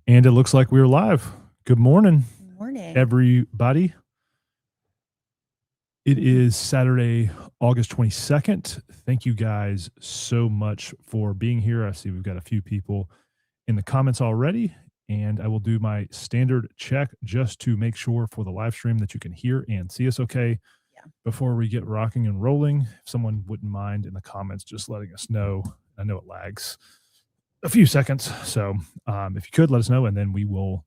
And it looks like we're live. Good morning, Good morning. everybody. It is Saturday, August 22nd. Thank you guys so much for being here. I see we've got a few people in the comments already, and I will do my standard check just to make sure for the live stream that you can hear and see us okay. Yeah. Before we get rocking and rolling, if someone wouldn't mind in the comments just letting us know. I know it lags a few seconds, so if you could let us know, and then we will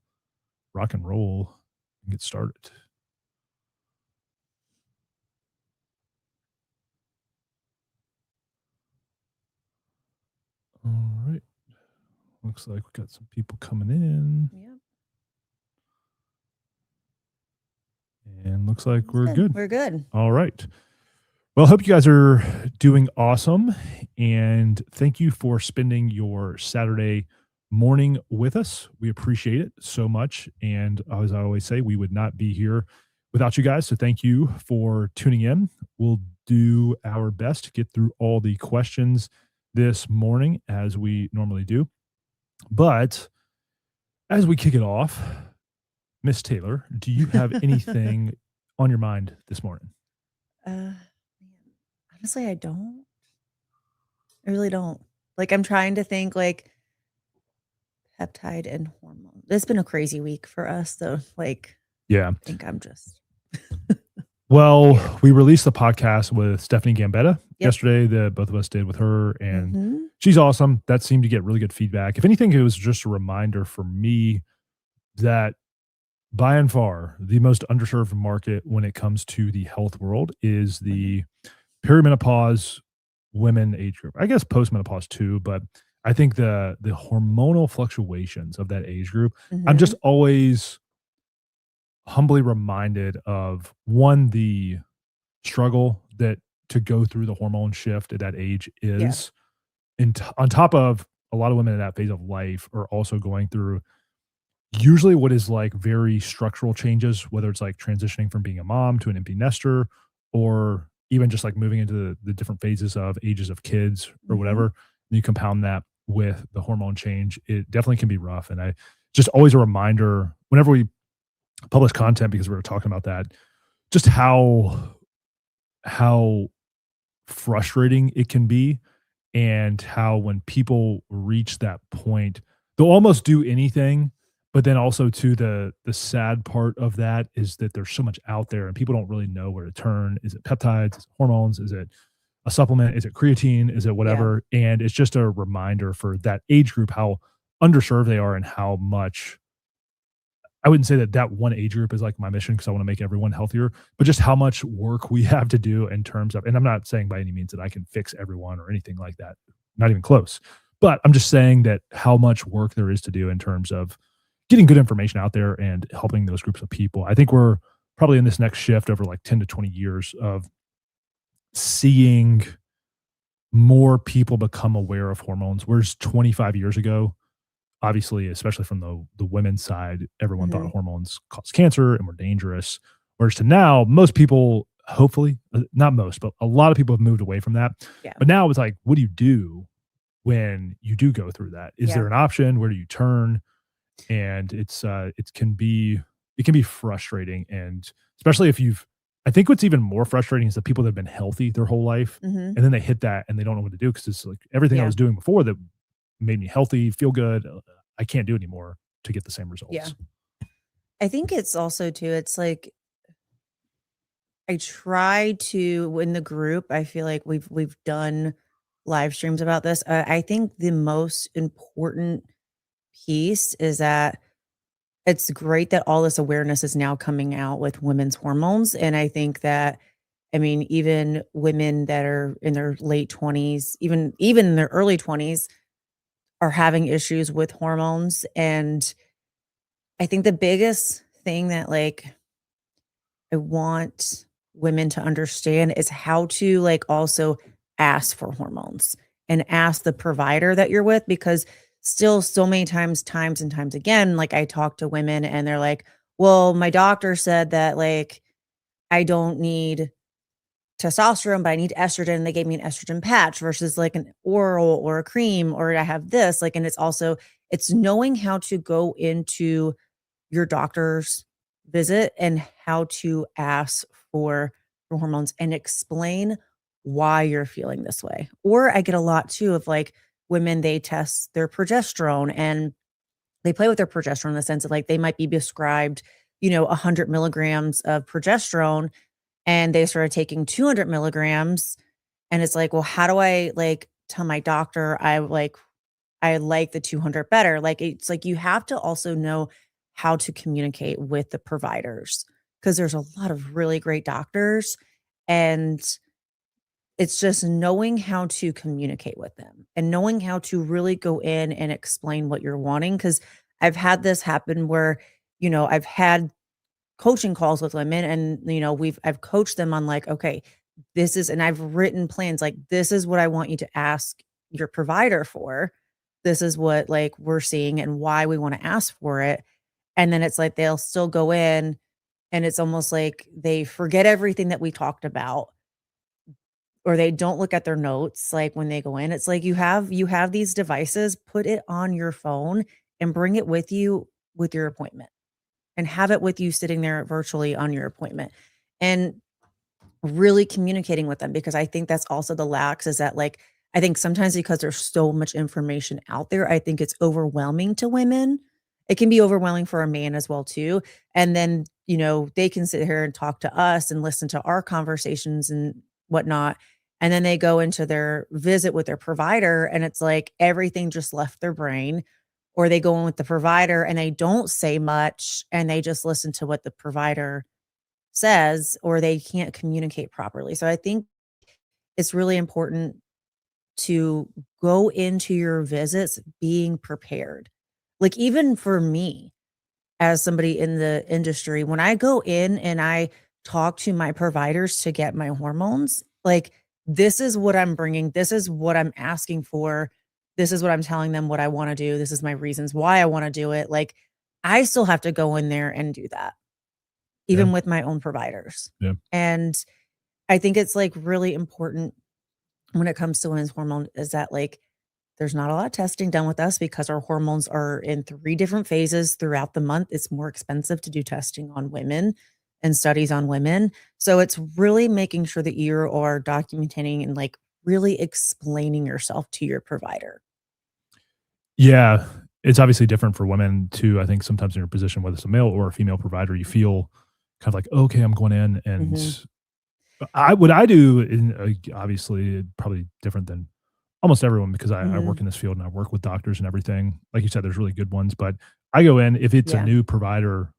rock and roll and get started. All right. Looks like we got some people coming in. Yep. And looks like we're good. We're good. All right. Well, hope you guys are doing awesome. And thank you for spending your Saturday morning with us. We appreciate it so much. And as I always say, we would not be here without you guys. So thank you for tuning in. We'll do our best to get through all the questions this morning as we normally do. But as we kick it off, Miss Taylor, do you have anything on your mind this morning? Honestly, I don't. I really don't. Like, I'm trying to think like peptide and hormone. It's been a crazy week for us, though. Like, Yeah. I think I'm just. Well, we released the podcast with Stephanie Gambetta yesterday that both of us did with her, and she's awesome. That seemed to get really good feedback. If anything, it was just a reminder for me that by and far, the most underserved market when it comes to the health world is the perimenopause women age group. I guess postmenopause too, but I think the hormonal fluctuations of that age group, I'm just always humbly reminded of, one, the struggle that to go through the hormone shift at that age is, and on top of a lot of women in that phase of life are also going through usually what is like very structural changes, whether it's like transitioning from being a mom to an empty nester, or even just like moving into the different phases of ages of kids or whatever. And you compound that with the hormone change, it definitely can be rough. And I just always a reminder whenever we publish content, because we were talking about that, just how frustrating it can be, and how when people reach that point, they'll almost do anything. But then also too, the sad part of that is that there's so much out there and people don't really know where to turn. Is it peptides? Is it hormones? Is it a supplement? Is it creatine? Is it whatever? Yeah. And it's just a reminder for that age group how underserved they are, and how much, I wouldn't say that one age group is like my mission because I want to make everyone healthier, but just how much work we have to do in terms of, and I'm not saying by any means that I can fix everyone or anything like that, not even close, but I'm just saying that how much work there is to do in terms of getting good information out there and helping those groups of people. I think we're probably in this next shift over like 10 to 20 years of seeing more people become aware of hormones. Whereas 25 years ago, obviously, especially from the women's side, everyone thought hormones caused cancer and were dangerous. Whereas to now, most people, hopefully, not most, but a lot of people have moved away from that. Yeah. But now it's like, what do you do when you do go through that? Is there an option? Where do you turn? And it can be frustrating, and especially if I think what's even more frustrating is the people that have been healthy their whole life, and then they hit that and they don't know what to do, because it's like everything I was doing before that made me healthy, feel good, I can't do anymore to get the same results. Yeah. I think it's also too, it's like, I try to, in the group, I feel like we've done live streams about this. I think the most important piece is that it's great that all this awareness is now coming out with women's hormones. And I think that, I mean, even women that are in their late 20s, even in their early 20s, are having issues with hormones. And I think the biggest thing that like I want women to understand is how to like also ask for hormones and ask the provider that you're with, because still so many times and times again, like I talk to women and they're like, well, my doctor said that like I don't need testosterone, but I need estrogen. They gave me an estrogen patch versus like an oral or a cream, or I have this, like, and it's also, It's knowing how to go into your doctor's visit and how to ask for your hormones and explain why you're feeling this way. Or I get a lot too of like women, they test their progesterone and they play with their progesterone in the sense of like they might be prescribed, 100 milligrams of progesterone and they started taking 200 milligrams. And it's like, well, how do I like tell my doctor I like the 200 better? Like, it's like you have to also know how to communicate with the providers because there's a lot of really great doctors. And it's just knowing how to communicate with them and knowing how to really go in and explain what you're wanting. Cause I've had this happen where, I've had coaching calls with women and, I've coached them on like, okay, and I've written plans like, this is what I want you to ask your provider for. This is what like we're seeing and why we want to ask for it. And then it's like they'll still go in and it's almost like they forget everything that we talked about or they don't look at their notes like when they go in. It's like you have these devices, put it on your phone and bring it with you with your appointment and have it with you sitting there virtually on your appointment. And really communicating with them because I think that's also the lax is that like I think sometimes because there's so much information out there, I think it's overwhelming to women. It can be overwhelming for a man as well too. And then, they can sit here and talk to us and listen to our conversations and whatnot. And then they go into their visit with their provider and it's like everything just left their brain. Or they go in with the provider and they don't say much and they just listen to what the provider says or they can't communicate properly. So I think it's really important to go into your visits being prepared. Like even for me as somebody in the industry, when I go in and I talk to my providers to get my hormones, like this is what I'm bringing, this is what I'm asking for, this is what I'm telling them what I want to do, this is my reasons why I want to do it. Like I still have to go in there and do that Yeah. even with my own providers. Yeah. And I think it's like really important when it comes to women's hormone is that like there's not a lot of testing done with us because our hormones are in 3 different phases throughout the month. It's more expensive to do testing on women and studies on women. So it's really making sure that you are documenting and like really explaining yourself to your provider. Yeah. It's obviously different for women too. I think sometimes in your position, whether it's a male or a female provider, you feel kind of like, okay, I'm going in and Mhm. what I do in obviously probably different than almost everyone because I work Mhm. in this field and I work with doctors and everything. Like you said, there's really good ones, but I go in if it's a Yeah. new provider,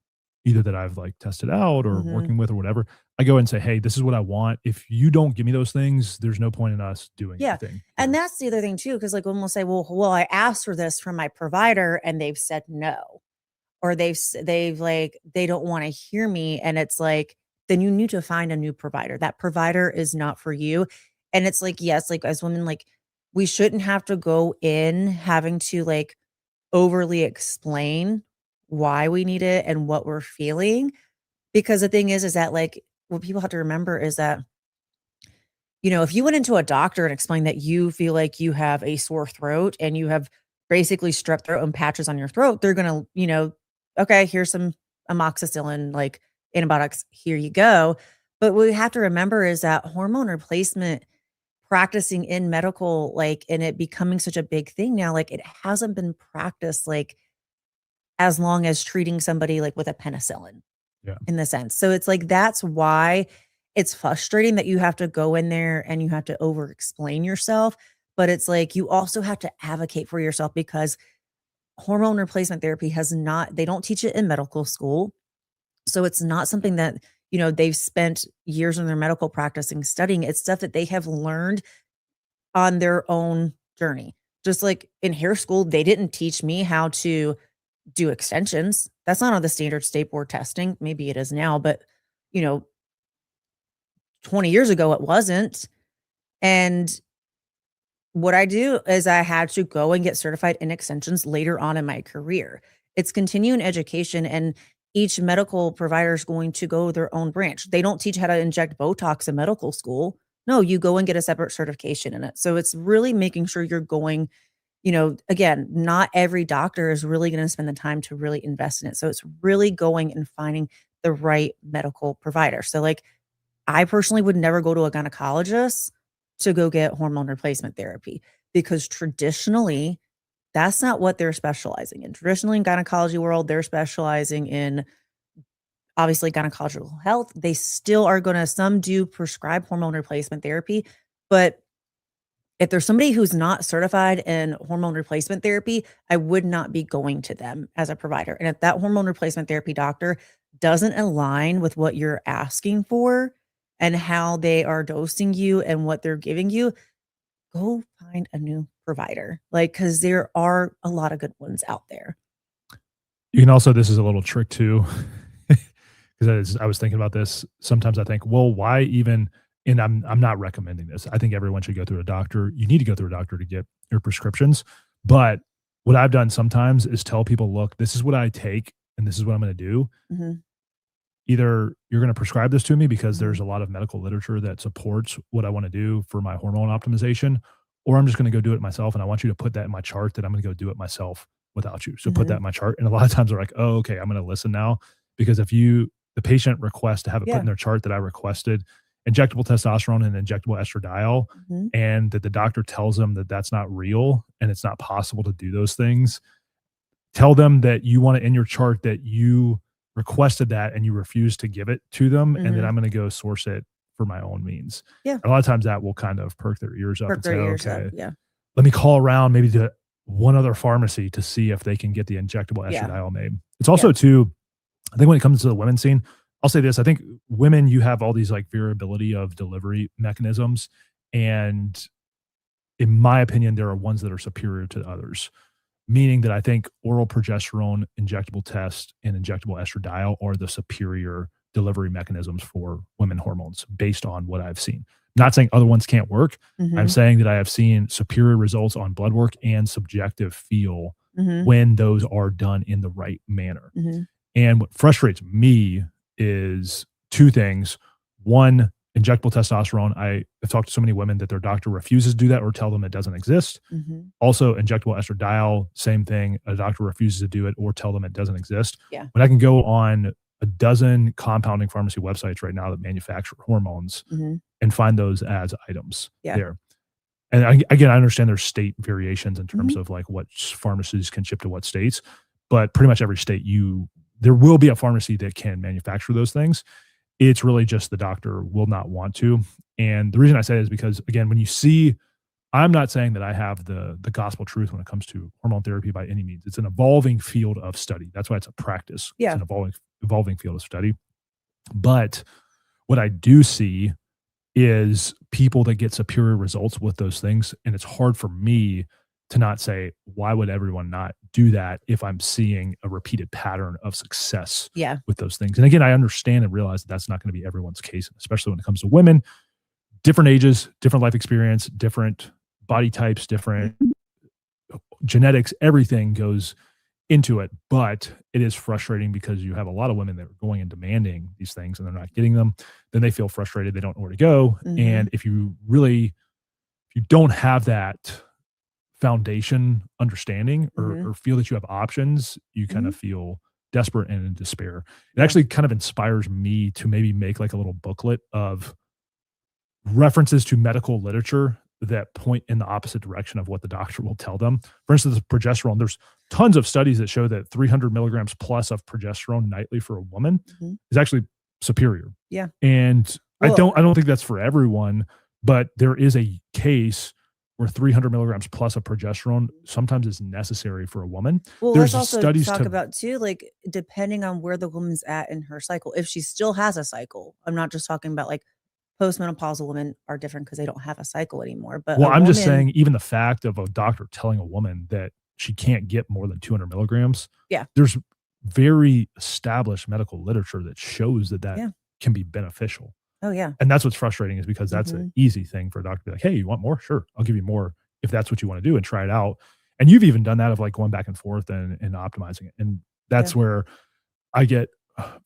either that I've like tested out or Mhm. working with or whatever. I go and say, hey, this is what I want. If you don't give me those things, there's no point in us doing Yeah. anything And here. that's the other thing too, because like women will say, well, I asked for this from my provider and they've said no. Or they've like, they don't want to hear me. And it's like, then you need to find a new provider. That provider is not for you. And it's like, yes, like as women, like we shouldn't have to go in having to like overly explain why we need it and what we're feeling. Because the thing is that like what people have to remember is that if you went into a doctor and explained that you feel like you have a sore throat and you have basically strep throat and patches on your throat, they're going to, okay, here's some amoxicillin, like antibiotics, here you go. But what we have to remember is that hormone replacement practicing in medical, like, and it becoming such a big thing now, like, it hasn't been practiced like as long as treating somebody like with a penicillin Yeah. in the sense. So it's like that's why it's frustrating that you have to go in there and you have to over explain yourself, but it's like you also have to advocate for yourself because hormone replacement therapy they don't teach it in medical school. So it's not something that, they've spent years in their medical practicing studying. It's stuff that they have learned on their own journey. Just like in hair school, they didn't teach me how to do extensions. That's not on the standard state board testing. Maybe it is now, but you know, 20 years ago it wasn't. And what I do is I had to go and get certified in extensions later on in my career. It's continuing education and each medical provider is going to go their own branch. They don't teach how to inject Botox in medical school. No, you go and get a separate certification in it. So it's really making sure you're going again, not every doctor is really going to spend the time to really invest in it. So it's really going and finding the right medical provider. So like I personally would never go to a gynecologist to go get hormone replacement therapy because traditionally that's not what they're specializing in. Traditionally in gynecology world, they're specializing in obviously gynecological health. They still are going to, some do prescribe hormone replacement therapy, but if there's somebody who's not certified in hormone replacement therapy, I would not be going to them as a provider. And if that hormone replacement therapy doctor doesn't align with what you're asking for and how they are dosing you and what they're giving you, go find a new provider. Like, because there are a lot of good ones out there. You can also, this is a little trick too, because I was thinking about this. Sometimes I think, well, why even? And I'm not recommending this. I think everyone should go through a doctor. You need to go through a doctor to get your prescriptions. But what I've done sometimes is tell people, look, this is what I take and this is what I'm going to do. Mm-hmm. Either you're going to prescribe this to me because Mm-hmm. there's a lot of medical literature that supports what I want to do for my hormone optimization, or I'm just going to go do it myself. And I want you to put that in my chart that I'm going to go do it myself without you. So put that in my chart. And a lot of times they're like, oh, okay, I'm going to listen now. Because if the patient requests to have it put in their chart that I requested, injectable testosterone and injectable estradiol, and that the doctor tells them that that's not real and it's not possible to do those things, tell them that you want it in your chart that you requested that and you refuse to give it to them, and then I'm going to go source it for my own means. Yeah. And a lot of times that will kind of perk their ears up and say, okay, yeah, let me call around maybe to one other pharmacy to see if they can get the injectable estradiol made. It's also too, I think when it comes to the women's scene, I'll say this. I think women, you have all these like variability of delivery mechanisms. And in my opinion, there are ones that are superior to others, meaning that I think oral progesterone, injectable test, and injectable estradiol are the superior delivery mechanisms for women hormones based on what I've seen. Not saying other ones can't work. I'm saying that I have seen superior results on blood work and subjective feel when those are done in the right manner. And what frustrates me is two things. One, injectable testosterone. I have talked to so many women that their doctor refuses to do that or tell them it doesn't exist. Also, injectable estradiol, same thing. A doctor refuses to do it or tell them it doesn't exist. Yeah. When I can go on a dozen compounding pharmacy websites right now that manufacture hormones and find those as items there. And again, I understand there's state variations in terms of like what pharmacies can ship to what states, but pretty much every state there will be a pharmacy that can manufacture those things. It's really just the doctor will not want to. And the reason I say it is because, again, when you see, I'm not saying that I have the gospel truth when it comes to hormone therapy by any means. It's an evolving field of study. That's why it's a practice. Yeah. It's an evolving field of study. But what I do see is people that get superior results with those things. And it's hard for me to not say, why would everyone not do that if I'm seeing a repeated pattern of success with those things? And again, I understand and realize that that's not going to be everyone's case, especially when it comes to women. Different ages, different life experience, different body types, different genetics, everything goes into it. But it is frustrating because you have a lot of women that are going and demanding these things and they're not getting them. Then they feel frustrated. They don't know where to go. And if you don't have that foundation understanding or feel that you have options, you kind of feel desperate and in despair. It actually kind of inspires me to maybe make like a little booklet of references to medical literature that point in the opposite direction of what the doctor will tell them. For instance, progesterone, there's tons of studies that show that 300 milligrams plus of progesterone nightly for a woman is actually superior. Yeah. And I don't think that's for everyone, but there is a case where 300 milligrams plus of progesterone sometimes is necessary for a woman. Well, There's let's also studies talk about too, like depending on where the woman's at in her cycle, if she still has a cycle. I'm not just talking about like postmenopausal women are different because they don't have a cycle anymore. But I'm just saying, even the fact of a doctor telling a woman that she can't get more than 200 milligrams. Yeah. There's very established medical literature that shows that can be beneficial. Oh, yeah. And that's what's frustrating is because that's an easy thing for a doctor to be like, hey, you want more? Sure. I'll give you more if that's what you want to do and try it out. And you've even done that of like going back and forth and optimizing it. And that's where I get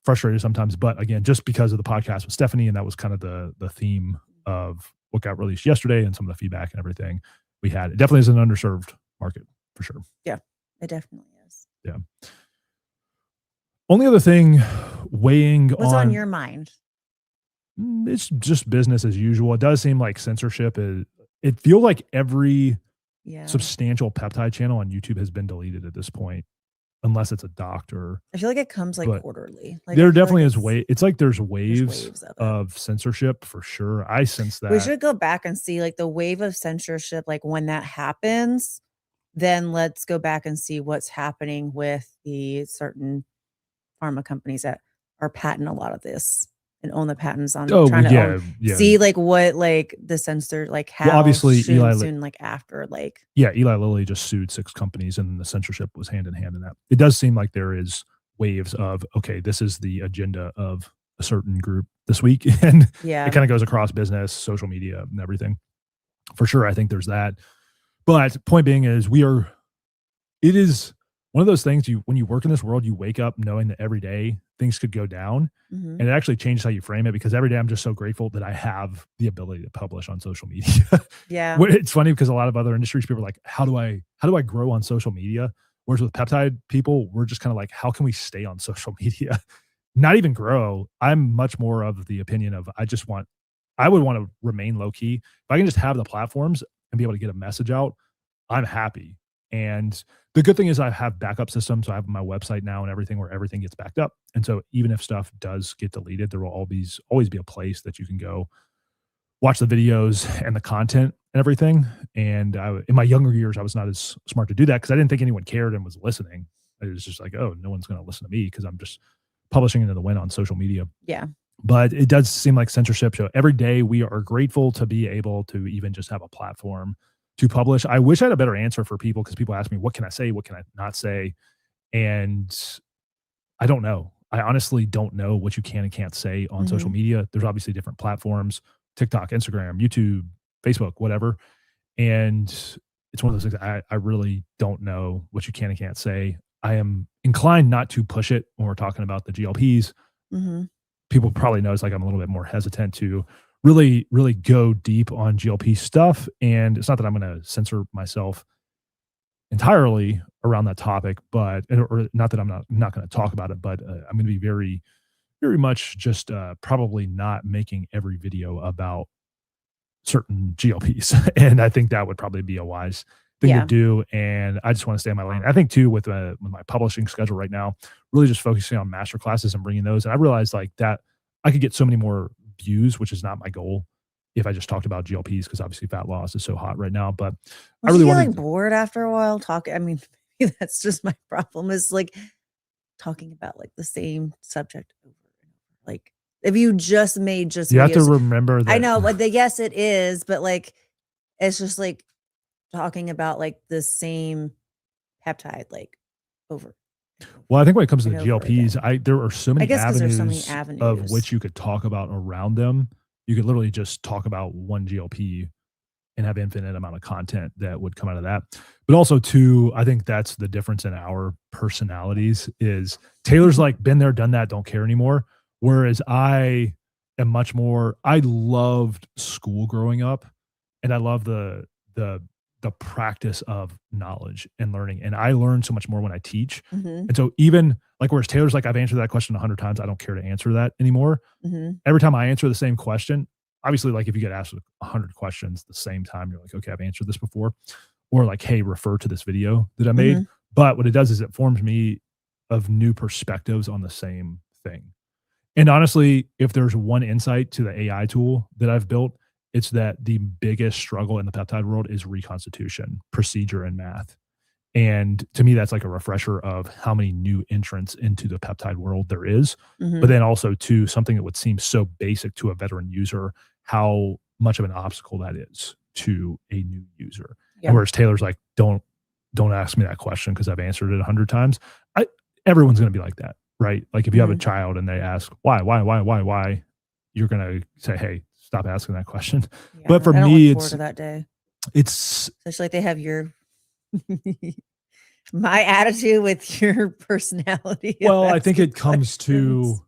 frustrated sometimes. But again, just because of the podcast with Stephanie, and that was kind of the theme of what got released yesterday and some of the feedback and everything we had. It definitely is an underserved market for sure. Yeah, it definitely is. Yeah. Only other thing weighing What's on your mind? it's just business as usual. It does seem like censorship is, it feels like every Yeah. substantial peptide channel on YouTube has been deleted at this point, unless it's a doctor. I feel like it comes like But quarterly. Like there I feel definitely like is it's like there's there's waves waves of it. of censorship for sure. I sense that. We should go back and see like the wave of censorship, like when that happens, then let's go back and see what's happening with the certain pharma companies that are patent a lot of this and own the patents on Oh, trying to own, yeah. see like what like the censor, like how Well, obviously, soon like after like. Yeah, Eli Lilly just sued 6 companies, and the censorship was hand in hand in that. It does seem like there is waves of, okay, this is the agenda of a certain group this week, and Yeah. it kinda goes across business, social media, and everything. For sure, I think there's that. But point being is it is one of those things when you work in this world, you wake up knowing that every day things could go down, Mhm. and it actually changes how you frame it, because every day I'm just so grateful that I have the ability to publish on social media. Yeah. It's funny because a lot of other industries, people are like, how do I grow on social media? Whereas with peptide people, we're just kind of like, how can we stay on social media? Not even grow. I'm much more of the opinion of I would want to remain low key. If I can just have the platforms and be able to get a message out, I'm happy. And the good thing is I have backup systems. So I have my website now and everything where everything gets backed up. And so even if stuff does get deleted, there will always be a place that you can go watch the videos and the content and everything. And in my younger years, I was not as smart to do that because I didn't think anyone cared and was listening. It was just like, oh, no one's going to listen to me because I'm just publishing into the wind on social media. Yeah. But it does seem like censorship. So every day we are grateful to be able to even just have a platform to publish. I wish I had a better answer for people because people ask me, what can I say? What can I not say? And I don't know. I honestly don't know what you can and can't say on social media. There's obviously different platforms, TikTok, Instagram, YouTube, Facebook, whatever. And it's one of those things I really don't know what you can and can't say. I am inclined not to push it when we're talking about the GLPs. People probably notice like I'm a little bit more hesitant to really, really go deep on GLP stuff. And it's not that I'm going to censor myself entirely around that topic, but or not that I'm not going to talk about it, but I'm going to be very, very much just probably not making every video about certain GLPs. And I think that would probably be a wise thing to do. And I just want to stay in my lane. I think too, with my publishing schedule right now, really just focusing on master classes and bringing those. And I realized like that I could get so many more views, which is not my goal if I just talked about GLPs, because obviously fat loss is so hot right now. But I really want to like bored after a while talking. I mean, that's just my problem is like talking about like the same subject over and over. Like if you just made just you videos, have to remember that. I know, but yes, it is, but like it's just like talking about like the same peptide like over. Well, I think when it comes to the GLPs, there are so many there's so many avenues avenues of which you could talk about around them. You could literally just talk about one GLP and have infinite amount of content that would come out of that. But also too, I think that's the difference in our personalities is Taylor's like been there, done that, don't care anymore. Whereas I am much more, I loved school growing up, and I love the practice of knowledge and learning. And I learn so much more when I teach. And so even like, whereas Taylor's like, I've answered that question 100 times. I don't care to answer that anymore. Every time I answer the same question, obviously, like if you get asked 100 questions at the same time, you're like, okay, I've answered this before, or like, hey, refer to this video that I made. But what it does is it forms me of new perspectives on the same thing. And honestly, if there's one insight to the AI tool that I've built, it's that the biggest struggle in the peptide world is reconstitution, procedure, and math. And to me, that's like a refresher of how many new entrants into the peptide world there is. But then also to something that would seem so basic to a veteran user, how much of an obstacle that is to a new user. And whereas Taylor's like, don't ask me that question because I've answered it 100 times. Everyone's going to be like that, right? Like if you have a child and they ask why, you're going to say, hey, stop asking that question. But for me, it's to that day. It's especially like they have your my attitude with your personality. Well, I think it comes to,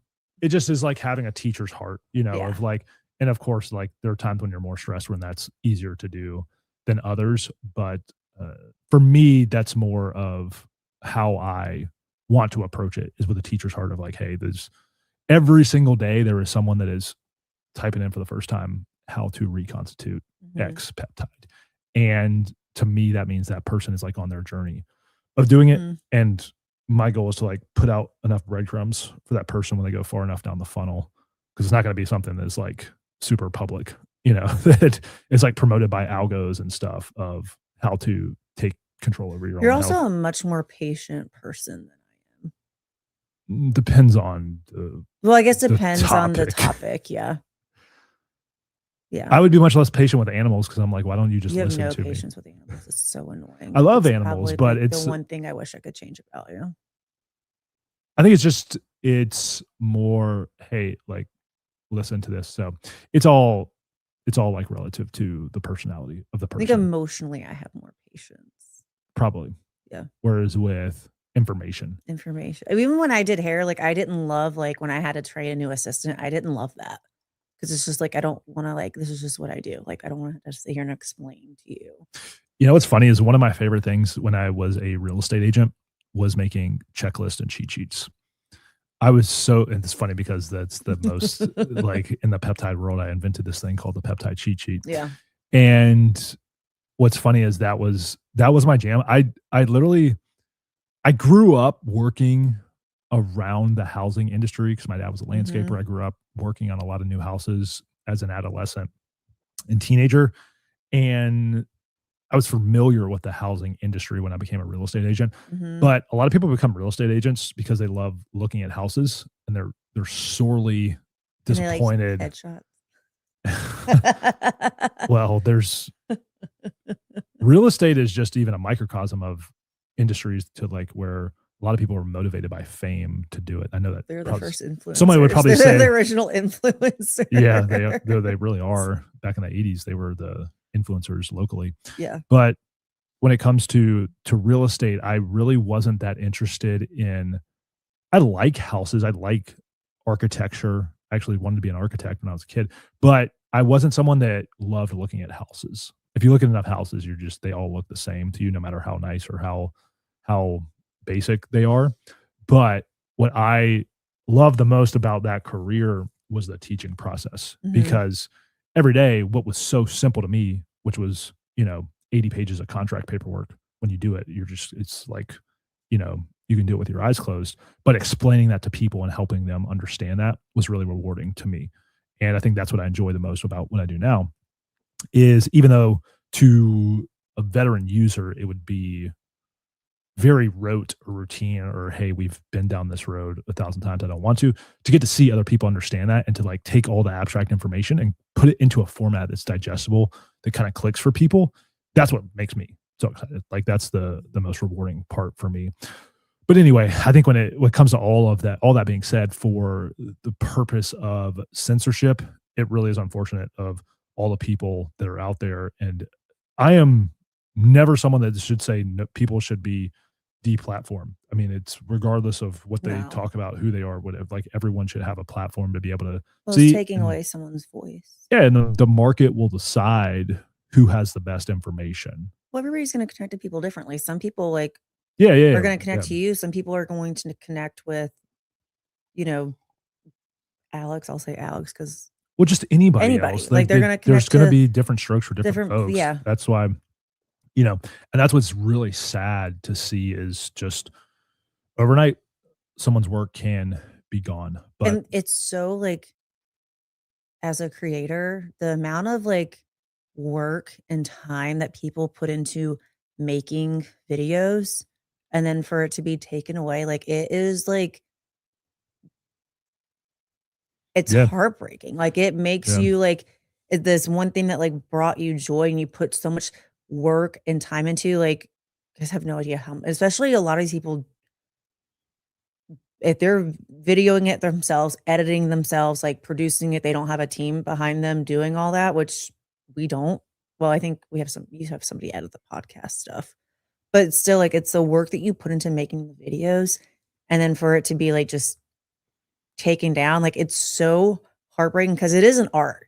it just is like having a teacher's heart, of like, and of course, like there are times when you're more stressed when that's easier to do than others. But for me, that's more of how I want to approach it, is with a teacher's heart of like, hey, there's every single day there is someone that is typing in for the first time how to reconstitute X peptide. And to me, that means that person is like on their journey of doing it. And my goal is to like put out enough breadcrumbs for that person when they go far enough down the funnel, because it's not going to be something that's like super public, that is like promoted by algos and stuff of how to take control over your You're own also health. a much more patient person than I am. Depends on the Well, I guess depends on the topic. topic. Yeah. Yeah. I would be much less patient with animals because I'm like, why don't you just You have listen no to me? patience with animals. It's so annoying. I love It's animals, probably, but like, it's the one thing I wish I could change about you. I think it's more, hey, like, listen to this. So it's all like relative to the personality of the I think person, emotionally I have more patience. probably. Yeah. Whereas with information, Even when I did hair, like, I didn't love, like, when I had to train a new assistant, I didn't love that, because it's just like, I don't wanna, like, this is just what I do. Like, I don't wanna just sit here and explain to you. what's funny is one of my favorite things when I was a real estate agent was making checklists and cheat sheets. I was so, and it's funny because that's the most like in the peptide world, I invented this thing called the peptide cheat sheet. Yeah. And what's funny is that was my jam. I literally, I grew up working around the housing industry because my dad was a landscaper. I grew up working on a lot of new houses as an adolescent and teenager. And I was familiar with the housing industry when I became a real estate agent. But a lot of people become real estate agents because they love looking at houses and they're sorely And they like disappointed. headshots. Well, there's real estate is just even a microcosm of industries to like where a lot of people are motivated by fame to do it. I know that They're the first influencers. somebody would probably say the original influencer. yeah, they really are. Back in the 80s, they were the influencers locally. Yeah. But when it comes to real estate, I really wasn't that interested in. I like houses. I like architecture. I actually wanted to be an architect when I was a kid, but I wasn't someone that loved looking at houses. If you look at enough houses, they all look the same to you, no matter how nice or how basic they are. But what I loved the most about that career was the teaching process, because every day, what was so simple to me, which was, 80 pages of contract paperwork, when you do it, it's like, you can do it with your eyes closed, but explaining that to people and helping them understand that was really rewarding to me. And I think that's what I enjoy the most about what I do now, is even though to a veteran user, it would be very rote or routine, or, hey, we've been down this road 1,000 times, I don't want to get to see other people understand that and to like take all the abstract information and put it into a format that's digestible, that kind of clicks for people. That's what makes me so excited. Like that's the most rewarding part for me. But anyway, I think when it comes to all that being said, for the purpose of censorship, it really is unfortunate of all the people that are out there. And I am never someone that should say no, people should be deplatformed. I mean, it's regardless of what they talk about, who they are, whatever. Like everyone should have a platform to be able to see. It's taking away someone's voice. Yeah, and the market will decide who has the best information. Well, everybody's going to connect to people differently. Some people are going to connect to you. Some people are going to connect with, Alex. I'll say Alex because just anybody else. Like they're going to connect. There's going to be different strokes for different folks. Yeah, that's why, and that's what's really sad to see, is just overnight someone's work can be gone. But and it's so like, as a creator, the amount of like work and time that people put into making videos, and then for it to be taken away, like it is like, it's heartbreaking. Like it makes you like, this one thing that like brought you joy and you put so much work and time into, like, I just have no idea how, especially a lot of these people, if they're videoing it themselves, editing themselves, like producing it, they don't have a team behind them doing all that, which we don't. Well, I think you have somebody edit the podcast stuff, but it's still like, it's the work that you put into making the videos. And then for it to be like, just taken down, like it's so heartbreaking, because it is an art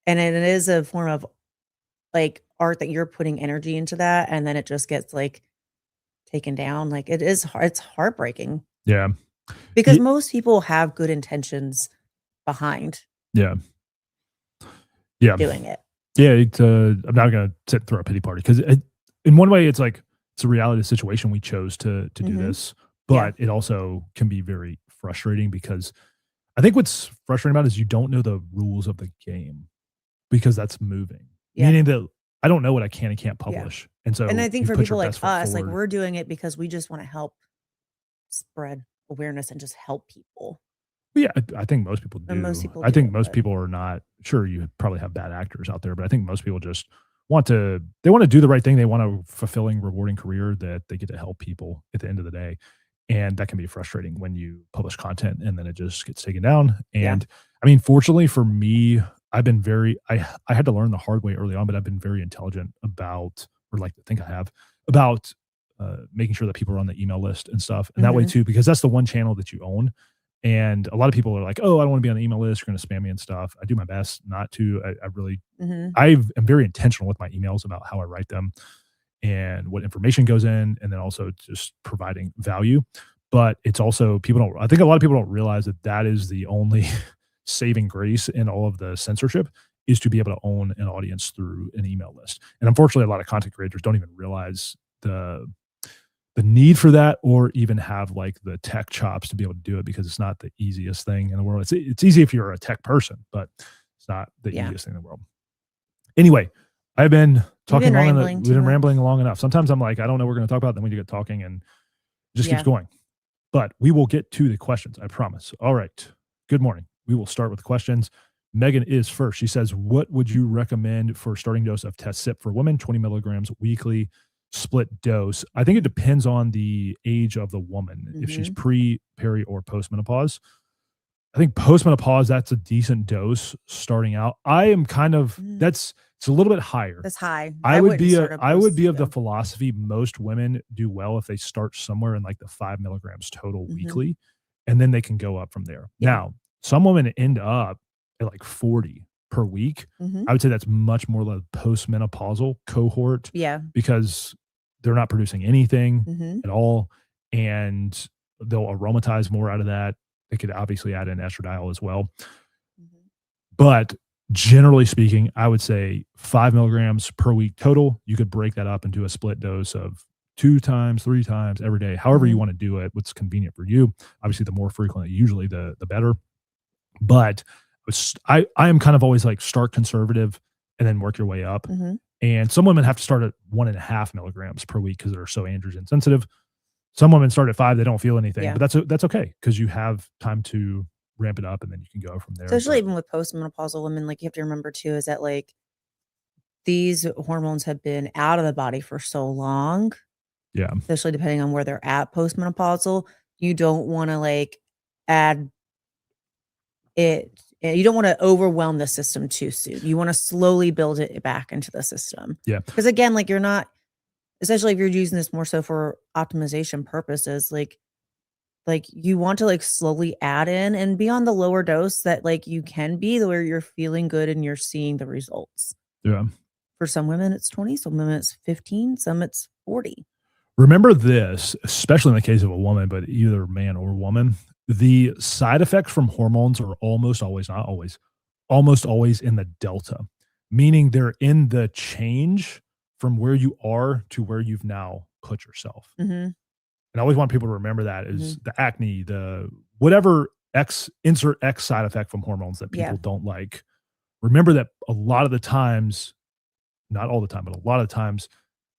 and it is a form of like art that you're putting energy into that, and then it just gets like taken down. Like it's heartbreaking Yeah. because most people have good intentions behind Yeah. Yeah. doing it. Yeah. I'm not going to sit and throw a pity party because in one way, it's like it's a reality situation. We chose to do Mhm. this, Yeah. but it also can be very frustrating because I think what's frustrating about it is you don't know the rules of the game because that's moving. Yeah. Meaning that I don't know what I can and can't Yeah. publish. And so And I think you for put your people like best foot us, like forward. we're doing it because we just want to help spread awareness and just help people. Yeah, I think most people And most do. people I think do, most but people are not sure you probably have bad actors out there, but I think most people just want to they want to do the right thing. They want a fulfilling, rewarding career that they get to help people at the end of the day. And that can be frustrating when you publish content and then it just gets taken down. yeah. And I mean, fortunately for me, I've been very I had to learn the hard way early on, but I've been very intelligent about, or like to think I have, about making sure that people are on the email list and stuff. And that way Mhm. too, because that's the one channel that you own. And a lot of people are like, "Oh, I don't want to be on the email list. You're going to spam me and stuff." I do my best not to. I really, Mhm. I am very intentional with my emails about how I write them and what information goes in, and then also just providing value. But it's also people don't. I think a lot of people don't realize that that is the only saving grace in all of the censorship is to be able to own an audience through an email list. And unfortunately, a lot of content creators don't even realize the need for that or even have like the tech chops to be able to do it because it's not the easiest thing in the world. It's easy if you're a tech person, but it's not the Yeah. easiest thing in the world. Anyway, I've been talking been long enough. rambling We've too been much. rambling long enough. Sometimes I'm like, I don't know what we're going to talk about. Then we get talking and it just keeps Yeah. going. But we will get to the questions, I promise. All right. Good morning. We will start with the questions. Megan is first. She says, what would you recommend for starting dose of Test-Sip for women? 20 milligrams weekly, split dose. I think it depends on the age of the woman, if she's Mhm. pre, peri, or postmenopause. I think postmenopause, that's a decent dose starting out. I am kind of, Mm. it's a little bit higher. That's high. I would wouldn't be start a I would post be of the though. philosophy most women do well if they start somewhere in like the 5 milligrams total Mhm. weekly, and then they can go up from there. Yeah. Now, some women end up at like 40 per week. Mhm. I would say that's much more like postmenopausal cohort Yeah. because they're not producing anything Mhm. at all, and they'll aromatize more out of that. They could obviously add in estradiol as well. Mhm. But generally speaking, I would say 5 milligrams per week total. You could break that up into a split dose of 2 times, 3 times every day, however you Mhm. want to do it, what's convenient for you. Obviously, the more frequently, usually the better. But I am kind of always like start conservative and then work your way up. Mhm. And some women have to start at 1.5 milligrams per week because they're so androgen sensitive. Some women start at 5, they don't feel anything, Yeah. but that's okay because you have time to ramp it up and then you can go from there. Especially But even with postmenopausal women, like you have to remember too, is that like these hormones have been out of the body for so long, yeah, especially depending on where they're at postmenopausal. You don't want to like add it. You don't want to overwhelm the system too soon. You want to slowly build it back into the system. yeah. Because again, like you're not, especially if you're using this more so for optimization purposes, like you want to like slowly add in and be on the lower dose that like you can be where you're feeling good and you're seeing the results. Yeah. For some women it's 20, some women it's 15, some it's 40. Remember this, especially in the case of a woman, but either man or woman, the side effects from hormones are almost always, not always, almost always in the delta, meaning they're in the change from where you are to where you've now put yourself. Mhm. And I always want people to remember that is Mhm. the acne, the whatever insert X side effect from hormones that Yeah. people don't like. Remember that a lot of the times, not all the time, but a lot of the times,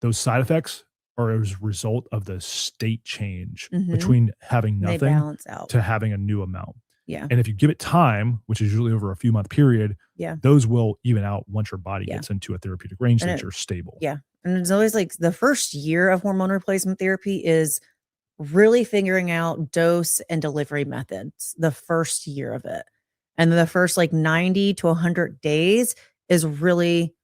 those side effects are as a result of the state change Mhm. between having They nothing balance out. to having a new amount. Yeah. And if you give it time, which is usually over a few month period, Yeah. those will even out once your body Yeah. gets into a therapeutic range And that it you're stable. yeah. And it's always like the first year of hormone replacement therapy is really figuring out dose and delivery methods, the first year of it. And then the first like 90 to 100 days is really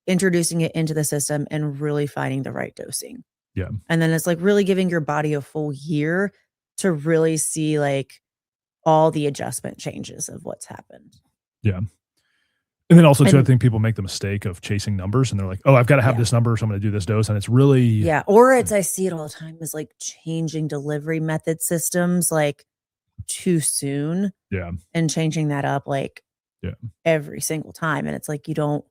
introducing it into the system and really finding the right dosing. Yeah. And then it's like really giving your body a full year to really see like all the adjustment changes of what's happened. Yeah. And then also too, I And think people make the mistake of chasing numbers and they're like, oh, I've got to have yeah, this number, so I'm going to do this dose. And it's really, yeah. Or it's, I see it all the time, is like changing delivery method systems like too soon yeah, and changing that up like yeah, every single time. And it's like, you don't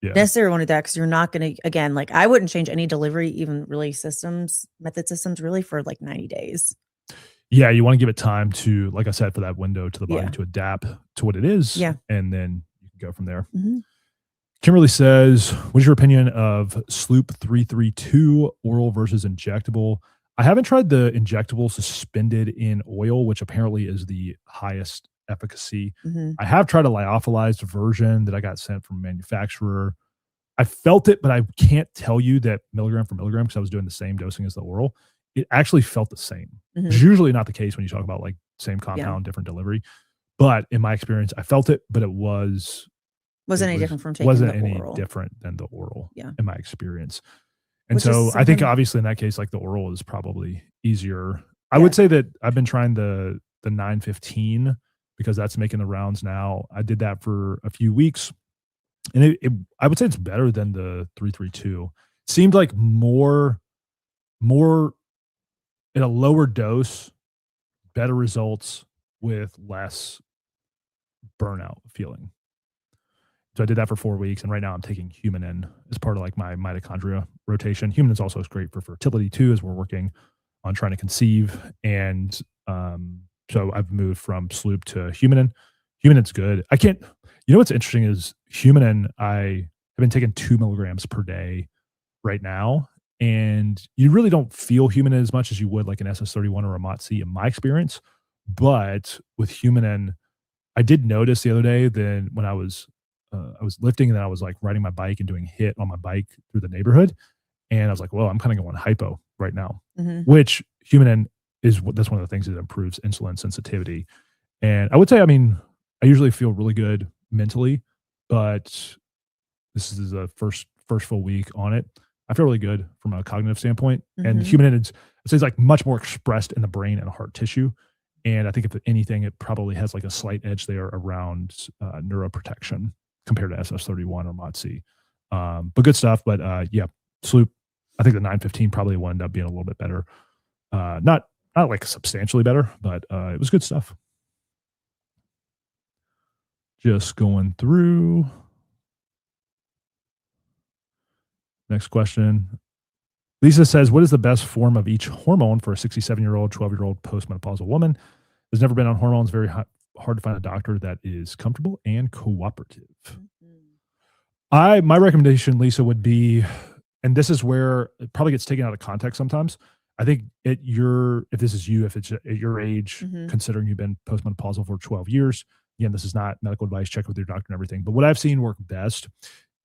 yeah. necessarily want to do that because you're not going to, again, like I wouldn't change any delivery, even really method systems really for like 90 days. Yeah, you want to give it time to, like I said, for that window to the body Yeah. to adapt to what it is. Yeah. And then you can go from there. Mm-hmm. Kimberly says, what's your opinion of Sloop 332 oral versus injectable? I haven't tried the injectable suspended in oil, which apparently is the highest efficacy. Mm-hmm. I have tried a lyophilized version that I got sent from a manufacturer. I felt it, but I can't tell you that milligram for milligram because I was doing the same dosing as the oral. It actually felt the same. Mm-hmm. It's usually not the case when you talk about like same compound, different delivery. But in my experience, I felt it, but it wasn't any different from taking wasn't the any oral. different than the oral. Yeah. In my experience. And Which so I think obviously in that case, like the oral is probably easier. I would say that I've been trying the 915 because that's making the rounds now. I did that for a few weeks. And I would say it's better than the 332. Seemed like more at a lower dose, better results with less burnout feeling. So I did that for 4 weeks, and right now I'm taking humanin as part of like my mitochondria rotation. Humanin is also great for fertility too, as we're working on trying to conceive. And so I've moved from Sloop to humanin. Humanin's good. I can't. You know what's interesting is humanin. I have been taking 2 milligrams per day right now, and you really don't feel humanin as much as you would like an SS31 or a MOTS-c in my experience. But with humanin, I did notice the other day that when I was lifting and then I was like riding my bike and doing HIIT on my bike through the neighborhood, and I was like, well, I'm kind of going hypo right now, which humanin that's one of the things that improves insulin sensitivity. And I would say, I mean, I usually feel really good mentally, but this is the first full week on it. I feel really good from a cognitive standpoint. And humanin is like much more expressed in the brain and heart tissue. And I think if anything, it probably has like a slight edge there around neuroprotection compared to SS31 or MOTS-c. But good stuff. But yeah, Sloop, I think the 915 probably will end up being a little bit better. Not like substantially better, but it was good stuff. Just going through. Next question. Lisa says, what is the best form of each hormone for a 67-year-old, 12-year-old postmenopausal woman? Has never been on hormones. Very hard to find a doctor that is comfortable and cooperative. My recommendation, Lisa, would be, and this is where it probably gets taken out of context sometimes. I think if this is you, if it's at your age, considering you've been postmenopausal for 12 years, again, this is not medical advice, check with your doctor and everything. But what I've seen work best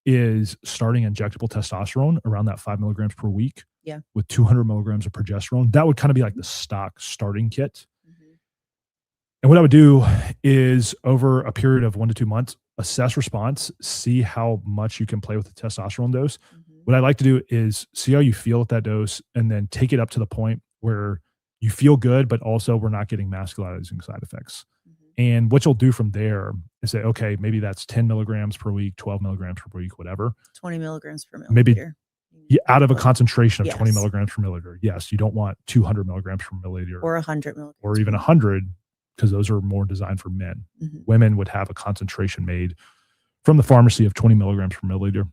is starting injectable testosterone around that 5 milligrams per week with 200 milligrams of progesterone. That would kind of be like the stock starting kit. And what I would do is over a period of 1 to 2 months, assess response, see how much you can play with the testosterone dose. What I like to do is see how you feel at that dose and then take it up to the point where you feel good, but also we're not getting masculinizing side effects. And what you'll do from there is say, okay, maybe that's 10 milligrams per week, 12 milligrams per week, whatever. 20 milligrams per milliliter. Maybe out of a concentration of 20 milligrams per milliliter. Yes, you don't want 200 milligrams per milliliter. Or 100 milligrams. Or even 100, because those are more designed for men. Women would have a concentration made from the pharmacy of 20 milligrams per milliliter.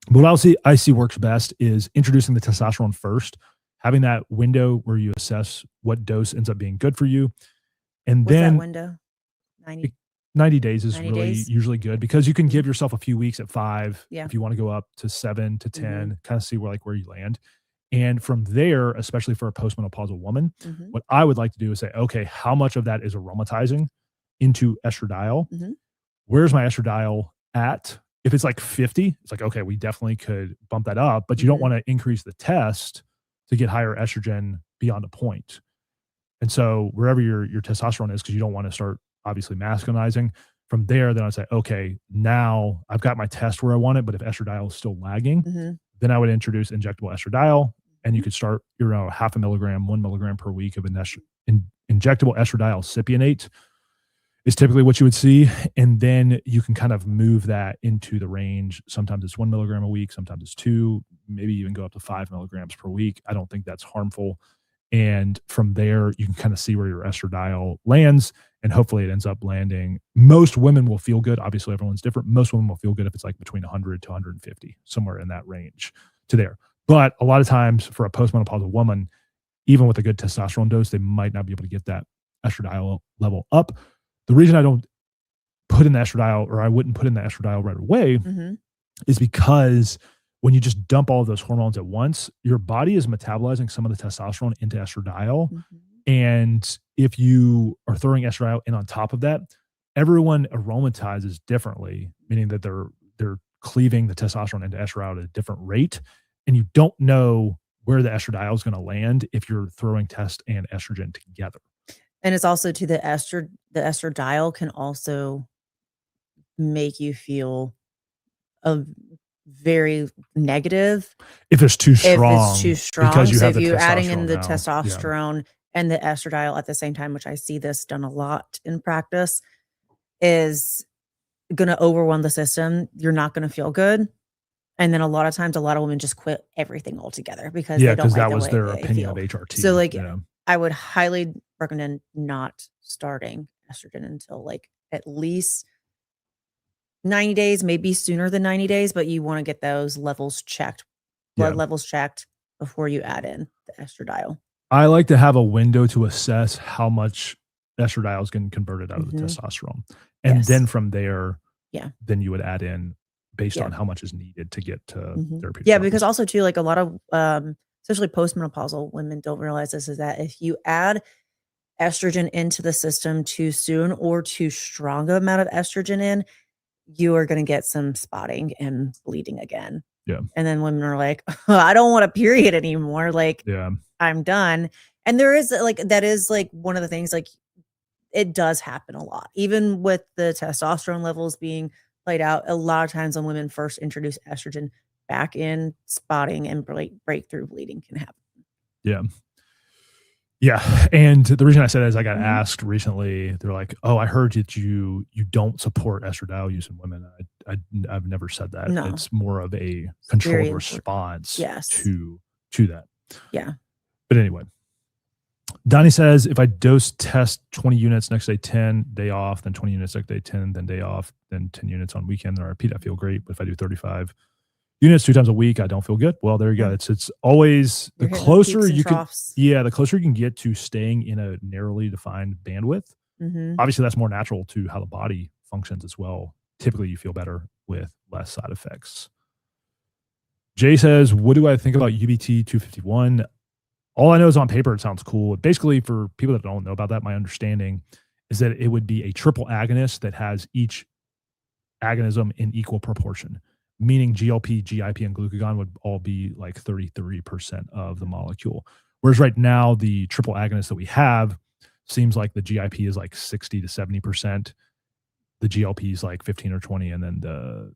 But what I see works best is introducing the testosterone first, having that window where you assess what dose ends up being good for you. And What's then that window? 90 days is usually good because you can give yourself a few weeks at 5 if you want to go up to 7 to 10, kind of see where you land. And from there, especially for a postmenopausal woman, what I would like to do is say, okay, how much of that is aromatizing into estradiol? Where's my estradiol at? If it's like 50, it's like, okay, we definitely could bump that up, but you don't want to increase the test to get higher estrogen beyond a point. And so wherever your testosterone is, because you don't want to start obviously masculinizing, from there, then I'd say, okay, now I've got my test where I want it, but if estradiol is still lagging, then I would introduce injectable estradiol, and you could start, 0.5 milligram, 1 milligram per week of injectable estradiol cypionate. is typically what you would see. And then you can kind of move that into the range. Sometimes it's 1 milligram a week, sometimes it's 2, maybe even go up to 5 milligrams per week. I don't think that's harmful. And from there, you can kind of see where your estradiol lands, and hopefully it ends up landing. Most women will feel good. Obviously, everyone's different. Most women will feel good if it's like between 100 to 150, somewhere in that range to there. But a lot of times for a postmenopausal woman, even with a good testosterone dose, they might not be able to get that estradiol level up. The reason I don't put in the estradiol, or I wouldn't put in the estradiol right away, is because when you just dump all of those hormones at once, your body is metabolizing some of the testosterone into estradiol. And if you are throwing estradiol in on top of that, everyone aromatizes differently, meaning that they're cleaving the testosterone into estradiol at a different rate. And you don't know where the estradiol is going to land if you're throwing test and estrogen together. And it's also to the estradiol can also make you feel a very negative if it's too strong. If it's too strong. Because you so have if the you're adding in testosterone the now. testosterone and the estradiol at the same time, which I see this done a lot in practice, is going to overwhelm the system. You're not going to feel good. And then a lot of times, a lot of women just quit everything altogether because they don't like that the was way their they opinion feel. of HRT. So like, I would highly recommend not starting estrogen until like at least 90 days, maybe sooner than 90 days, but you want to get those levels checked, blood levels checked before you add in the estradiol. I like to have a window to assess how much estradiol is getting converted out of the testosterone. And then from there, then you would add in based on how much is needed to get to therapeutic levels. Because also too, like a lot of, especially postmenopausal women don't realize this, is that if you add estrogen into the system too soon or too strong amount of estrogen in, you are going to get some spotting and bleeding again. And then women are like, I don't want a period anymore. Like, I'm done. And there is like, that is like one of the things, like it does happen a lot, even with the testosterone levels being played out. A lot of times when women first introduce estrogen back in, spotting and breakthrough bleeding can happen. And the reason I said it is I got asked recently, they're like, oh, I heard that you don't support estradiol use in women. I've never said that. No. It's more of a controlled response to that. But anyway, Donnie says, if I dose test 20 units, next day 10, day off, then 20 units next day 10, then day off, then 10 units on weekend, then I repeat, I feel great. But if I do 35 units 2 times a week, I don't feel good. Well, there you go. It's always the closer you can, the closer you can get to staying in a narrowly defined bandwidth. Obviously, that's more natural to how the body functions as well. Typically, you feel better with less side effects. Jay says, what do I think about UBT 251? All I know is on paper, it sounds cool. Basically, for people that don't know about that, my understanding is that it would be a triple agonist that has each agonism in equal proportion, meaning GLP, GIP, and glucagon would all be like 33% of the molecule. Whereas right now, the triple agonist that we have seems like the GIP is like 60 to 70%. The GLP is like 15 or 20, and then the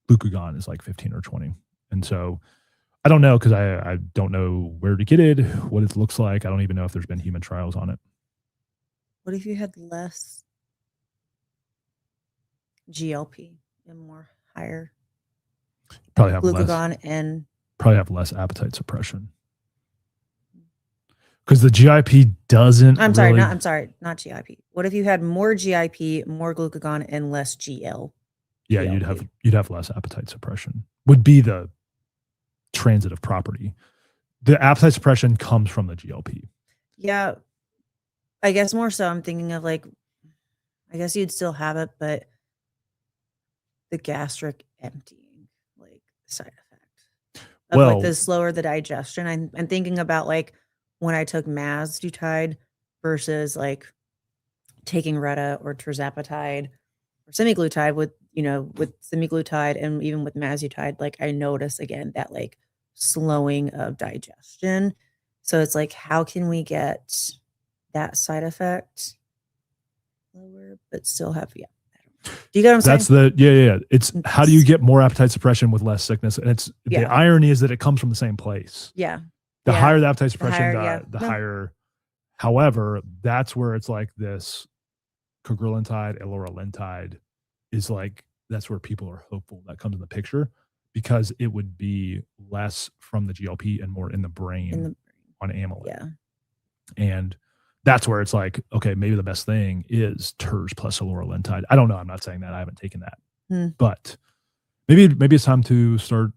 glucagon is like 15 or 20. And so I don't know, because I don't know where to get it, what it looks like. I don't even know if there's been human trials on it. What if you had less GLP and more higher probably have glucagon and probably have less appetite suppression? Because the GIP doesn't. Not GIP. What if you had more GIP, more glucagon, and less GL? Yeah, GLP? you'd have less appetite suppression. Would be the transitive property. The appetite suppression comes from the GLP. Yeah, I guess more so. I'm thinking of like, I guess you'd still have it, but the gastric emptying, like side effect of like the slower the digestion. I'm thinking about like when I took Mazdutide versus like taking Retta or Tirzepatide or semaglutide with semaglutide and even with Mazdutide, like I notice again that like slowing of digestion. So it's like, how can we get that side effect lower but still have do you get what I'm saying? It's how do you get more appetite suppression with less sickness? And it's the irony is that it comes from the same place. The higher the appetite suppression, the higher. However, that's where it's like this cagrilintide, eloralintide is like, that's where people are hopeful that comes in the picture, because it would be less from the GLP and more in the brain on amylin. Yeah. And that's where it's like, okay, maybe the best thing is Terz plus eloralintide. I don't know. I'm not saying that. I haven't taken that. But maybe it's time to start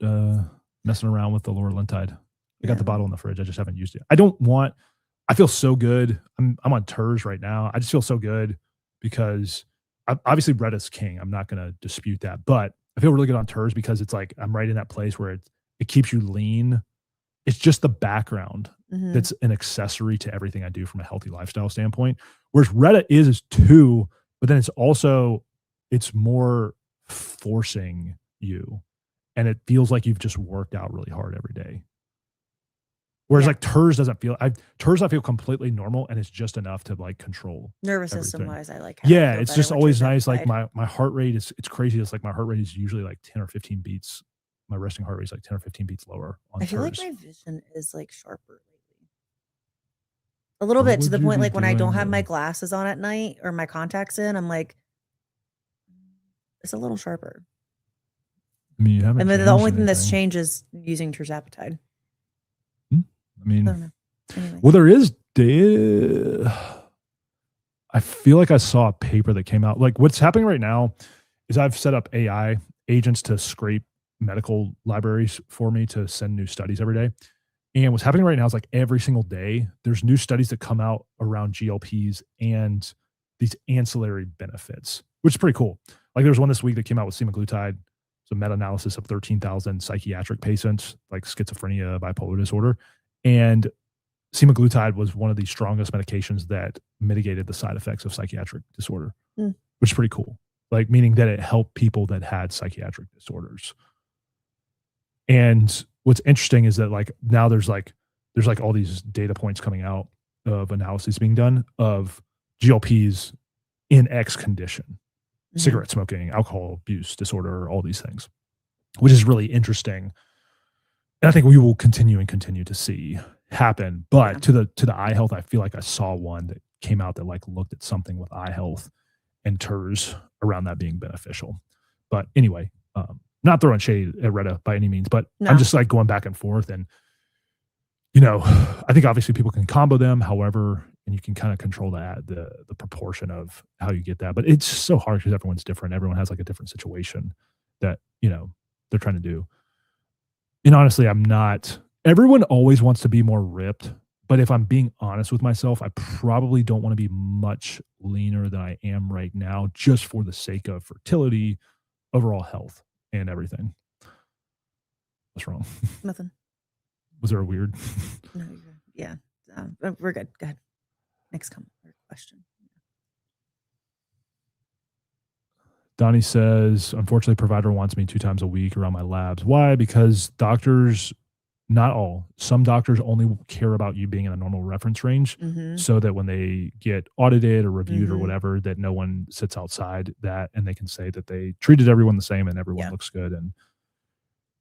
messing around with the eloralintide. I got the bottle in the fridge. I just haven't used it. I feel so good. I'm on Terz right now. I just feel so good because obviously Brett is king. I'm not going to dispute that. But I feel really good on Terz because it's like I'm right in that place where it keeps you lean. It's just the background that's an accessory to everything I do from a healthy lifestyle standpoint. Whereas Retta is too, but then it's more forcing you. And it feels like you've just worked out really hard every day. Whereas like Terz doesn't feel, Terz I feel completely normal, and it's just enough to like control nervous everything. system wise. I like. Yeah, it's just always nice. Like my heart rate it's crazy. It's like my heart rate is usually like 10 or 15 beats. My resting heart rate is like 10 or 15 beats lower on I feel Terz. like my vision is like sharper lately. A little bit to the point like when I don't have my glasses on at night or my contacts in, I'm like, it's a little sharper. I mean, you haven't. And the only thing that's changed is using Tirzepatide. I mean, I don't know. Anyway. Well, there is I feel like I saw a paper that came out. Like what's happening right now is I've set up AI agents to scrape medical libraries for me to send new studies every day. And what's happening right now is like every single day, there's new studies that come out around GLPs and these ancillary benefits, which is pretty cool. Like there was one this week that came out with semaglutide. It's a meta-analysis of 13,000 psychiatric patients, like schizophrenia, bipolar disorder. And semaglutide was one of the strongest medications that mitigated the side effects of psychiatric disorder, which is pretty cool. Like meaning that it helped people that had psychiatric disorders. And what's interesting is that like now there's like all these data points coming out of analyses being done of GLPs in X condition, cigarette smoking, alcohol abuse disorder, all these things, which is really interesting. And I think we will continue to see happen. But to the eye health, I feel like I saw one that came out that like looked at something with eye health and Terz around that being beneficial. But anyway, not throwing shade at Retta by any means, but I'm just like going back and forth. And, you know, I think obviously people can combo them, however, and you can kind of control the proportion of how you get that. But it's so hard because everyone's different. Everyone has like a different situation that, you know, they're trying to do. And honestly, everyone always wants to be more ripped. But if I'm being honest with myself, I probably don't want to be much leaner than I am right now, just for the sake of fertility, overall health, and everything. What's wrong? Nothing. Was there a weird? No, yeah. We're good. Go ahead. Next question. Donnie says, unfortunately, provider wants me 2 times a week around my labs. Why? Because doctors, not all, some doctors only care about you being in a normal reference range, so that when they get audited or reviewed or whatever, that no one sits outside that, and they can say that they treated everyone the same and everyone looks good and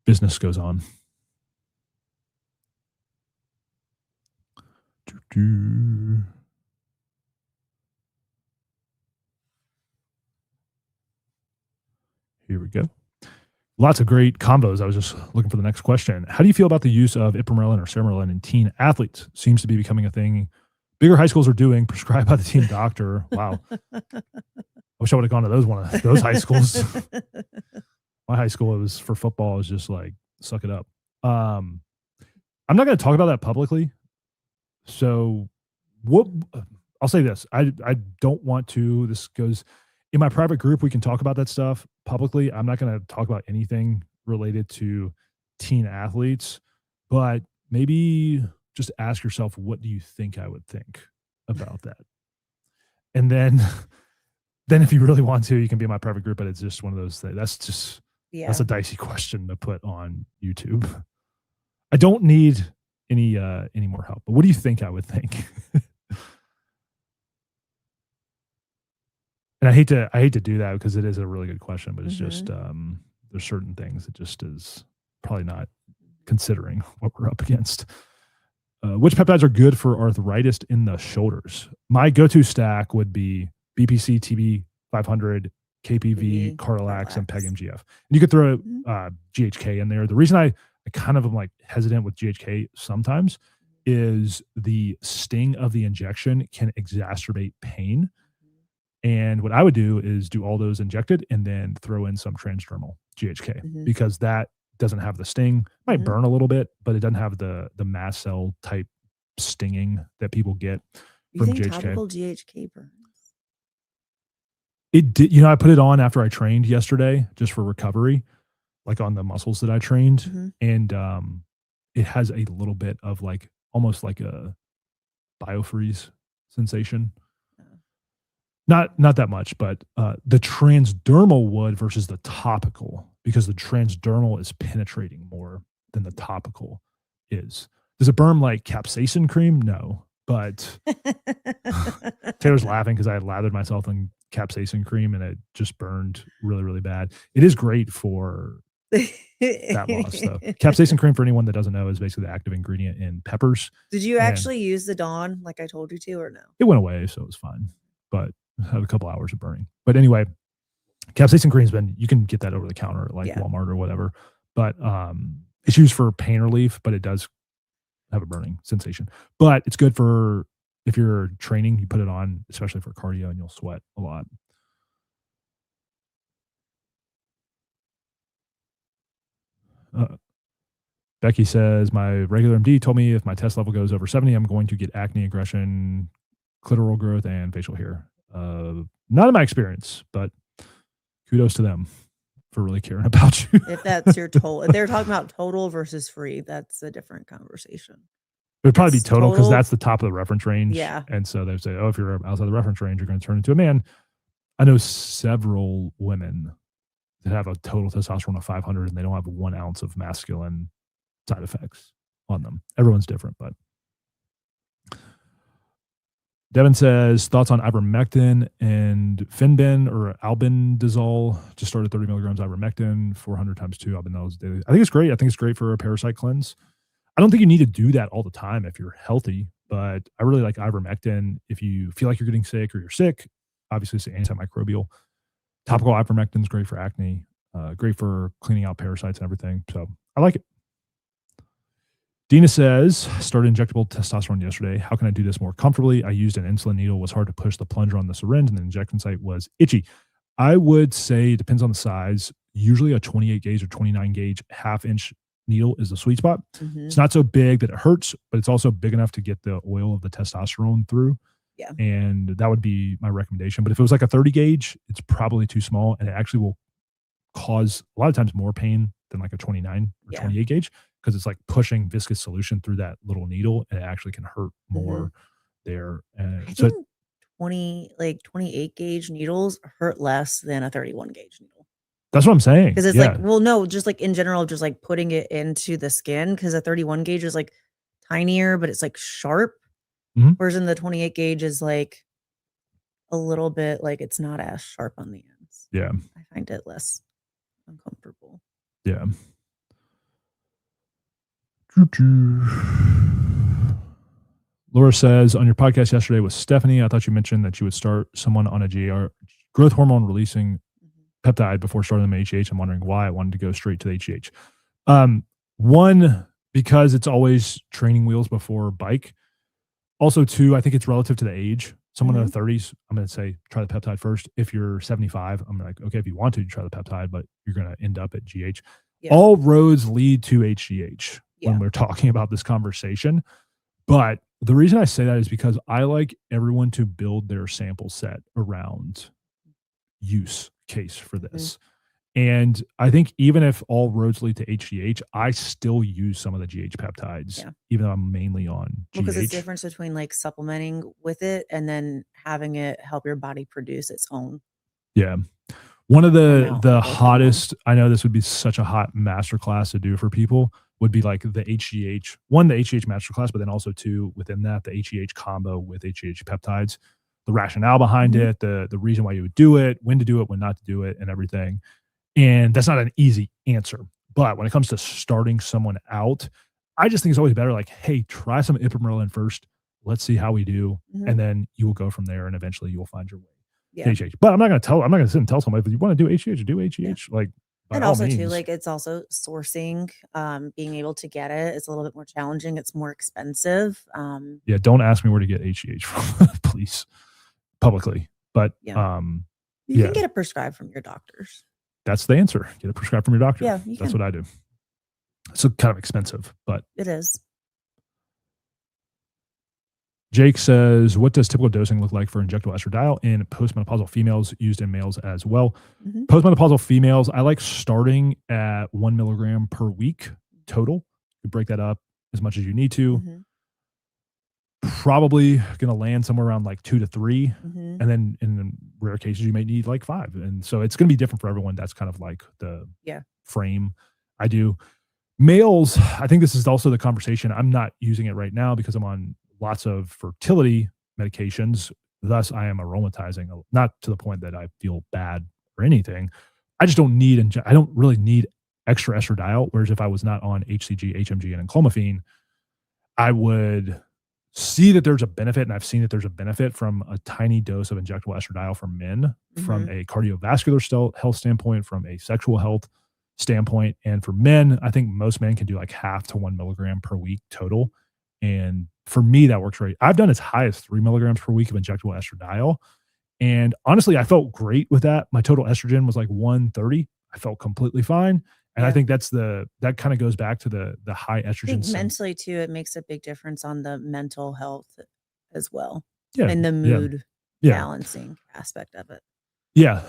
business goes on. Here we go. Lots of great combos. I was just looking for the next question. How do you feel about the use of ipamorelin or sermorelin in teen athletes? Seems to be becoming a thing bigger high schools are doing, prescribed by the team doctor. Wow. I wish I would have gone to those high schools. My high school, it was for football, it was just like, suck it up. I'm not going to talk about that publicly. So I'll say this. I don't want to. This goes in my private group. We can talk about that stuff publicly. I'm not going to talk about anything related to teen athletes, but maybe just ask yourself, what do you think I would think about that? And then if you really want to, you can be in my private group, but it's just one of those things. That's a dicey question to put on YouTube. I don't need any more help, but what do you think I would think? And I hate to do that because it is a really good question, but it's just there's certain things that just is probably not considering what we're up against. Which peptides are good for arthritis in the shoulders? My go-to stack would be BPC, TB 500, KPV, PV, Cardilax, and PEG Cardilax. MGF. And you could throw Mhm. GHK in there. The reason I kind of am like hesitant with GHK sometimes is the sting of the injection can exacerbate pain. And what I would do is do all those injected and then throw in some transdermal GHK Mhm. because that doesn't have the sting. Might Mhm. burn a little bit, but it doesn't have the mast cell type stinging that people get You from think GHK. topical GHK burns? It did, you know, I put it on after I trained yesterday just for recovery, like on the muscles that I trained. Mhm. And it has a little bit of like almost like a biofreeze sensation. Oh. Not that much, but the transdermal would versus the topical because the transdermal is penetrating more than the topical is. Does it burn like capsaicin cream? No, but Taylor's laughing because I had lathered myself in capsaicin cream and it just burned really, really bad. It is great for fat loss, though. Capsaicin cream, for anyone that doesn't know, is basically the active ingredient in peppers. Did you And actually use the Dawn like I told you to, or no? it went away, so it was fine, but I had a couple hours of burning. But anyway, capsaicin cream's been, you can get that over the counter at like Yeah. Walmart or whatever. But it's used for pain relief, but it does have a burning sensation. But it's good for if you're training, you put it on, especially for cardio, and you'll sweat a lot. Becky says, my regular MD told me if my test level goes over 70, I'm going to get acne, aggression, clitoral growth, and facial hair. Not in my experience, but kudos to them for really caring about you. If that's your total, if they're talking about total versus free, that's a different conversation. It would probably be It's total because total. that's the top of the reference range. Yeah. And so they say, oh, if you're outside the reference range, you're going to turn into a man. I know several women that have a total testosterone of 500 and they don't have 1 ounce of masculine side effects on them. Everyone's different, but Devin says thoughts on ivermectin and Finben or albendazole. Just started 30 milligrams ivermectin, 400 times 2 albendazole daily. I think it's great. I think it's great for a parasite cleanse. I don't think you need to do that all the time if you're healthy, but I really like ivermectin. If you feel like you're getting sick or you're sick, obviously it's antimicrobial. Topical ivermectin is great for acne, great for cleaning out parasites and everything. So I like it. Dina says, started injectable testosterone yesterday. How can I do this more comfortably? I used an insulin needle. It was hard to push the plunger on the syringe and the injection site was itchy. I would say it depends on the size. Usually a 28 gauge or 29 gauge half-inch needle is the sweet spot. Mhm. It's not so big that it hurts, but it's also big enough to get the oil of the testosterone through. Yeah. And that would be my recommendation. But if it was like a 30 gauge, it's probably too small and it actually will cause a lot of times more pain than like a 29 or Yeah. 28 gauge because it's like pushing viscous solution through that little needle and it actually can hurt more there. I So think 28 gauge needles hurt less than a 31 gauge needle. that's what I'm saying. Because it's Yeah. like, well, no, just like in general, just like putting it into the skin because a 31 gauge is like tinier, but it's like sharp. Mhm. Whereas in the 28 gauge is like a little bit like it's not as sharp on the ends. Yeah. I find it less uncomfortable. Yeah. Laura says, on your podcast yesterday with Stephanie, I thought you mentioned that you would start someone on a GR, growth hormone releasing peptide before starting them HGH. I'm wondering why I wanted to go straight to the HGH. One, because it's always training wheels before bike. Also, two, I think it's relative to the age. Someone in their 30s, I'm going to say try the peptide first. If you're 75, I'm like, okay, if you want to, try the peptide, but you're going to end up at GH. Yeah. All roads lead to HGH when Yeah. we're talking about this conversation. But the reason I say that is because I like everyone to build their sample set around use case for this. And I think even if all roads lead to HGH, I still use some of the GH peptides, Yeah. even though I'm mainly on GH. Because it's difference between like supplementing with it and then having it help your body produce its own. Yeah. One of the amount of growth hottest, I know this would be such a hot masterclass to do for people, would be like the HGH, one, the HGH masterclass, but then also two, within that, the HGH combo with HGH peptides, the rationale behind it, the reason why you would do it, when to do it, when not to do it, and everything. And that's not an easy answer. But when it comes to starting someone out, I just think it's always better like, hey, try some ipamorelin first. Let's see how we do. And then you will go from there and eventually you will find your way. Yeah. HGH. But I'm not going to sit and tell somebody, if you want to do HGH, do HGH. Like, by And all also means. too, like it's also sourcing, being able to get it is a little bit more challenging. It's more expensive. Yeah, don't ask me where to get HGH from, please, publicly. But You yeah, can get it prescribed from your doctors. that's the answer. Get it prescribed from your doctor. Yeah, that's what I do. So kind of expensive, but it is. Jake says, what does typical dosing look like for injectable estradiol in postmenopausal females used in males as well? Postmenopausal females, I like starting at 1 milligram per week total. You break that up as much as you need to. Probably going to land somewhere around like 2 to 3. And then in rare cases, you may need like 5. And so it's going to be different for everyone. That's kind of like the frame I do. Males, I think this is also the conversation. I'm not using it right now because I'm on lots of fertility medications. Thus, I am aromatizing, not to the point that I feel bad or anything. I just don't need, I don't really need extra estradiol. Whereas if I was not on HCG, HMG, and enclomiphene, I would see that there's a benefit, and I've seen that there's a benefit from a tiny dose of injectable estradiol for men from a cardiovascular health standpoint, from a sexual health standpoint. And for men, I think most men can do like half to 1 milligram per week total. And for me, that works great. I've done as high as 3 milligrams per week of injectable estradiol. And honestly, I felt great with that. My total estrogen was like 130. I felt completely fine. And I think that kind of goes back to the high estrogen. Mentally too, it makes a big difference on the mental health as well. And the mood balancing aspect of it. Yeah.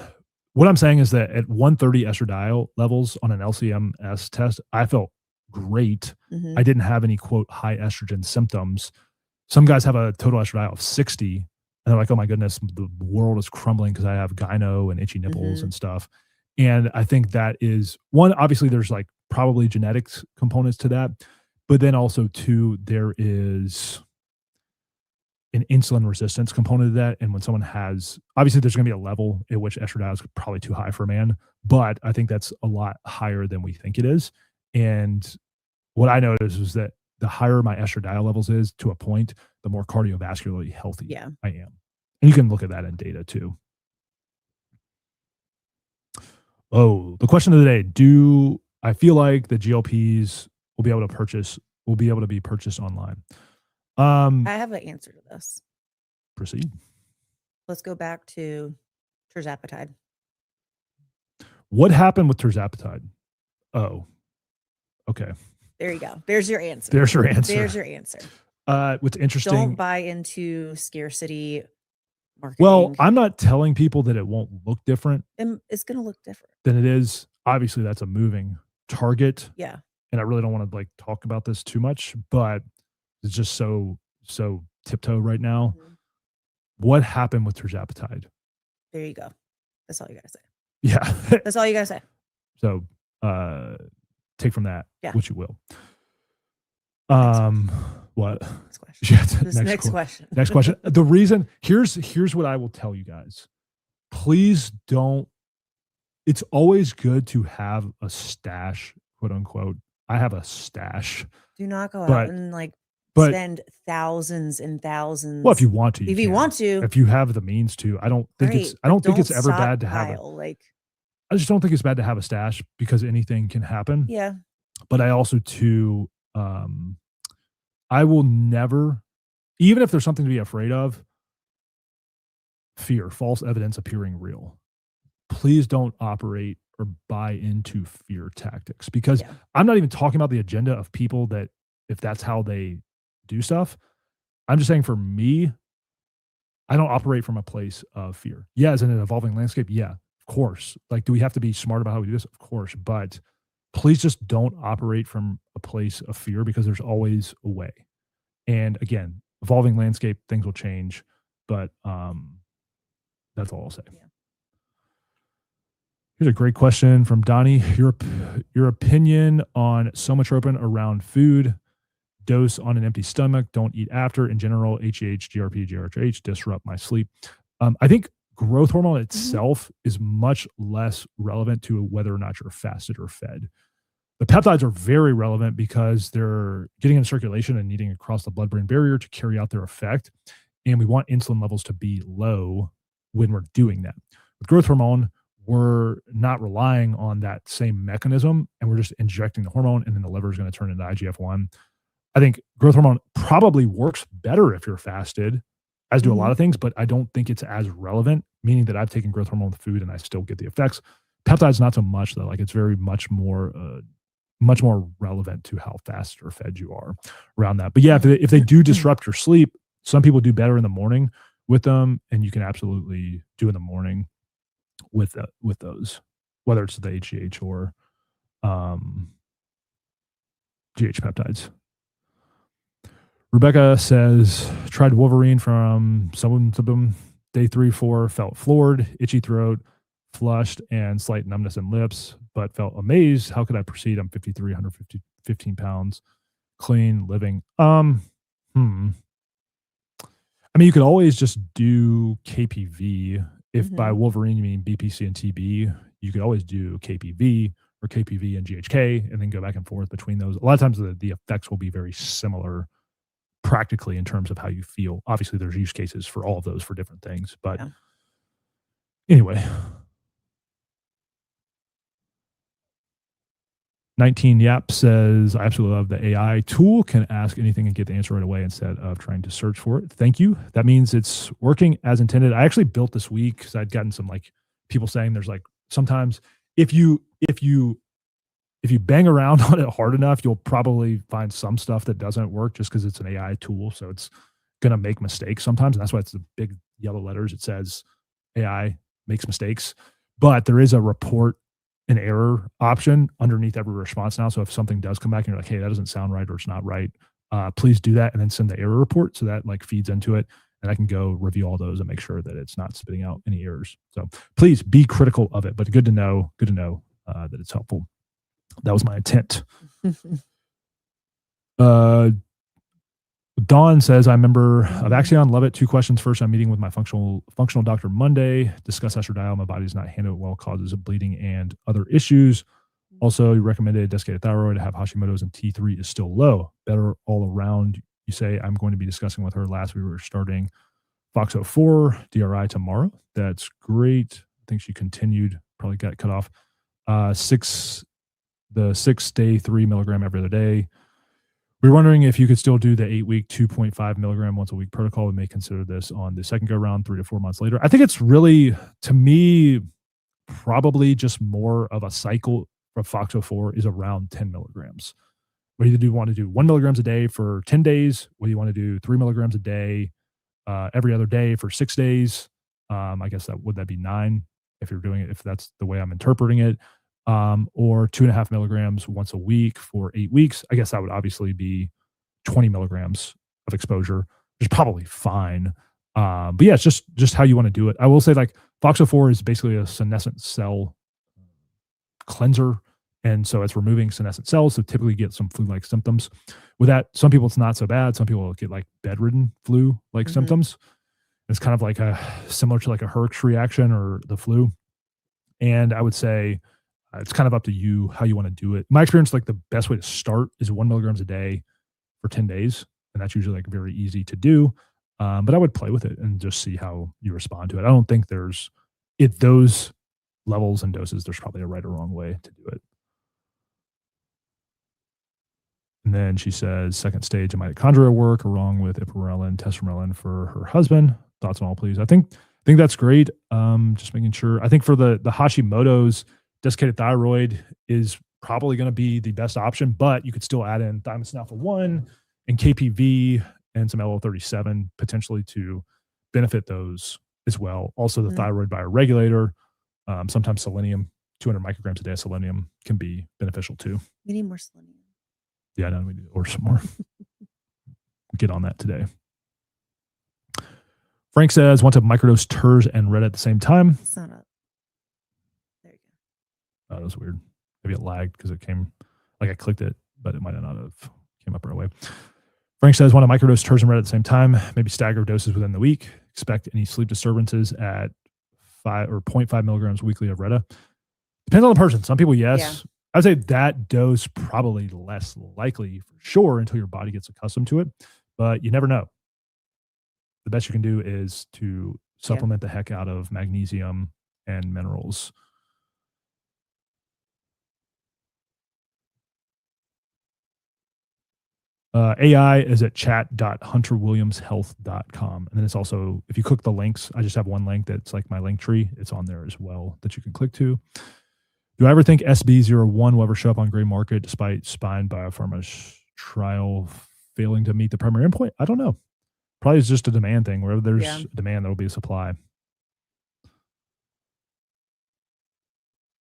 What I'm saying is that at 130 estradiol levels on an LCMS test, I felt great. I didn't have any, quote, high estrogen symptoms. Some guys have a total estradiol of 60, and they're like, oh my goodness, the world is crumbling because I have gyno and itchy nipples and stuff. And I think that is one, obviously there's like probably genetics components to that, but then also two, there is an insulin resistance component of that. And when someone has, obviously there's going to be a level at which estradiol is probably too high for a man, but I think that's a lot higher than we think it is. And what I noticed is that the higher my estradiol levels is to a point, the more cardiovascularly healthy I am. And you can look at that in data too. Oh, the question of the day, do I feel like the GLPs will be able to be purchased online? I have an answer to this. Proceed. Let's go back to Tirzepatide. What happened with Tirzepatide? Oh, okay. There you go. There's your answer. There's your answer. There's your answer. What's interesting. Don't buy into scarcity marketing. Well, I'm not telling people that it won't look different. It's going to look different than it is. Obviously, that's a moving target. Yeah. And I really don't want to like talk about this too much, but it's just so tiptoe right now. What happened with Tirzepatide? There you go. That's all you gotta say. Yeah. That's all you gotta say. So take from that what you will. What? Next question. Yeah, next question. Next question. The reason, here's what I will tell you guys. Please don't, it's always good to have a stash, quote unquote. I have a stash. Do not go out and spend thousands and thousands. Well, if you want to, if you want to, if you have the means to, I don't think it's ever bad to have I just don't think it's bad to have a stash because anything can happen. Yeah. But I also too, I will never, even if there's something to be afraid of, fear, false evidence appearing real. Please don't operate or buy into fear tactics because I'm not even talking about the agenda of people that if that's how they do stuff. I'm just saying for me, I don't operate from a place of fear. Yeah, as in an evolving landscape. Yeah, of course. Like, do we have to be smart about how we do this? Of course. But please just don't operate from a place of fear because there's always a way. And again, evolving landscape, things will change. But that's all I'll say. Yeah. Here's a great question from Donnie. Your opinion on somatropin around food, dose on an empty stomach, don't eat after. In general, HGH, GRP, GRH disrupt my sleep. I think growth hormone itself is much less relevant to whether or not you're fasted or fed. The peptides are very relevant because they're getting into circulation and needing to cross the blood-brain barrier to carry out their effect. And we want insulin levels to be low when we're doing that. With growth hormone, we're not relying on that same mechanism, and we're just injecting the hormone, and then the liver is going to turn into IGF-1. I think growth hormone probably works better if you're fasted, as do a lot of things, but I don't think it's as relevant, meaning that I've taken growth hormone with food and I still get the effects. Peptides, not so much though. Like it's very much more relevant to how fast or fed you are around that. But yeah, if they do disrupt your sleep, some people do better in the morning with them, and you can absolutely do in the morning with those, whether it's the HGH or GH peptides. Rebecca says, tried Wolverine from some day 3-4, felt floored, itchy throat, flushed, and slight numbness in lips, but felt amazed. How could I proceed? I'm 53, 115 pounds, clean, living. I mean, you could always just do KPV. If by Wolverine you mean BPC and TB, you could always do KPV or KPV and GHK and then go back and forth between those. A lot of times the effects will be very similar practically in terms of how you feel. Obviously, there's use cases for all of those for different things. But anyway, 19 Yap says, I absolutely love the AI tool. Can ask anything and get the answer right away instead of trying to search for it. Thank you. That means it's working as intended. I actually built this week because I'd gotten some like people saying there's like sometimes if you bang around on it hard enough, you'll probably find some stuff that doesn't work just because it's an AI tool. So it's going to make mistakes sometimes. And that's why it's the big yellow letters. It says AI makes mistakes, but there is a report an error option underneath every response now. So if something does come back and you're like, hey, that doesn't sound right or it's not right, please do that and then send the error report. So that like feeds into it. And I can go review all those and make sure that it's not spitting out any errors. So please be critical of it, but good to know that it's helpful. That was my intent. Dawn says, I remember of Axion, love it. 2 questions. First, I'm meeting with my functional doctor Monday. Discuss estradiol. My body's not handling it well, causes of bleeding and other issues. Also, you recommended desiccated thyroid, have Hashimoto's, and T3 is still low. Better all around. You say I'm going to be discussing with her. Last we were starting FOXO4 DRI tomorrow. That's great. I think she continued, probably got cut off. The 6 day 3 milligram every other day. We're wondering if you could still do the 8-week 2.5 milligram once a week protocol. We may consider this on the second go round 3 to 4 months later. I think it's really, to me, probably just more of a cycle for FOXO4 is around 10 milligrams. Whether you want to do 1 milligrams a day for 10 days, whether you want to do 3 milligrams a day every other day for 6 days. I guess would that be 9 if you're doing it, if that's the way I'm interpreting it. Or 2.5 milligrams once a week for 8 weeks. I guess that would obviously be 20 milligrams of exposure, which is probably fine. But yeah, it's just how you want to do it. I will say like FOXO4 is basically a senescent cell cleanser. And so it's removing senescent cells. So typically get some flu-like symptoms. With that, some people it's not so bad. Some people get like bedridden flu-like symptoms. It's kind of like similar to like a Herx reaction or the flu. And I would say, it's kind of up to you how you want to do it. My experience, like the best way to start is 1 milligrams a day for 10 days. And that's usually like very easy to do. But I would play with it and just see how you respond to it. I don't think there's those levels and doses, there's probably a right or wrong way to do it. And then she says, second stage of mitochondria work along with ipamorelin, testosterone for her husband. Thoughts on all, please. I think that's great. Just making sure. I think for the Hashimoto's, desiccated thyroid is probably going to be the best option, but you could still add in thymosin alpha 1 and KPV and some LL37 potentially to benefit those as well. Also, the thyroid bioregulator, sometimes selenium, 200 micrograms a day of selenium can be beneficial too. We need more selenium. Yeah, no, we need to order some more. Get on that today. Frank says, want to microdose TERS and Red at the same time. It's not up. There you go. That was weird. Maybe it lagged because it came, like I clicked it, but it might not have came up right away. Frank says, want to microdose TERS and Red at the same time, maybe stagger doses within the week. Expect any sleep disturbances at 5 or 0.5 milligrams weekly of Retta. Depends on the person. Some people, yes. Yeah. I'd say that dose probably less likely for sure until your body gets accustomed to it, but you never know. The best you can do is to supplement the heck out of magnesium and minerals. AI is at chat.hunterwilliamshealth.com. And then it's also, if you click the links, I just have one link that's like my link tree. It's on there as well that you can click to. Do I ever think SB01 will ever show up on gray market despite Spine Biopharma's trial failing to meet the primary endpoint? I don't know. Probably it's just a demand thing. Wherever there's demand, there will be a supply.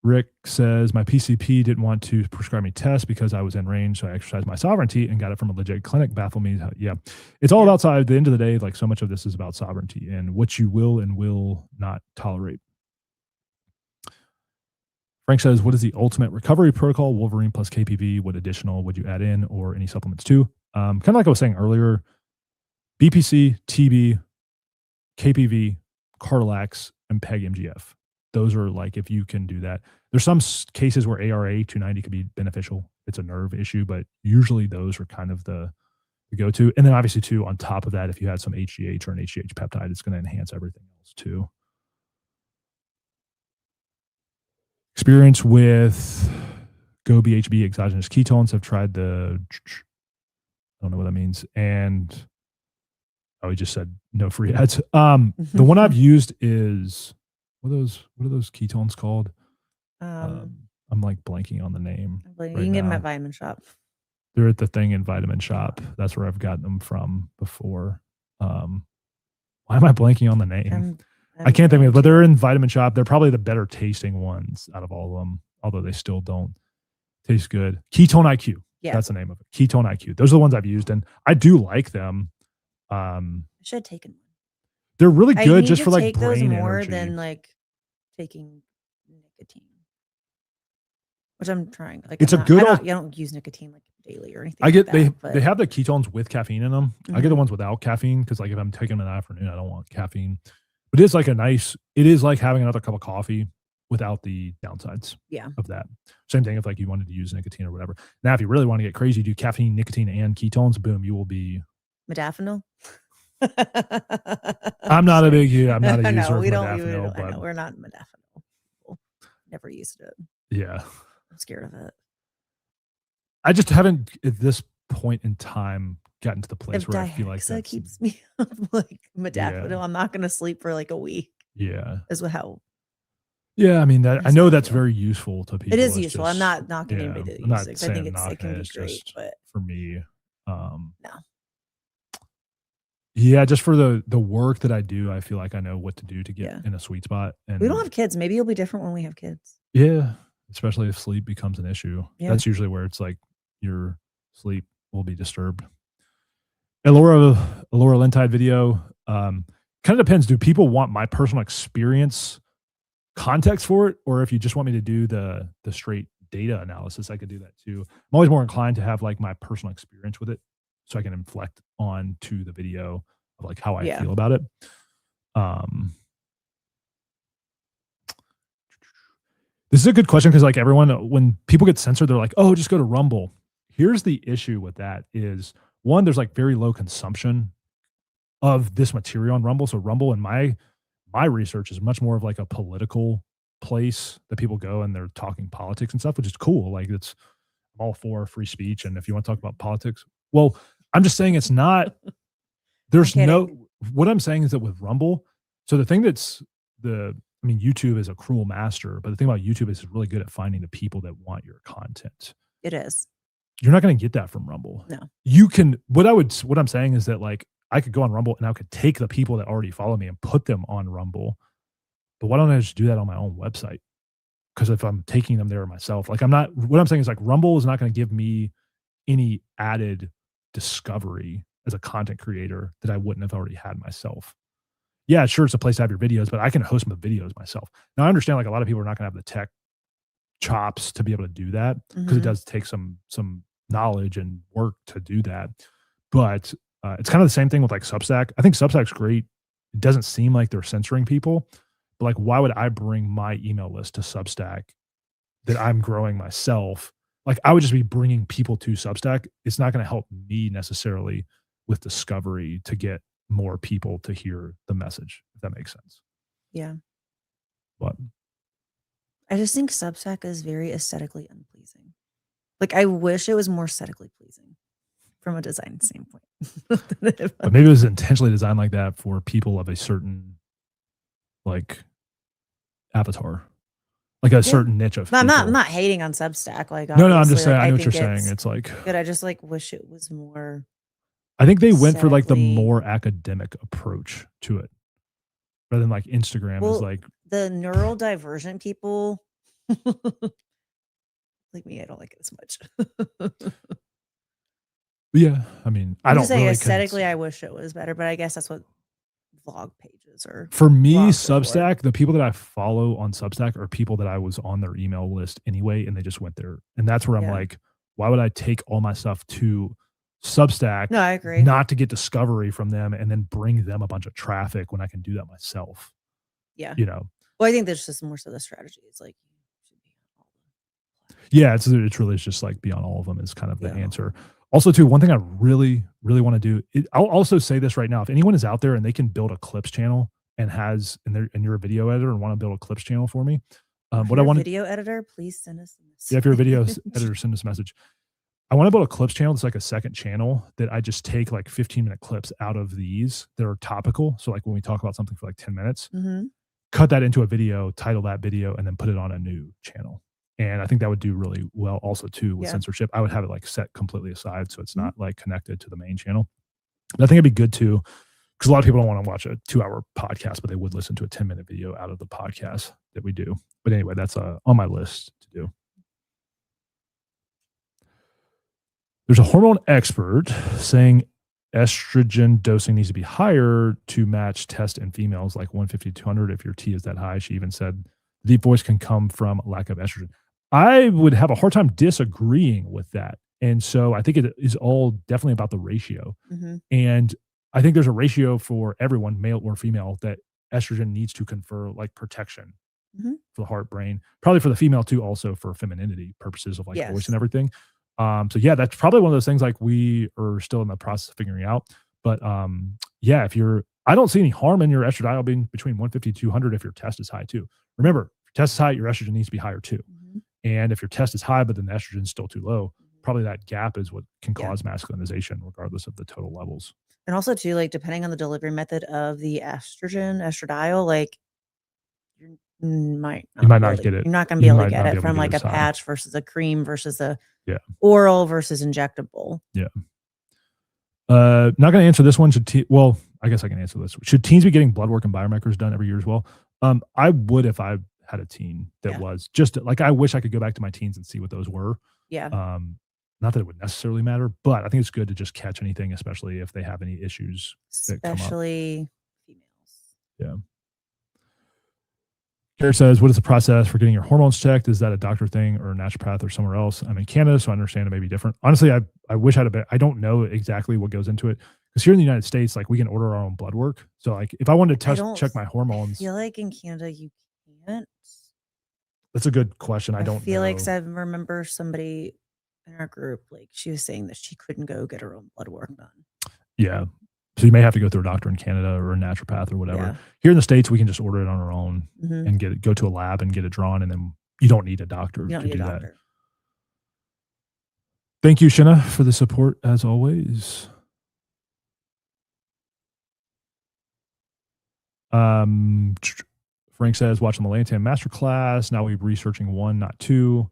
Rick says, my PCP didn't want to prescribe me tests because I was in range, so I exercised my sovereignty and got it from a legit clinic. Baffle me. Yeah. It's all outside. At the end of the day, like so much of this is about sovereignty and what you will and will not tolerate. Frank says, what is the ultimate recovery protocol? Wolverine plus KPV. What additional would you add in or any supplements too? Kind of like I was saying earlier, BPC, TB, KPV, Cardilax, and PEG MGF. Those are like, if you can do that. There's some cases where ARA 290 could be beneficial. It's a nerve issue, but usually those are kind of the go-to. And then obviously too, on top of that, if you had some HGH or an HGH peptide, it's going to enhance everything else too. Experience with Go BHB exogenous ketones. I've tried I don't know what that means. And he just said no free ads. The one I've used is, what are those ketones called? I'm like blanking on the name. You can get them at Vitamin Shop. They're at the thing in Vitamin Shop. That's where I've gotten them from before. Why am I blanking on the name? I can't think of it, but they're in Vitamin Shop. They're probably the better tasting ones out of all of them, although they still don't taste good. Ketone IQ. Yeah. That's the name of it. Ketone IQ. Those are the ones I've used, and I do like them. I should have taken one. They're really good just for like take brain those more energy. than like taking nicotine, which I'm trying. Like it's I don't use nicotine like daily or anything. I get like that, they have the ketones with caffeine in them. I get the ones without caffeine because like if I'm taking them in the afternoon, I don't want caffeine. But it's like it is like having another cup of coffee without the downsides of that. Same thing if like you wanted to use nicotine or whatever. Now, if you really want to get crazy, do caffeine, nicotine, and ketones, boom, you will be modafinil. I'm not a user of modafinil, but we're not modafinil. Never used it. Yeah. I'm scared of it. I just haven't at this point in time gotten to the place where I feel like that keeps me up like modafinil. Yeah. I'm not going to sleep for like a week. Yeah. Is how. Yeah, I mean that I know that's very useful to people. It is useful. Just, I'm not knocking anybody that uses it. I think it can be great, but for me, no. Yeah, just for the work that I do, I feel like I know what to do to get in a sweet spot. And we don't have kids. Maybe it'll be different when we have kids. Yeah, especially if sleep becomes an issue. Yeah. That's usually where it's like your sleep will be disturbed. Elora Lentide video. Kind of depends. Do people want my personal experience context for it, or if you just want me to do the straight data analysis, I could do that too. I'm always more inclined to have like my personal experience with it, so I can inflect on to the video of like how I feel about it. This is a good question because like everyone, when people get censored, they're like, "Oh, just go to Rumble." Here's the issue with that: is one, there's like very low consumption of this material on Rumble. So Rumble and my research is much more of like a political place that people go and they're talking politics and stuff, which is cool. Like I'm all for free speech. And if you want to talk about politics, well, I'm just saying it's not, what I'm saying is that with Rumble, so the thing YouTube is a cruel master, but the thing about YouTube is it's really good at finding the people that want your content. It is. You're not going to get that from Rumble. No. You can, what I'm saying is that like, I could go on Rumble and I could take the people that already follow me and put them on Rumble. But why don't I just do that on my own website? Because if I'm taking them there myself, like what I'm saying is like Rumble is not going to give me any added discovery as a content creator that I wouldn't have already had myself. Yeah, sure, it's a place to have your videos, but I can host my videos myself. Now I understand like a lot of people are not going to have the tech chops to be able to do that because it does take some knowledge and work to do that. But it's kind of the same thing with like Substack. I think Substack's great. It doesn't seem like they're censoring people, but like, why would I bring my email list to Substack that I'm growing myself? Like I would just be bringing people to Substack. It's not going to help me necessarily with discovery to get more people to hear the message, if that makes sense. Yeah. But I just think Substack is very aesthetically unpleasing. Like, I wish it was more aesthetically pleasing from a design standpoint. but maybe it was intentionally designed like that for people of a certain like avatar, like a certain niche of No, people. I'm not hating on Substack. Like, no, I'm just saying, like, I know what you're saying. It's like, good. I just like wish it was more. I think they went for like the aesthetically- more academic approach to it rather than like Instagram is like the neurodivergent people. Like me, I don't like it as much. yeah, I mean, I I'm don't just saying really aesthetically, I wish it was better, but I guess that's what vlog pages are. For me, blogs are Substack, the people that I follow on Substack are people that I was on their email list anyway, and they just went there. And that's where I'm Yeah. like, why would I take all my stuff to Substack? No, I agree. Not to get discovery from them and then bring them a bunch of traffic when I can do that myself. Yeah. You know? Well, I think there's just more so the strategy. It's like, yeah, it's really just like be on all of them is kind of the Yeah. answer. Also, too, one thing I really, really want to do, I'll also say this right now. If anyone is out there and they can build a clips channel and you're a video editor and want to build a clips channel for me, what I want video editor, please send us a message. Yeah, if you're a video editor, send us a message. I want to build a clips channel. It's like a second channel that I just take like 15-minute clips out of these that are topical. So like when we talk about something for like 10 minutes, cut that into a video, title that video, and then put it on a new channel. And I think that would do really well also too with censorship. I would have it like set completely aside so it's not like connected to the main channel. But I think it'd be good too, because a lot of people don't want to watch a 2-hour podcast, but they would listen to a 10-minute video out of the podcast that we do. But anyway, that's on my list to do. There's a hormone expert saying estrogen dosing needs to be higher to match test in females, like 150 to 200 if your T is that high. She even said the deep voice can come from lack of estrogen. I would have a hard time disagreeing with that. And so I think it is all definitely about the ratio. And I think there's a ratio for everyone, male or female, that estrogen needs to confer like protection for the heart, brain, probably for the female too, also for femininity purposes of like voice and everything. So yeah, that's probably one of those things like we are still in the process of figuring out. But yeah, I don't see any harm in your estradiol being between 150 to 200 if your test is high too. Remember, if your test is high, your estrogen needs to be higher too. And if your test is high, but then the estrogen is still too low, probably that gap is what can cause masculinization regardless of the total levels. And also too, like depending on the delivery method of the estradiol, like you might not get it. You're not going to be able to get it from like a patch versus a cream versus a oral versus injectable. Yeah. Not going to answer this one. Well, I guess I can answer this. Should teens be getting blood work and biomarkers done every year as well? I would if I had a teen that was just like, I wish I could go back to my teens and see what those were. Yeah. Not that it would necessarily matter, but I think it's good to just catch anything, especially if they have any issues that come up. Especially females. Yeah. Garrett says, what is the process for getting your hormones checked? Is that a doctor thing or a naturopath or somewhere else? I'm in Canada, so I understand it may be different. Honestly, I wish I don't know exactly what goes into it. Because here in the United States, like we can order our own blood work. So like if I wanted to check my hormones. I feel like in Canada you can't. That's a good question. I don't feel know. like I remember somebody in our group, like she was saying that she couldn't go get her own blood work done. Yeah. So you may have to go through a doctor in Canada or a naturopath or whatever. Yeah. Here in the States, we can just order it on our own and go to a lab and get it drawn. And then you don't need a doctor to do that. Thank you, Shinna, for the support as always. Frank says, watching the Lantan Masterclass. Now we're researching 1, not 2.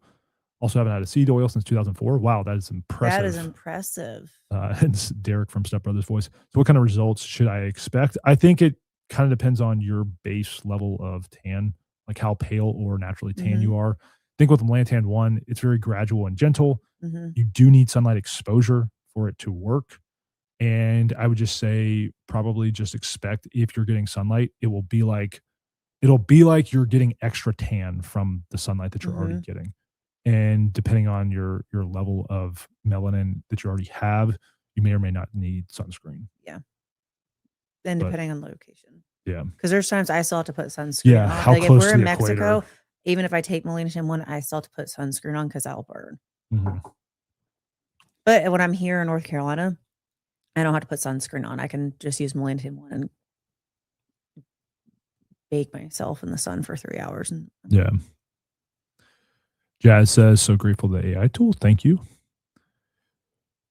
Also haven't had a seed oil since 2004. Wow, that is impressive. That is impressive. It's Derek from Step Brothers Voice. So what kind of results should I expect? I think it kind of depends on your base level of tan, like how pale or naturally tan you are. I think with the Lantan 1, it's very gradual and gentle. You do need sunlight exposure for it to work. And I would just say probably just expect if you're getting sunlight, it'll be like you're getting extra tan from the sunlight that you're already getting. And depending on your level of melanin that you already have, you may or may not need sunscreen. Yeah. And depending on location. Yeah. Because there's times I still have to put sunscreen on. How like close if we're to in the Mexico, equator. Even if I take Melanation 1, I still have to put sunscreen on because I'll burn. But when I'm here in North Carolina, I don't have to put sunscreen on. I can just use melatonin one and bake myself in the sun for 3 hours. And Yeah. Jazz says, so grateful to the AI tool. Thank you.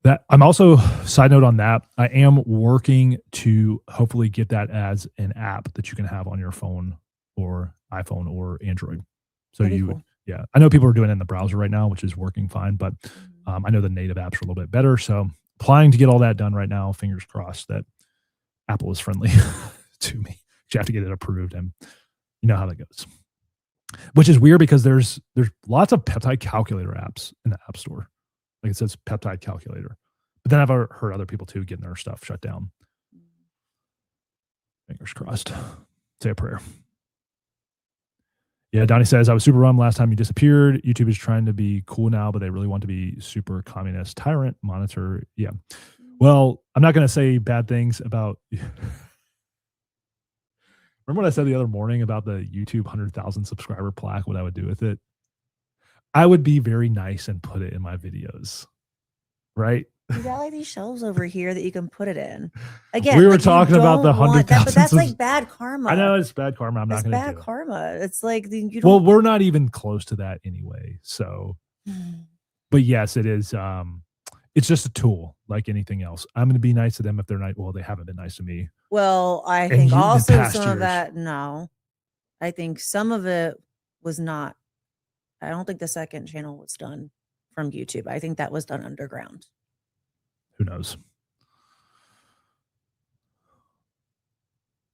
That I'm also, side note on that, I am working to hopefully get that as an app that you can have on your phone or iPhone or Android. So that'd be you cool. would, yeah. I know people are doing it in the browser right now, which is working fine, but I know the native apps are a little bit better. So applying to get all that done right now. Fingers crossed that Apple is friendly to me. You have to get it approved, and you know how that goes. Which is weird because there's lots of peptide calculator apps in the App Store. Like it says peptide calculator. But then I've heard other people too getting their stuff shut down. Fingers crossed. Say a prayer. Yeah, Donnie says, I was super bummed last time you disappeared. YouTube is trying to be cool now, but they really want to be super communist tyrant monitor. Yeah. Well, I'm not going to say bad things about. Remember what I said the other morning about the YouTube 100,000 subscriber plaque, what I would do with it? I would be very nice and put it in my videos, right? You got like these shelves over here that you can put it in. Again, we were like, talking about the 100,000. but that's like bad karma. I know it's bad karma. I'm not going to do it. Bad karma. It's like you don't. Well, we're not even close to that anyway. So, but yes, it is. It's just a tool like anything else. I'm going to be nice to them if they're not. Well, they haven't been nice to me. Well, I think also some of that. No, I think some of it was not. I don't think the second channel was done from YouTube. I think that was done underground. Who knows?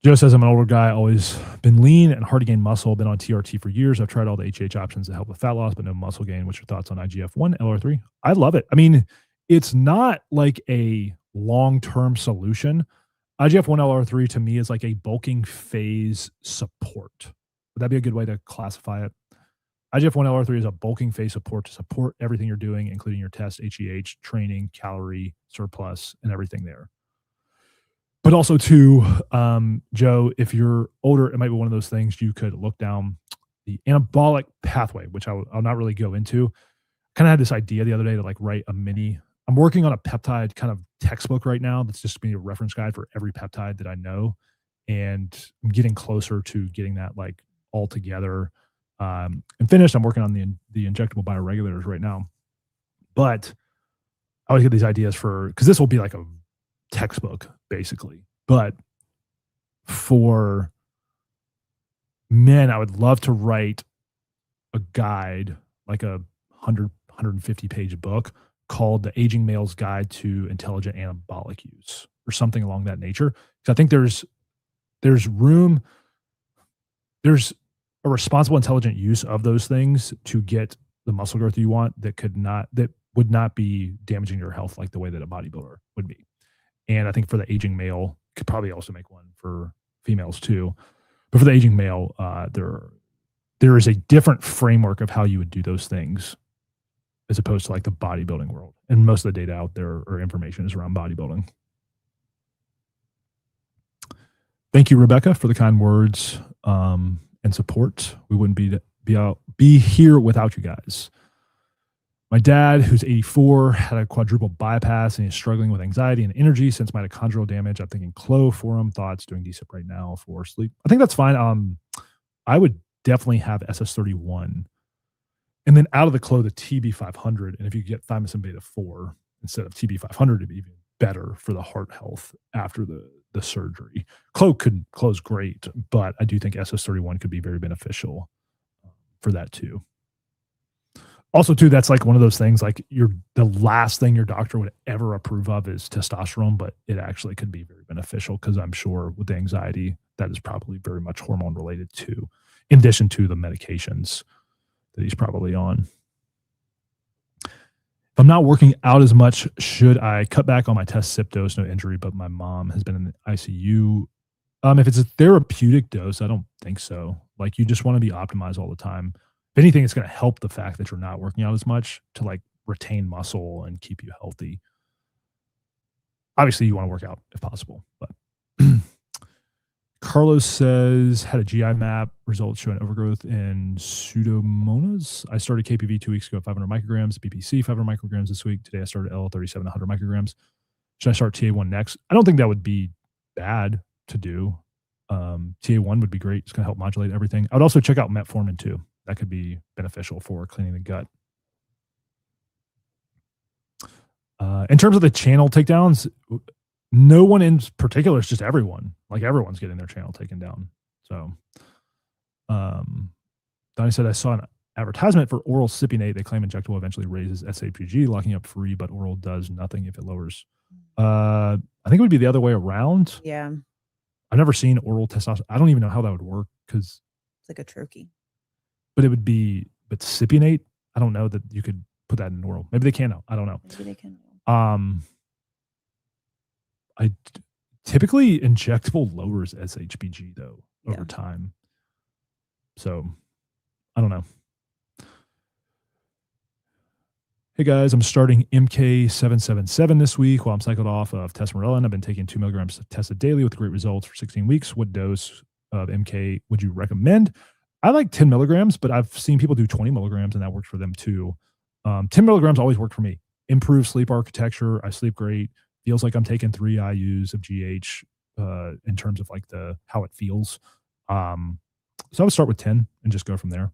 Joe says, I'm an older guy, always been lean and hard to gain muscle, been on TRT for years. I've tried all the HGH options to help with fat loss, but no muscle gain. What's your thoughts on IGF-1 LR3? I love it. I mean, it's not like a long-term solution. IGF-1 LR3 to me is like a bulking phase support. Would that be a good way to classify it? IGF-1 LR3 is a bulking phase support to support everything you're doing, including your test, HGH, training, calorie surplus, and everything there. But also too, Joe, if you're older, it might be one of those things you could look down the anabolic pathway, which I'll not really go into. Kind of had this idea the other day to like write a mini. I'm working on a peptide kind of textbook right now that's just going to be a reference guide for every peptide that I know. And I'm getting closer to getting that like all together and finished. I'm working on the injectable bioregulators right now. But I always get these ideas because this will be like a textbook basically. But for men, I would love to write a guide, like a 150 page book called The Aging Male's Guide to Intelligent Anabolic Use or something along that nature. Because I think there's room, there's a responsible, intelligent use of those things to get the muscle growth you want that would not be damaging your health like the way that a bodybuilder would be. And I think for the aging male, could probably also make one for females too. But for the aging male, there is a different framework of how you would do those things as opposed to like the bodybuilding world. And most of the data out there or information is around bodybuilding. Thank you, Rebecca, for the kind words and support. We wouldn't be here without you guys. My dad, who's 84, had a quadruple bypass and he's struggling with anxiety and energy since mitochondrial damage. I'm thinking Clo for him. Thoughts, doing decent right now for sleep. I think that's fine. I would definitely have SS31. And then out of the Clo, the TB500. And if you get thymosin beta 4 instead of TB500, it'd be even better for the heart health after the surgery. Clo's great, but I do think SS31 could be very beneficial for that too. Also, too, that's like one of those things like the last thing your doctor would ever approve of is testosterone, but it actually could be very beneficial because I'm sure with the anxiety, that is probably very much hormone related too, in addition to the medications that he's probably on. If I'm not working out as much, should I cut back on my test sip dose? No injury, but my mom has been in the ICU. If it's a therapeutic dose, I don't think so. Like you just want to be optimized all the time. If anything, it's going to help the fact that you're not working out as much to like retain muscle and keep you healthy. Obviously, you want to work out if possible. But Carlos says, had a GI map, results showing overgrowth in pseudomonas. I started KPV 2 weeks ago, 500 micrograms, BPC 500 micrograms this week. Today I started L37 100 micrograms. Should I start TA1 next? I don't think that would be bad to do. TA1 would be great. It's going to help modulate everything. I would also check out metformin too. That could be beneficial for cleaning the gut. In terms of the channel takedowns, no one in particular, it's just everyone. Like everyone's getting their channel taken down. So, Donnie said, I saw an advertisement for oral cypionate. They claim injectable eventually raises SHBG, locking up free, but oral does nothing if it lowers. I think it would be the other way around. Yeah. I've never seen oral testosterone. I don't even know how that would work because it's like a troche. But it would be, but cypionate, I don't know that you could put that in oral. Maybe they can now. I don't know. Maybe they can. I typically injectable lowers SHBG though over time. So I don't know. Hey guys, I'm starting MK777 this week while I'm cycled off of testosterone. I've been taking 2 milligrams of Testa daily with great results for 16 weeks. What dose of MK would you recommend? I like 10 milligrams, but I've seen people do 20 milligrams and that works for them too. 10 milligrams always worked for me. Improved sleep architecture. I sleep great. Feels like I'm taking 3 IUs of GH in terms of like how it feels. So I would start with 10 and just go from there.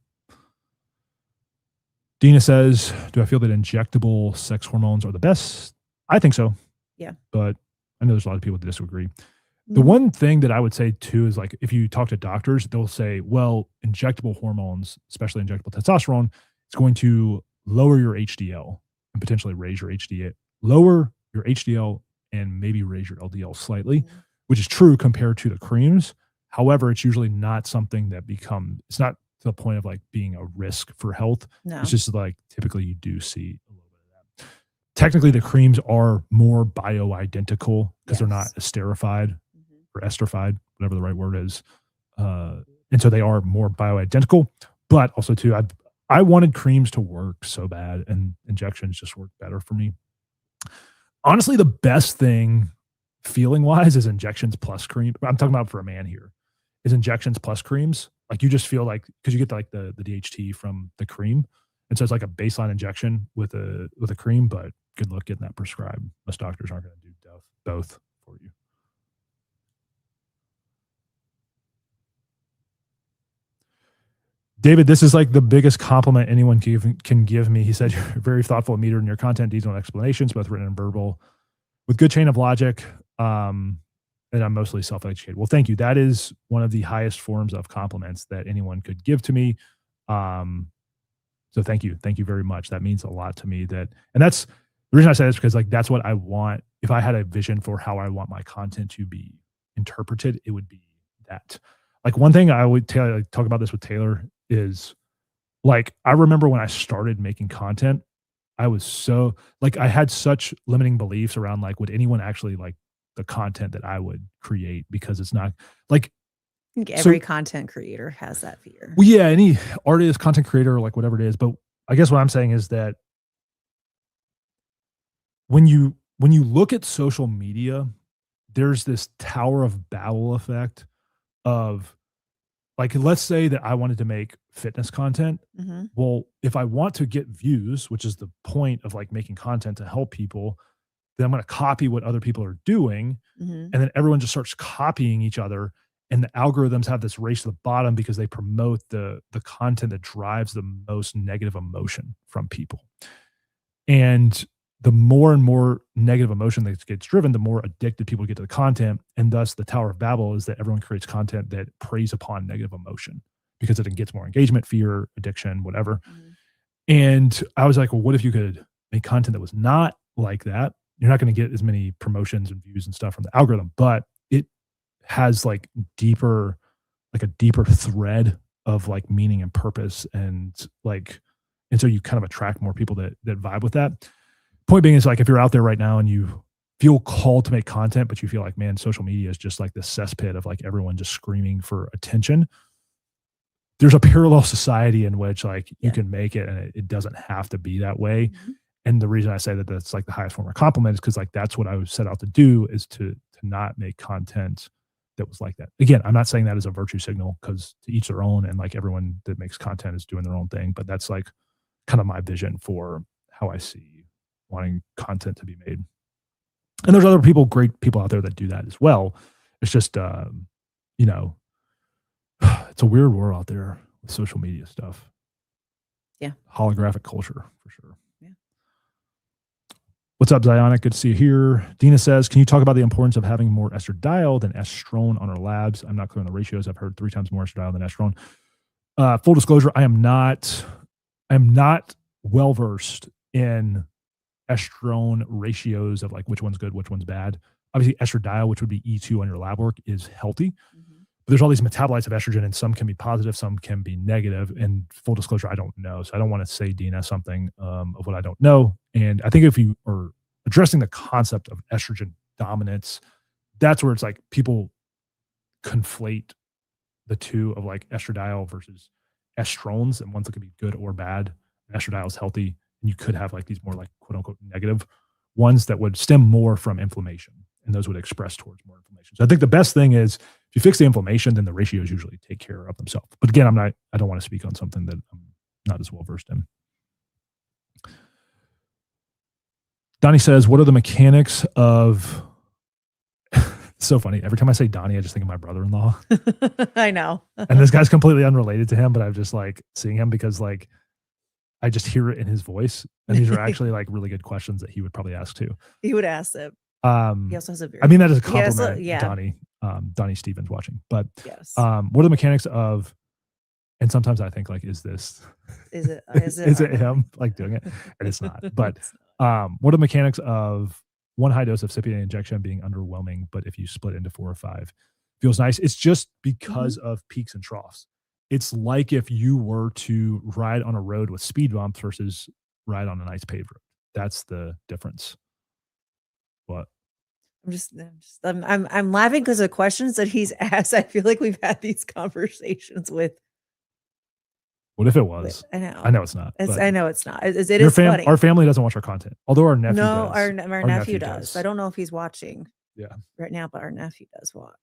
Dina says, do I feel that injectable sex hormones are the best? I think so. Yeah. But I know there's a lot of people that disagree. The one thing that I would say too is like, if you talk to doctors, they'll say, well, injectable hormones, especially injectable testosterone, it's going to lower your HDL and potentially raise your HDL, lower your HDL and maybe raise your LDL slightly, which is true compared to the creams. However, it's usually not something that it's not to the point of like being a risk for health. No. It's just like typically you do see a little bit of that. Technically, the creams are more bioidentical because they're not esterified or esterified, whatever the right word is. And so they are more bioidentical, but also too, I wanted creams to work so bad and injections just work better for me. Honestly, the best thing feeling wise is injections plus cream. I'm talking about for a man here is injections plus creams. Like you just feel like, cause you get like the DHT from the cream. And so it's like a baseline injection with a cream, but good luck getting that prescribed. Most doctors aren't going to do both for you. David, this is like the biggest compliment anyone can give me. He said, you're very thoughtful and metered in your content, detailed explanations, both written and verbal, with good chain of logic. And I'm mostly self-educated. Well, thank you. That is one of the highest forms of compliments that anyone could give to me. So thank you. Thank you very much. That means a lot to me. And that's the reason I say this, because like, that's what I want. If I had a vision for how I want my content to be interpreted, it would be that. Like one thing I would talk about this with Taylor is like, I remember when I started making content, I was so like, I had such limiting beliefs around like, would anyone actually like the content that I would create? Because it's not like, I think every content creator has that fear. Well, yeah, any artist, content creator, like whatever it is. But I guess what I'm saying is that when you look at social media, there's this Tower of Babel effect of like, let's say that I wanted to make fitness content. Well, if I want to get views, which is the point of like making content to help people, then I'm going to copy what other people are doing. And then everyone just starts copying each other. And the algorithms have this race to the bottom because they promote the content that drives the most negative emotion from people. And the more and more negative emotion that gets driven, the more addicted people get to the content. And thus the Tower of Babel is that everyone creates content that preys upon negative emotion because it gets more engagement, fear, addiction, whatever. And I was like, well, what if you could make content that was not like that? You're not going to get as many promotions and views and stuff from the algorithm, but it has like a deeper thread of like meaning and purpose. And so you kind of attract more people that vibe with that. Point being is like, if you're out there right now and you feel called to make content, but you feel like, man, social media is just like this cesspit of like everyone just screaming for attention. There's a parallel society in which like you can make it and it doesn't have to be that way. And the reason I say that that's like the highest form of compliment is because like, that's what I was set out to do, is to not make content that was like that. Again, I'm not saying that as a virtue signal, because to each their own, and like everyone that makes content is doing their own thing, but that's like kind of my vision for how I see wanting content to be made. And there's other people, great people out there that do that as well. It's just, you know, it's a weird world out there with social media stuff. Yeah. Holographic culture for sure. Yeah. What's up, Zionic? Good to see you here. Dina says, can you talk about the importance of having more estradiol than estrone on our labs? I'm not clear on the ratios. I've heard 3 times more estradiol than estrone. Full disclosure, I am not well versed in estrone ratios of like which one's good, which one's bad. Obviously, estradiol, which would be E2 on your lab work, is healthy. But there's all these metabolites of estrogen, and some can be positive, some can be negative. And full disclosure, I don't know. So I don't want to say, Dina, something of what I don't know. And I think if you are addressing the concept of estrogen dominance, that's where it's like people conflate the two of like estradiol versus estrones, and ones that could be good or bad. Estradiol is healthy, and you could have like these more like quote unquote negative ones that would stem more from inflammation, and those would express towards more inflammation. So I think the best thing is if you fix the inflammation, then the ratios usually take care of themselves. But again, I don't want to speak on something that I'm not as well versed in. Donnie says, what are the mechanics of so funny. Every time I say Donnie, I just think of my brother-in-law. I know. And this guy's completely unrelated to him, but I'm just like seeing him because like I just hear it in his voice. And these are actually like really good questions that he would probably ask too. He would ask them. He also has a very, I mean, that is a compliment, yeah. Donnie Stevens watching. But yes. What are the mechanics of, and sometimes I think like, is it him like doing it? And it's not. But what are the mechanics of one high dose of cypionate injection being underwhelming, but if you split into 4 or 5, feels nice? It's just because of peaks and troughs. It's like if you were to ride on a road with speed bumps versus ride on a nice paved road. That's the difference. What? I'm laughing because of questions that he's asked. I feel like we've had these conversations with. What if it was? I know. I know it's not. I know it's not. It is funny. Our family doesn't watch our content, although our nephew no, does. our nephew does. I don't know if he's watching. Yeah. Right now, but our nephew does watch,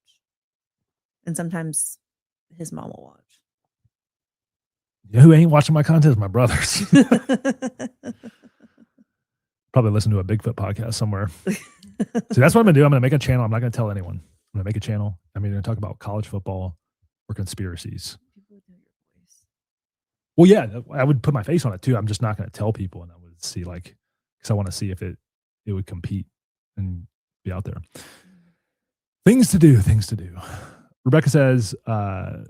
and sometimes his mom will watch. Yeah, who ain't watching my content is my brothers. Probably listen to a Bigfoot podcast somewhere. So that's what I'm gonna do. I'm gonna make a channel. I'm not gonna tell anyone. I'm gonna make a channel. I'm either gonna talk about college football or conspiracies. Well, yeah, I would put my face on it too. I'm just not going to tell people, and I would see like, because I want to see if it would compete and be out there. Things to do. Rebecca says, or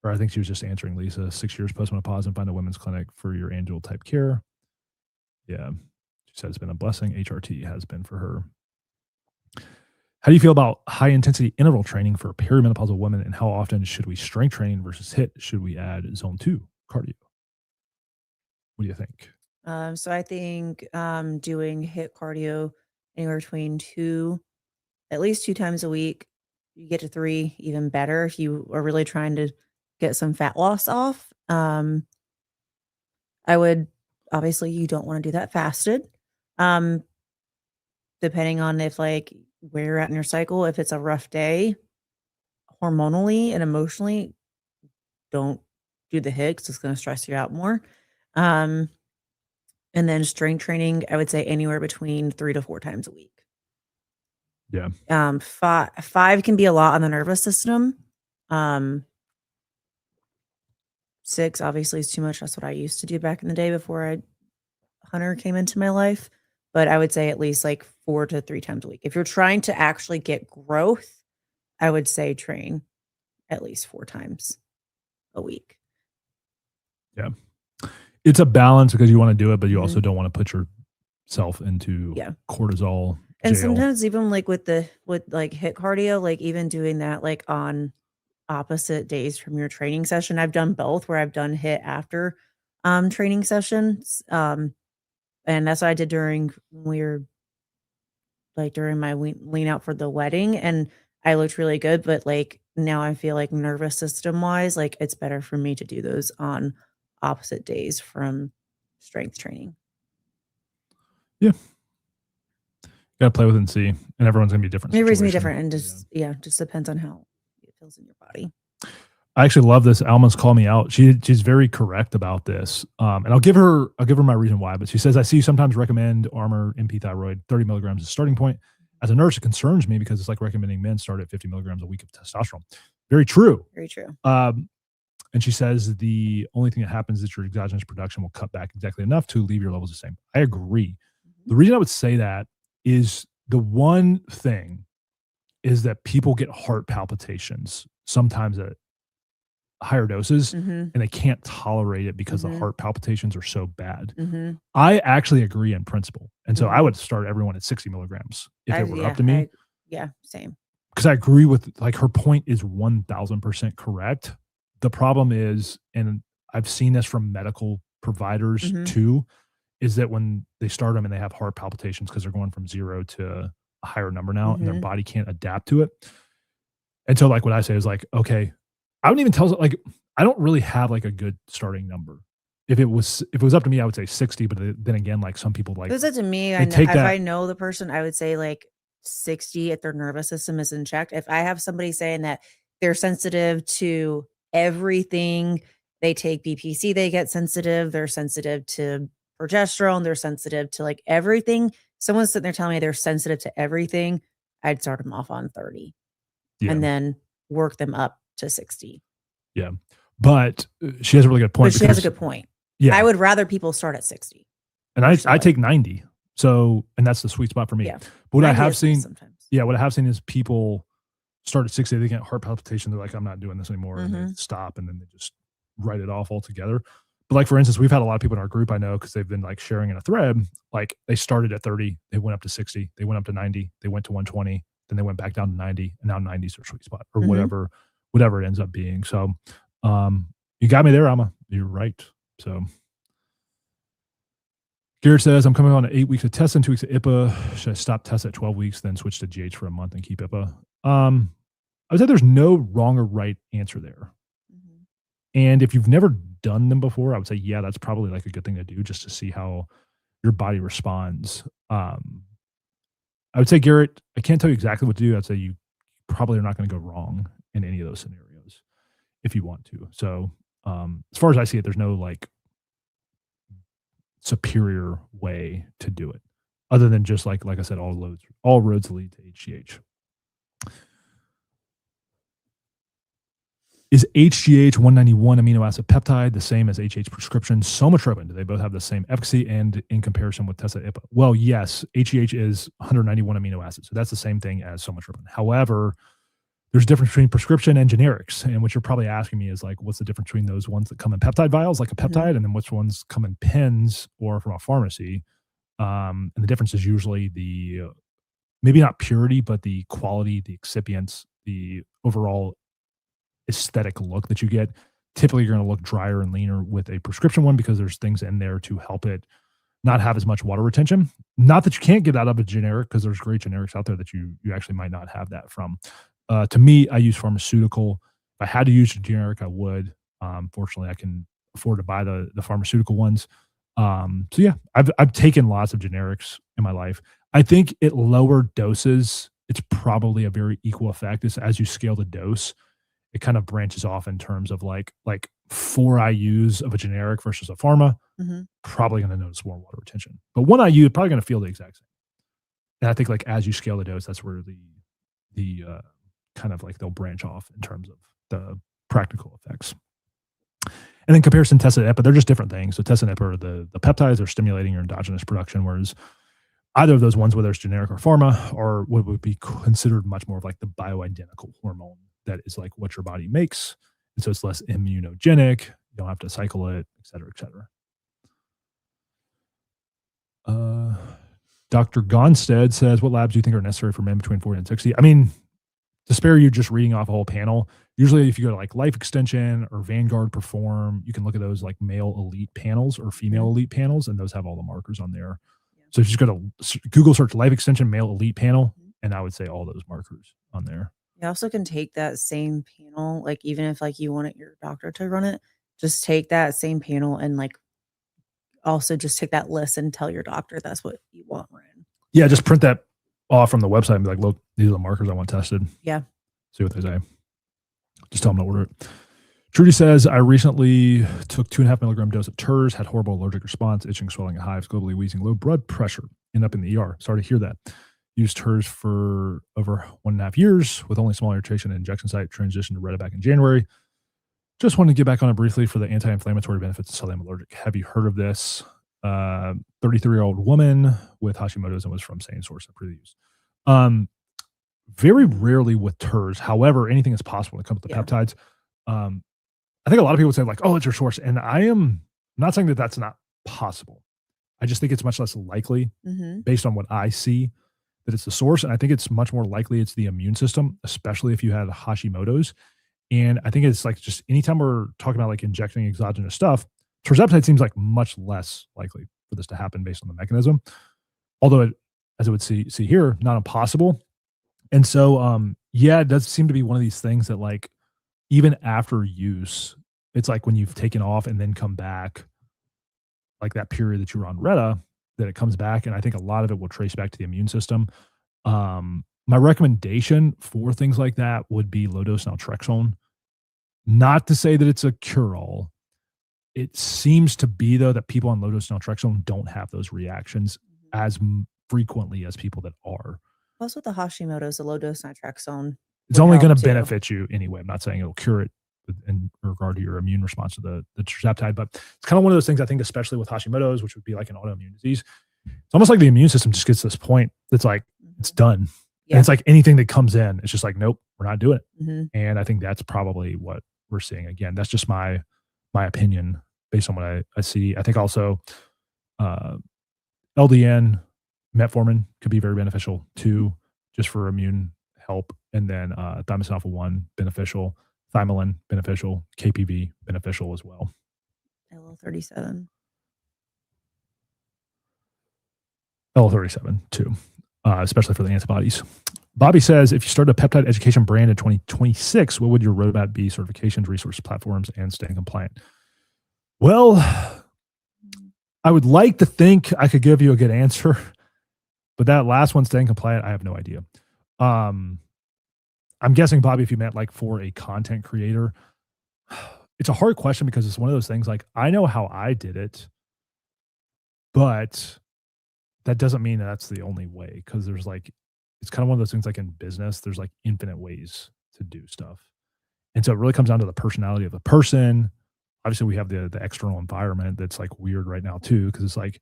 I think she was just answering Lisa, 6 years postmenopause and find a women's clinic for your annual type care. Yeah, she said it's been a blessing. HRT has been for her. How do you feel about high intensity interval training for perimenopausal women, and how often should we strength train versus HIIT? Should we add zone 2? Cardio. What do you think? So I think doing HIIT cardio anywhere between at least 2 times a week. You get to 3, even better if you are really trying to get some fat loss off. I would, obviously you don't want to do that fasted. Depending on if like where you're at in your cycle, if it's a rough day hormonally and emotionally, don't do the HIIT because it's going to stress you out more. And then strength training, I would say anywhere between 3 to 4 times a week. Yeah. 5 can be a lot on the nervous system. 6 obviously is too much. That's what I used to do back in the day before Hunter came into my life. But I would say at least like 4 to 3 times a week. If you're trying to actually get growth, I would say train at least 4 times a week. Yeah. It's a balance because you want to do it, but you also don't want to put yourself into cortisol and jail. Sometimes even like with like HIIT cardio, like even doing that like on opposite days from your training session. I've done both where I've done HIIT after training sessions. And that's what I did during my lean out for the wedding, and I looked really good, but like now I feel like nervous system wise, like it's better for me to do those on opposite days from strength training. Yeah. Got to play with it and see. And everyone's going to be different. Everybody's going to be different. And just depends on how it feels in your body. I actually love this. Alma's called me out. She's very correct about this. And I'll give her my reason why, but she says, I see you sometimes recommend Armor MP Thyroid, 30 milligrams as starting point. as a nurse, it concerns me because it's like recommending men start at 50 milligrams a week of testosterone. Very true. Very true. And she says the only thing that happens is that your exogenous production will cut back exactly enough to leave your levels the same. I agree. The reason I would say that is the one thing is that people get heart palpitations sometimes at higher doses and they can't tolerate it because the heart palpitations are so bad. I actually agree in principle. And so I would start everyone at 60 milligrams if it were up to me. Same. Because I agree with, like, her point is 1000% correct. The problem is, and I've seen this from medical providers too, is that when they start them and they have heart palpitations because they're going from 0 to a higher number now and their body can't adapt to it. And so, like, what I say is like, okay, I wouldn't even tell, like, I don't really have like a good starting number. If it was up to me, I would say 60. But then again, like, some people, like, If it was up to me, they take if that. I know the person, I would say like 60 if their nervous system is in check. If I have somebody saying that they're sensitive to everything, they take BPC, they get sensitive, they're sensitive to progesterone, they're sensitive to like everything. Someone's sitting there telling me they're sensitive to everything, I'd start them off on 30 and then work them up to 60. Yeah. But she has a really good point. But she has a good point. Yeah. I would rather people start at 60. And I take 90. So, and that's the sweet spot for me. Yeah. But what I have seen, sometimes. what I have seen is people start at 60, they get heart palpitation. They're like, I'm not doing this anymore. And they stop and then they just write it off altogether. But like, for instance, we've had a lot of people in our group I know, because they've been like sharing in a thread, like they started at 30, they went up to 60, they went up to 90, they went to 120, then they went back down to 90, and now 90 is their sweet spot, or whatever it ends up being. So you got me there, Alma. You're right. So Garrett says, I'm coming on to 8 weeks of test and 2 weeks of IPA. Should I stop test at 12 weeks, then switch to GH for a month and keep IPA? I would say there's no wrong or right answer there. And if you've never done them before, I would say, yeah, that's probably like a good thing to do just to see how your body responds. I would say, Garrett, I can't tell you exactly what to do. I'd say you probably are not going to go wrong in any of those scenarios if you want to. So as far as I see it, there's no like superior way to do it other than just like I said, all roads lead to HGH. Is HGH 191 amino acid peptide the same as HH prescription somatropin? Do they both have the same efficacy and in comparison with Tesa-IPA? Well, yes, HGH is 191 amino acids. So that's the same thing as somatropin. However, there's a difference between prescription and generics. And what you're probably asking me is like, what's the difference between those ones that come in peptide vials, like a peptide, and then which ones come in pens or from a pharmacy? And the difference is usually the, maybe not purity, but the quality, the excipients, the overall aesthetic look that you get. Typically, you're going to look drier and leaner with a prescription one because there's things in there to help it not have as much water retention. Not that you can't get out of a generic, because there's great generics out there that you actually might not have that from. To me, I use pharmaceutical. If I had to use a generic, I would. Fortunately, I can afford to buy the pharmaceutical ones. So yeah, I've taken lots of generics in my life. I think at lower doses, it's probably a very equal effect. As you scale the dose, it kind of branches off in terms of like 4 IUs of a generic versus a pharma, probably going to notice more water retention. But 1 IU, probably going to feel the exact same. And I think like as you scale the dose, that's where the kind of like they'll branch off in terms of the practical effects. And then comparison Tesa-IPA, they're just different things. So Tesa and IPA are the peptides are stimulating your endogenous production, whereas either of those ones, whether it's generic or pharma, or what would be considered much more of like the bioidentical hormone that is like what your body makes. And so it's less immunogenic. You don't have to cycle it, et cetera, et cetera. Dr. Gonstead says, what labs do you think are necessary for men between 40 and 60? I mean, to spare you just reading off a whole panel, usually if you go to like Life Extension or Vanguard Perform, you can look at those like male elite panels or female elite panels, and those have all the markers on there. So if you just go to Google search Life Extension male elite panel, and I would say all those markers on there. You also can take that same panel, like even if like you wanted your doctor to run it, just take that same panel and like also just take that list and tell your doctor that's what you want ran. Yeah, just print that off from the website and be like, look, these are the markers I want tested. Yeah. See what they say. Just tell them to order it. Trudy says, I recently took 2.5 milligram dose of Terz, had horrible allergic response, itching, swelling, and hives, globally wheezing, low blood pressure, end up in the ER. Sorry to hear that. Used hers for over 1.5 years with only small irritation and injection site. Transitioned to Retta back in January. Just wanted to get back on it briefly for the anti-inflammatory benefits of selenium allergic. Have you heard of this? 33-year-old woman with Hashimoto's and was from same source of reviews. Very rarely with TERS. However, anything is possible when it comes to peptides. I think a lot of people would say like, oh, it's your source. And I am not saying that that's not possible. I just think it's much less likely based on what I see that it's the source. And I think it's much more likely it's the immune system, especially if you had Hashimoto's. And I think it's like just anytime we're talking about like injecting exogenous stuff, Tirzepatide seems like much less likely for this to happen based on the mechanism. Although, as I would see here, not impossible. And so, yeah, it does seem to be one of these things that like, even after use, it's like when you've taken off and then come back, like that period that you were on Retta, that it comes back. And I think a lot of it will trace back to the immune system. My recommendation for things like that would be low dose naltrexone. Not to say that it's a cure-all. It seems to be, though, that people on low dose naltrexone don't have those reactions as frequently as people that are. Plus, with the Hashimoto's, the low dose naltrexone, it's only going to benefit you anyway. I'm not saying it'll cure it in regard to your immune response to the Tirzepatide, but it's kind of one of those things, I think, especially with Hashimoto's, which would be like an autoimmune disease. It's almost like the immune system just gets to this point that's like, it's done. Yeah. And it's like anything that comes in, it's just like, nope, we're not doing it. And I think that's probably what we're seeing. Again, that's just my opinion based on what I see. I think also LDN, metformin could be very beneficial too, just for immune help. And then thymosin alpha-1 beneficial, thymolin beneficial, KPV beneficial as well. L37. L37 too, especially for the antibodies. Bobby says, if you start a peptide education brand in 2026, what would your roadmap be? Certifications, resource platforms, and staying compliant? Well, I would like to think I could give you a good answer, but that last one, staying compliant, I have no idea. I'm guessing, Bobby, if you meant like for a content creator, it's a hard question because it's one of those things like, I know how I did it, but that doesn't mean that's the only way, because there's like, it's kind of one of those things like in business, there's like infinite ways to do stuff. And so it really comes down to the personality of the person. Obviously, we have the external environment that's like weird right now too, because it's like,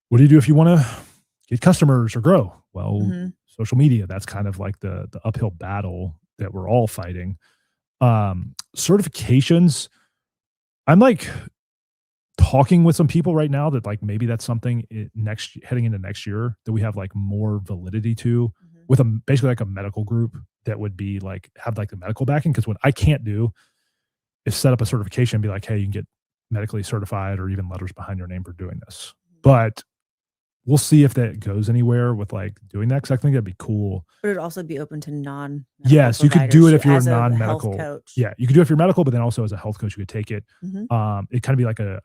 what do you do if you want to get customers or grow? Well, social media, that's kind of like the uphill battle that we're all fighting. Certifications, I'm like talking with some people right now that like maybe that's something heading into next year that we have like more validity to with basically like a medical group that would be like have like the medical backing. Because what I can't do is set up a certification and be like, hey, you can get medically certified or even letters behind your name for doing this. But we'll see if that goes anywhere with like doing that, because I think that'd be cool. But it'd also be open to non-medical Yes, you could do it if you're non-medical. Coach. Yeah, you could do it if you're medical, but then also as a health coach, you could take it. It kind of be like a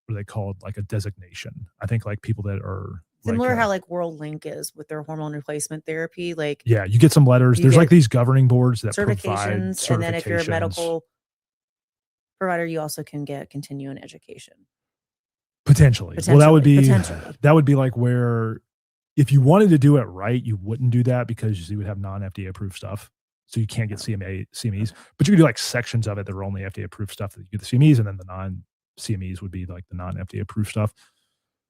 what are they called? Like a designation. I think like people that are similar like, how like World Link is with their hormone replacement therapy. Like, yeah, you get some letters. There's like these governing boards that provide certifications. And then if you're a medical provider, you also can get continuing education. Potentially. Well, that would be like where if you wanted to do it right, you wouldn't do that because you would have non-FDA approved stuff. So you can't get CMEs, but you could do like sections of it that are only FDA approved stuff that you get the CMEs, and then the non-CMEs would be like the non-FDA approved stuff.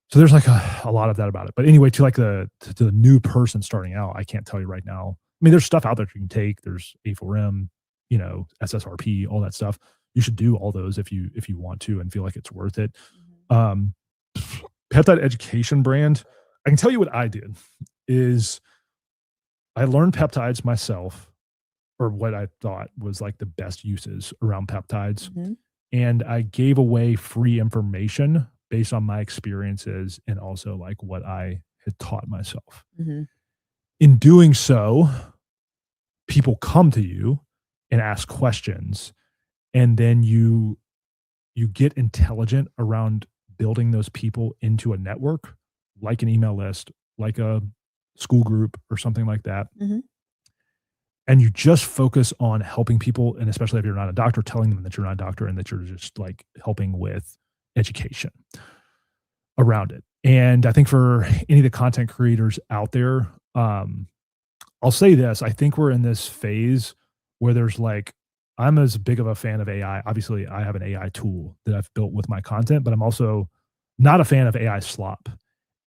So there's like a lot of that about it. But anyway, to like the new person starting out, I can't tell you right now. I mean, there's stuff out there you can take. There's A4M, SSRP, all that stuff. You should do all those if you want to and feel like it's worth it. Peptide education brand, I can tell you what I did is I learned peptides myself, or what I thought was like the best uses around peptides. And I gave away free information based on my experiences and also like what I had taught myself. In doing so, people come to you and ask questions, and then you get intelligent around building those people into a network, like an email list, like a school group or something like that. And you just focus on helping people. And especially if you're not a doctor, telling them that you're not a doctor and that you're just like helping with education around it. And I think for any of the content creators out there, I'll say this. I think we're in this phase where there's like, I'm as big of a fan of AI. Obviously, I have an AI tool that I've built with my content, but I'm also not a fan of AI slop.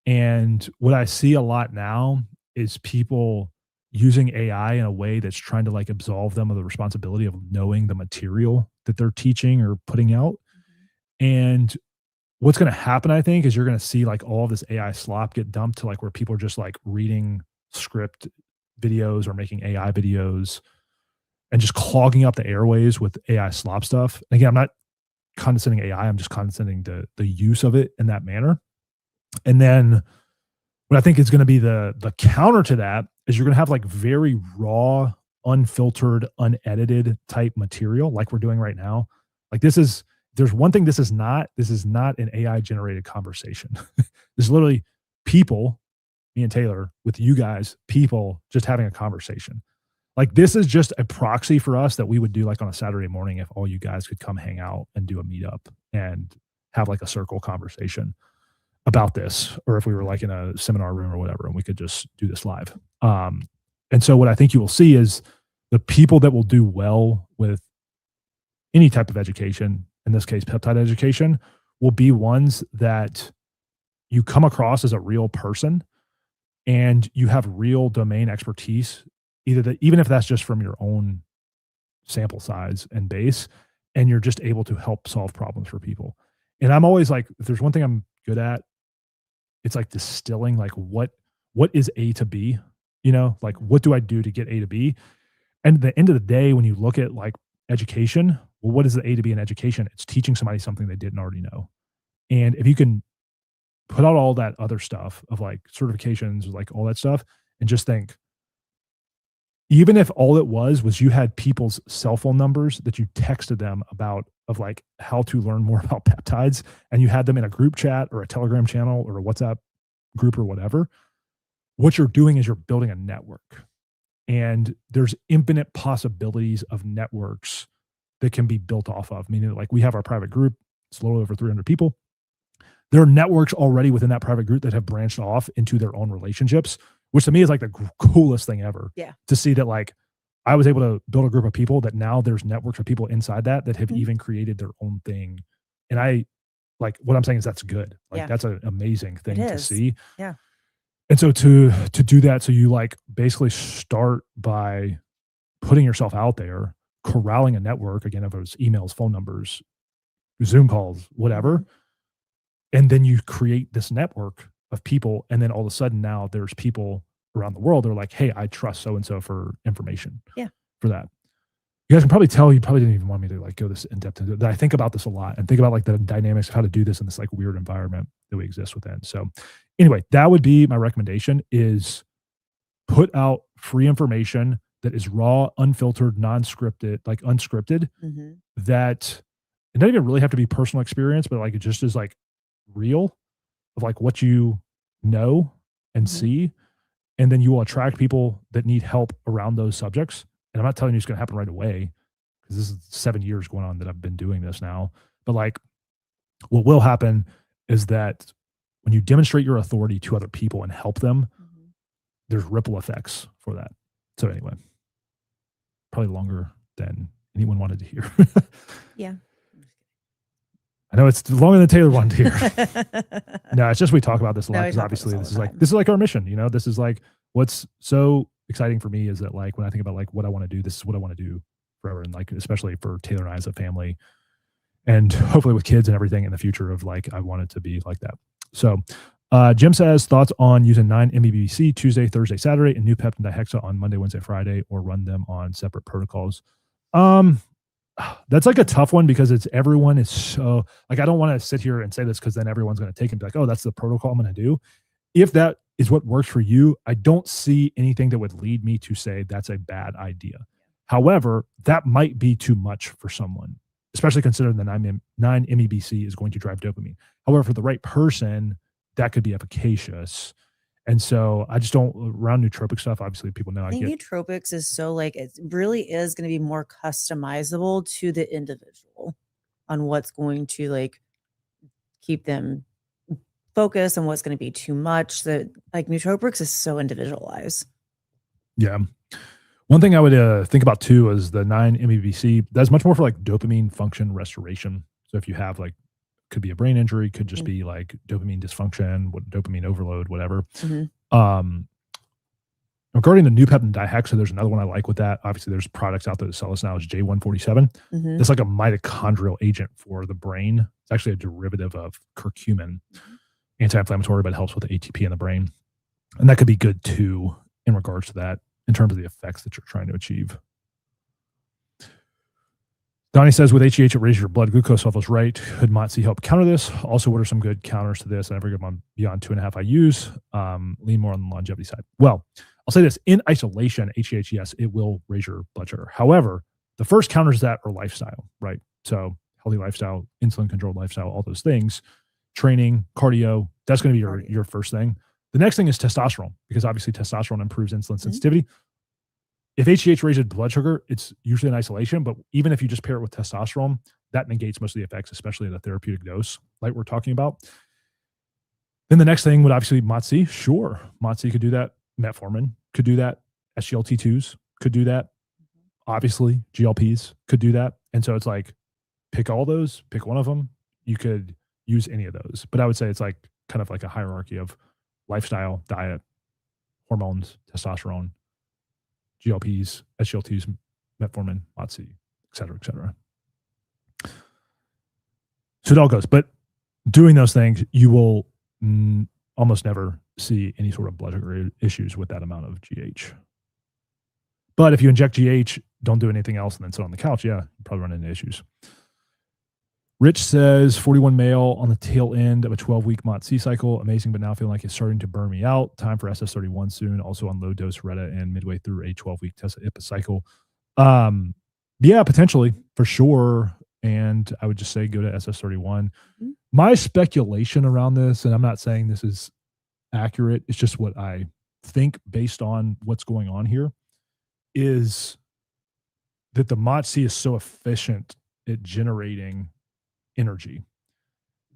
And what I see a lot now is people using AI in a way that's trying to like absolve them of the responsibility of knowing the material that they're teaching or putting out. And what's going to happen, I think, is you're going to see like all this AI slop get dumped to like where people are just like reading script videos or making AI videos and just clogging up the airways with AI slop stuff. Again, I'm not condescending AI. I'm just condescending the use of it in that manner. And then what I think is going to be the counter to that is you're going to have like very raw, unfiltered, unedited type material like we're doing right now. Like there's one thing this is not an AI generated conversation. This is literally people, me and Taylor, with you guys, people just having a conversation. Like this is just a proxy for us that we would do like on a Saturday morning if all you guys could come hang out and do a meetup and have like a circle conversation about this, or if we were like in a seminar room or whatever, and we could just do this live. And so what I think you will see is the people that will do well with any type of education, in this case, peptide education, will be ones that you come across as a real person and you have real domain expertise, even if that's just from your own sample size and base, and you're just able to help solve problems for people. And I'm always like, if there's one thing I'm good at, it's like distilling like what is A to B, like what do I do to get A to B? And at the end of the day, when you look at like education, well, what is the A to B in education? It's teaching somebody something they didn't already know. And if you can put out all that other stuff of like certifications, like all that stuff, and just think, even if all it was you had people's cell phone numbers that you texted them about of like how to learn more about peptides, and you had them in a group chat or a Telegram channel or a WhatsApp group or whatever, what you're doing is you're building a network. And there's infinite possibilities of networks that can be built off of. Meaning like we have our private group, it's a little over 300 people. There are networks already within that private group that have branched off into their own relationships, which to me is like the coolest thing ever. Yeah. To see that like I was able to build a group of people that now there's networks of people inside that have even created their own thing. And I like what I'm saying is that's good. Like that's an amazing thing to see. Yeah. And so to do that, so you like basically start by putting yourself out there, corralling a network, again, if it was emails, phone numbers, Zoom calls, whatever. And then you create this network of people. And then all of a sudden now there's people around the world that are like, hey, I trust so-and-so for information. Yeah. For that. You guys can probably tell you probably didn't even want me to like go this in depth into it. I think about this a lot and think about like the dynamics of how to do this in this like weird environment that we exist within. So anyway, that would be my recommendation is put out free information that is raw, unfiltered, non-scripted, like unscripted, that it doesn't even really have to be personal experience, but like it just is like real of like what you know and see. And then you will attract people that need help around those subjects. And I'm not telling you it's going to happen right away because this is 7 years going on that I've been doing this now. But like what will happen is that when you demonstrate your authority to other people and help them, there's ripple effects for that. So anyway, probably longer than anyone wanted to hear. Yeah. I know it's longer than Taylor wanted to hear. No, it's just we talk about this a lot because obviously this is like our mission. This is like what's so exciting for me is that like when I think about like what I want to do, this is what I want to do forever, and like especially for Taylor and I as a family, and hopefully with kids and everything in the future of like I want it to be like that. So Jim says thoughts on using 9 MBBC Tuesday, Thursday, Saturday, and new peptide dihexa on Monday, Wednesday, Friday, or run them on separate protocols. That's like a tough one because everyone is so like I don't want to sit here and say this because then everyone's going to take and be like, oh, that's the protocol I'm going to do. If that is what works for you, I don't see anything that would lead me to say that's a bad idea. However, that might be too much for someone, especially considering the 9 MEBC is going to drive dopamine. However, for the right person, that could be efficacious. And so I just don't around nootropic stuff. Obviously, people know I think nootropics is so like it really is going to be more customizable to the individual on what's going to like keep them focus and what's going to be too much. That like nootropics is so individualized. Yeah. One thing I would think about too is the 9-MeBC. That's much more for like dopamine function restoration. So if you have like, could be a brain injury, could just be like dopamine dysfunction, dopamine overload, whatever. Regarding the new peptide dihexa, there's another one I like with that. Obviously, there's products out there that sell us now is J147. It's like a mitochondrial agent for the brain. It's actually a derivative of curcumin, anti-inflammatory, but it helps with the ATP in the brain. And that could be good too in regards to that, in terms of the effects that you're trying to achieve. Donnie says, with HGH, it raises your blood glucose levels, right? Could MOTS-c help counter this? Also, what are some good counters to this? I never get on beyond 2.5 IUs. Lean more on the longevity side. Well, I'll say this, in isolation, HGH, yes, it will raise your blood sugar. However, the first counters that are lifestyle, right? So healthy lifestyle, insulin-controlled lifestyle, all those things, training, cardio, that's going to be your first thing. The next thing is testosterone, because obviously testosterone improves insulin sensitivity. If HGH raises blood sugar, it's usually in isolation, but even if you just pair it with testosterone, that negates most of the effects, especially at a therapeutic dose like we're talking about. Then the next thing would obviously MOTS-c. Sure, MOTS-c could do that. Metformin could do that. SGLT2s could do that. Obviously, GLPs could do that. And so it's like, pick all those, pick one of them. You could use any of those. But I would say it's like kind of like a hierarchy of lifestyle, diet, hormones, testosterone, GLPs, SGLTs, metformin, MOTS-c, et cetera, et cetera. So it all goes. But doing those things, you will almost never see any sort of blood sugar issues with that amount of GH. But if you inject GH, don't do anything else, and then sit on the couch, yeah, you probably run into issues. Rich says, 41 male on the tail end of a 12-week MOTS-c cycle. Amazing, but now feeling like it's starting to burn me out. Time for SS31 soon. Also on low-dose Retta and midway through a 12-week Tessa-IPA cycle. Yeah, potentially, for sure. And I would just say go to SS31. My speculation around this, and I'm not saying this is accurate, it's just what I think based on what's going on here, is that the MOTS-c is so efficient at generating energy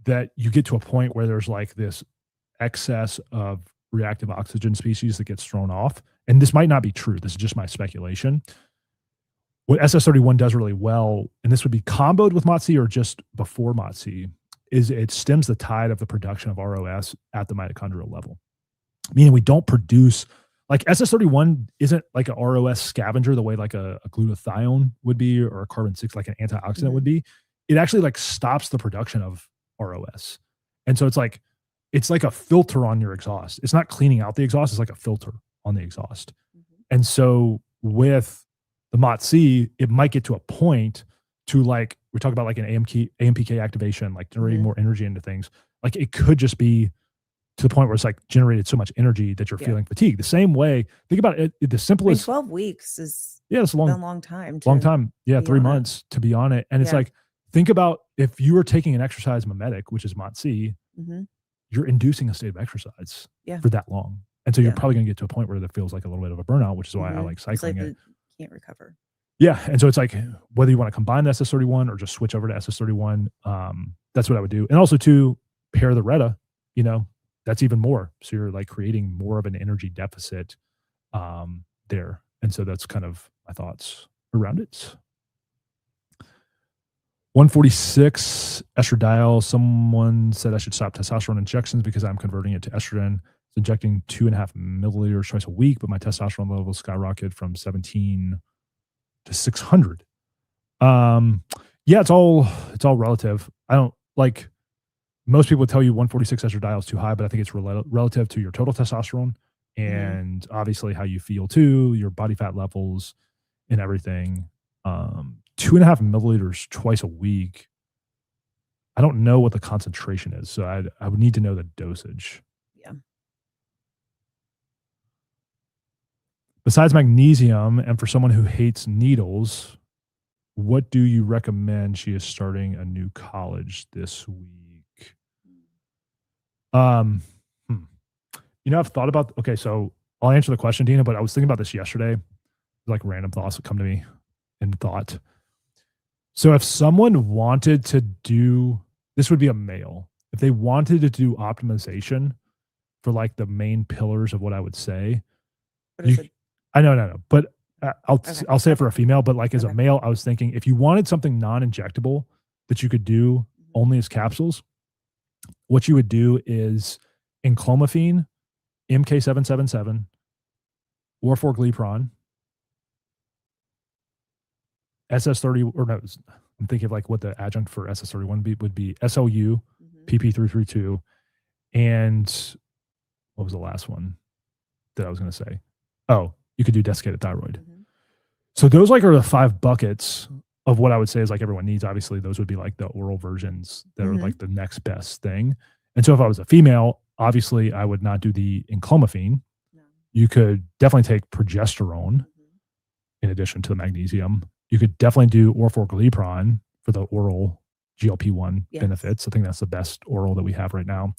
that you get to a point where there's like this excess of reactive oxygen species that gets thrown off. And this might not be true. This is just my speculation. What SS31 does really well, and this would be comboed with MOTS-c or just before MOTS-c, is it stems the tide of the production of ROS at the mitochondrial level. Meaning we don't produce, like SS31 isn't like a ROS scavenger the way like a glutathione would be, or a carbon-6 like an antioxidant would be. It actually like stops the production of ROS. And so it's like a filter on your exhaust. It's not cleaning out the exhaust, it's like a filter on the exhaust. And so with the MOTS-c, it might get to a point to like, we talk about like an AMPK activation, like generating more energy into things. Like it could just be to the point where it's like generated so much energy that you're feeling fatigued. The same way, think about it, the simplest. 12 weeks is it's a long time. Long time. Yeah, 3 months to be on it. And it's like, think about if you were taking an exercise mimetic, which is MOTS-c, you're inducing a state of exercise for that long. And so you're probably going to get to a point where that feels like a little bit of a burnout, which is why I like cycling it. Can't recover. Yeah. And so it's like, whether you want to combine the SS31 or just switch over to SS31, that's what I would do. And also to pair the Retta, that's even more. So you're like creating more of an energy deficit there. And so that's kind of my thoughts around it. 146 estradiol. Someone said I should stop testosterone injections because I'm converting it to estrogen. It's injecting 2.5 milliliters twice a week, but my testosterone levels skyrocketed from 17 to 600. Yeah, it's all relative. I don't like, most people would tell you 146 estradiol is too high, but I think it's relative to your total testosterone and obviously how you feel too, your body fat levels and everything. 2.5 milliliters twice a week. I don't know what the concentration is, so I would need to know the dosage. Yeah. Besides magnesium, and for someone who hates needles, what do you recommend? She is starting a new college this week. I've thought about, okay, so I'll answer the question, Dina, but I was thinking about this yesterday. Like random thoughts that come to me in thought. So if someone wanted to do, this would be a male. if they wanted to do optimization for like the main pillars of what I would say, What is it? I know, but I'll say it for a female, but like as a Okay. male, I was thinking if you wanted something non-injectable that you could do only as capsules, what you would do is enclomiphene, MK777, orforglipron, SS30, or no, I'm thinking of like what the adjunct for SS31 would be SLU, PP332, and what was the last one that I was going to say? Oh, you could do desiccated thyroid. So those like are the 5 buckets of what I would say is like everyone needs. Obviously, those would be like the oral versions that are like the next best thing. And so if I was a female, obviously I would not do the enclomiphene. No. You could definitely take progesterone in addition to the magnesium. You could definitely do orforglipron for the oral GLP-1 benefits. I think that's the best oral that we have right now.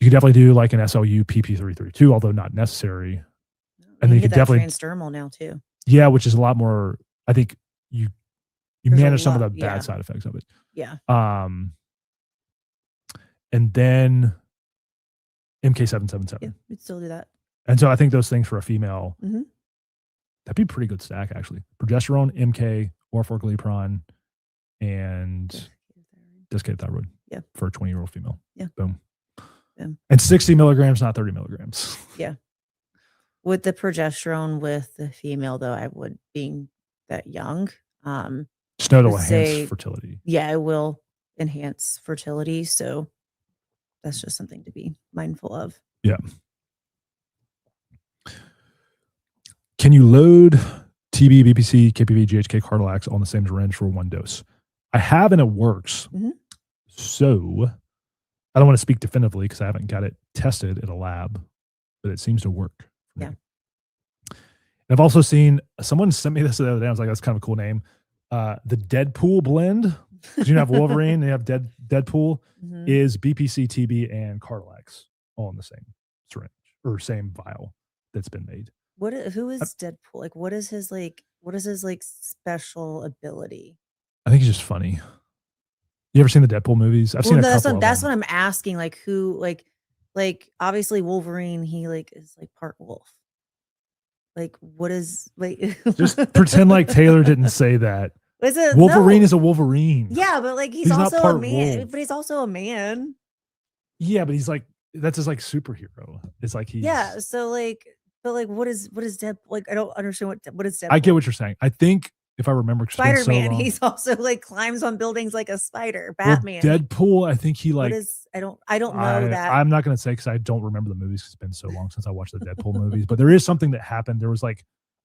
You could definitely do like an SLU PP332, although not necessary. And then you could definitely transdermal now too. Yeah, which is a lot more. I think you manage some of the bad side effects of it. Yeah. And then MK777. Yeah, we'd still do that. And so I think those things for a female, that'd be a pretty good stack actually. Progesterone, MK, orforglipron, and desiccated thyroid. Yeah. For a 20-year-old female. Yeah. Boom. Yeah. And 60 milligrams, not 30 milligrams. Yeah. With the progesterone with the female, though, I would, being that young, Snow will enhance fertility. Yeah, it will enhance fertility. So that's just something to be mindful of. Yeah. Can you load TB, BPC, KPV, GHK, Cardilax on the same syringe for one dose? I have, and it works. So I don't want to speak definitively because I haven't got it tested at a lab, but it seems to work. Yeah. And I've also seen someone sent me this the other day. I was like, that's kind of a cool name. The Deadpool blend. Because you have Wolverine and you have Deadpool is BPC, TB, and Cardilax all in the same syringe or same vial that's been made. Who is Deadpool? Like, what is his special ability? I think he's just funny. You ever seen the Deadpool movies? I've seen a couple. That's what I'm asking. Like who? Like obviously Wolverine. He is part wolf. Like what is Just pretend like Taylor didn't say that. Wolverine is a Wolverine. Yeah, but he's also a man. Wolf. But he's also a man. Yeah, but he's that's his superhero. It's like he's So but what is Deadpool? I don't understand what is Deadpool. I get what you're saying. I think if I remember, Spider-Man. He's also climbs on buildings like a spider. Batman. Well, Deadpool. I think he what is I don't know that. I'm not gonna say because I don't remember the movies. It's been so long since I watched the Deadpool movies. But there is something that happened. There was a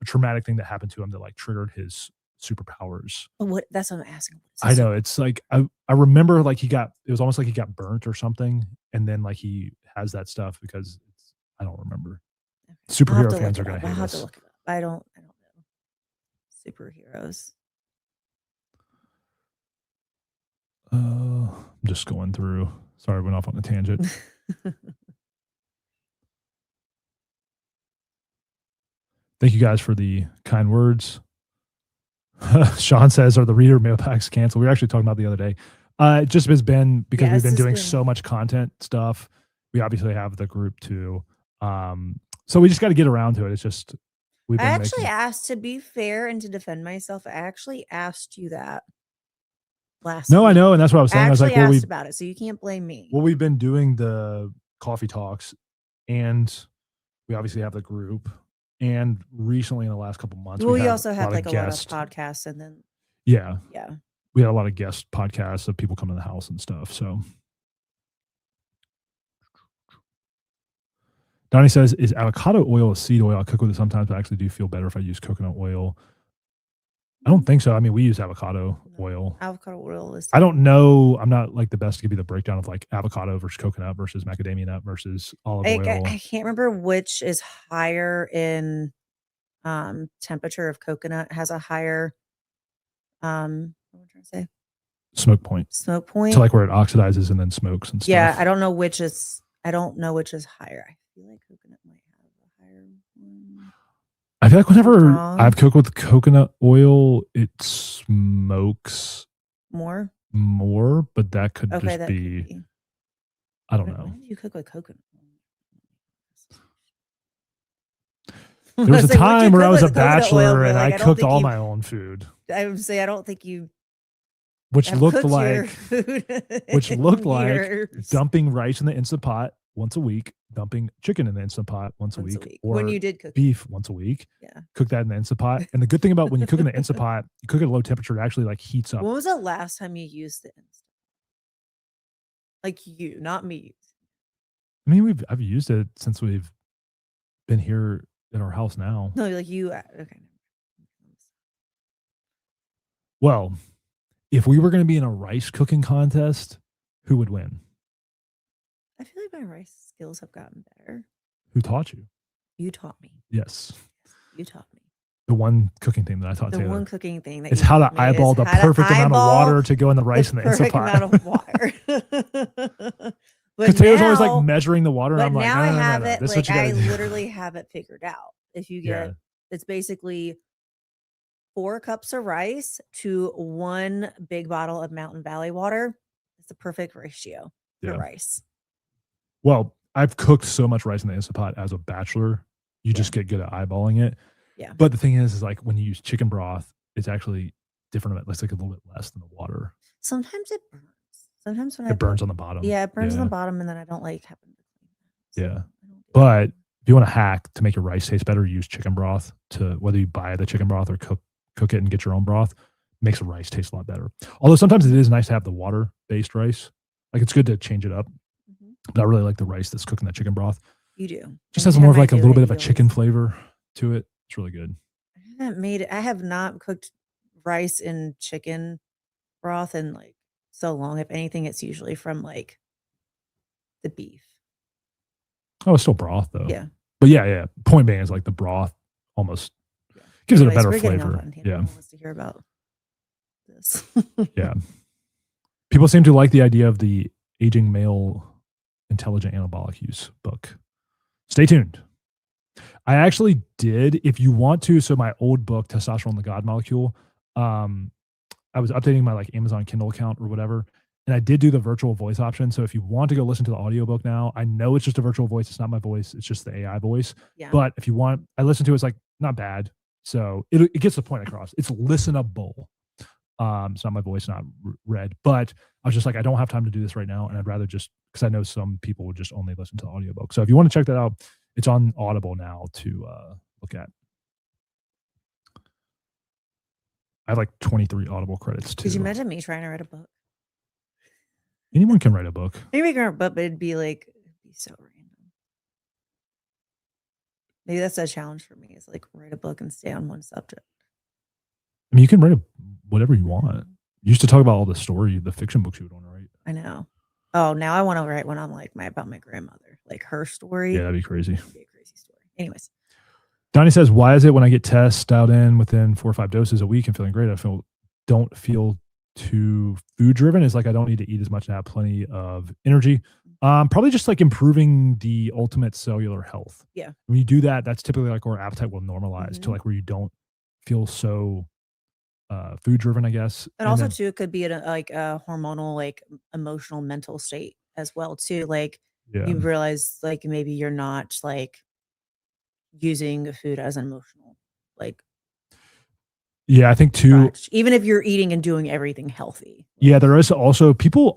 traumatic thing that happened to him that triggered his superpowers. What? That's what I'm asking. I know it's I remember it was almost like he got burnt or something, and then he has that stuff because I don't remember. Okay. Superhero fans are gonna hate us. I'll have to look it up. I don't know superheroes. I'm just going through. Sorry, I went off on a tangent. Thank you guys for the kind words. Sean says, are the reader mail packs canceled? We were actually talking about the other day. It just has been because we've been doing so much content stuff. We obviously have the group too. So we just got to get around to it. It's just I actually asked, to be fair and to defend myself, I actually asked you that last week. I know, and that's what I was saying. I was like, asked about it, so you can't blame me. Well, we've been doing the coffee talks, and we obviously have the group. And recently, in the last couple of months, we also had a lot of podcasts, and then we had a lot of guest podcasts of people coming to the house and stuff. So Donnie says, is avocado oil a seed oil? I cook with it sometimes, but I actually do feel better if I use coconut oil. I don't think so. I mean, we use avocado oil. Avocado oil is. I don't know. I'm not the best to give you the breakdown of avocado versus coconut versus macadamia nut versus olive oil. I can't remember which is higher in temperature. Of coconut has a higher what am I trying to say? Smoke point. Smoke point. So where it oxidizes and then smokes and stuff. Yeah, I don't know which is higher. I feel like coconut might have a higher one. I feel like whenever I've cooked with coconut oil, it smokes more. more, but that could Okay, just that be, could be. I don't know. When did you cook with coconut? There was a Say, what'd you time where I cook was a with coconut oil? bachelor But and I like, I don't cooked think all you. my own food, I would say I don't think you which have looked cooked your like food which in looked like years. dumping rice in the Instant Pot once a week, dumping chicken in the Instant Pot once a Once a week, week. or When you did cook it. beef once a week. Yeah. Cook that in the Instant Pot. And the good thing about when you cook in the Instant Pot, you cook at a low temperature, it actually like heats up. When was the last time you used the Instant? Like you, not me. I mean, I've used it since we've been here at our house now. No, like you. Okay. Well, if we were going to be in a rice cooking contest, who would win? I feel like my rice skills have gotten better. Who taught you? You taught me. Yes. You taught me. The one cooking thing that I taught The Taylor. one cooking thing that it's how to eyeball the perfect amount of water to go in the rice in the Instant Pot. Perfect amount of water. Because Taylor's always like measuring the water, and but I'm like, now I have no. it. This Like I do. literally have it figured out. If you get, it's basically 4 cups of rice to 1 big bottle of Mountain Valley water. It's the perfect ratio for rice. Well, I've cooked so much rice in the Instant Pot as a bachelor. You just get good at eyeballing it. Yeah. But the thing is like when you use chicken broth, it's actually different. It's like a little bit less than the water. Sometimes it burns. Sometimes when it burns on the bottom. Yeah, it burns on the bottom, and then I don't like having to clean that. So but if you want to hack to make your rice taste better, use chicken broth. To whether you buy the chicken broth or cook it and get your own broth, makes the rice taste a lot better. Although sometimes it is nice to have the water-based rice. Like it's good to change it up. But I really like the rice that's cooked in that chicken broth. You do. Just has more of like a little bit of a chicken flavor to it. It's really good. I have not cooked rice in chicken broth in like so long. If anything, it's usually from like the beef. Oh, it's still broth though. Yeah. But yeah. Point being is like the broth almost gives it a better flavor. Yeah. Wants to hear about this. Yeah. People seem to like the idea of the Aging Male Intelligent Anabolic Use book. Stay tuned. I actually did, if you want to, so my old book, Testosterone, the God Molecule, I was updating my like Amazon Kindle account or whatever, and I did do the virtual voice option. So if you want to go listen to the audiobook now, I know it's just a virtual voice. It's not my voice. It's just the AI voice. Yeah. But if you want, I listen to it. It's like not bad. So it gets the point across. It's listenable. It's not my voice, not read. But I was just like, I don't have time to do this right now. And I'd rather just, because I know some people would just only listen to the audiobook. So if you want to check that out, it's on Audible now to look at. I have like 23 Audible credits too. Could you imagine me trying to write a book? Anyone can write a book. Maybe I can write a book, but it'd be so random. Maybe that's a challenge for me, is like write a book and stay on one subject. I mean, you can write whatever you want. You used to talk about all the fiction books you would want to write. I know. Oh, now I want to write one on like about my grandmother, like her story. Yeah, that'd be crazy. That'd be a crazy story. Anyways. Donnie says, why is it when I get tests dialed in within 4 or 5 doses a week and feeling great, I don't feel too food driven? It's like I don't need to eat as much and have plenty of energy. Probably just like improving the ultimate cellular health. Yeah. When you do that, that's typically like where appetite will normalize to like where you don't feel so food driven, I guess. And also too, it could be like a hormonal, like emotional, mental state as well too. Like you realize like maybe you're not like using food as an emotional, like. Yeah, I think too. Even if you're eating and doing everything healthy. Yeah, there is also people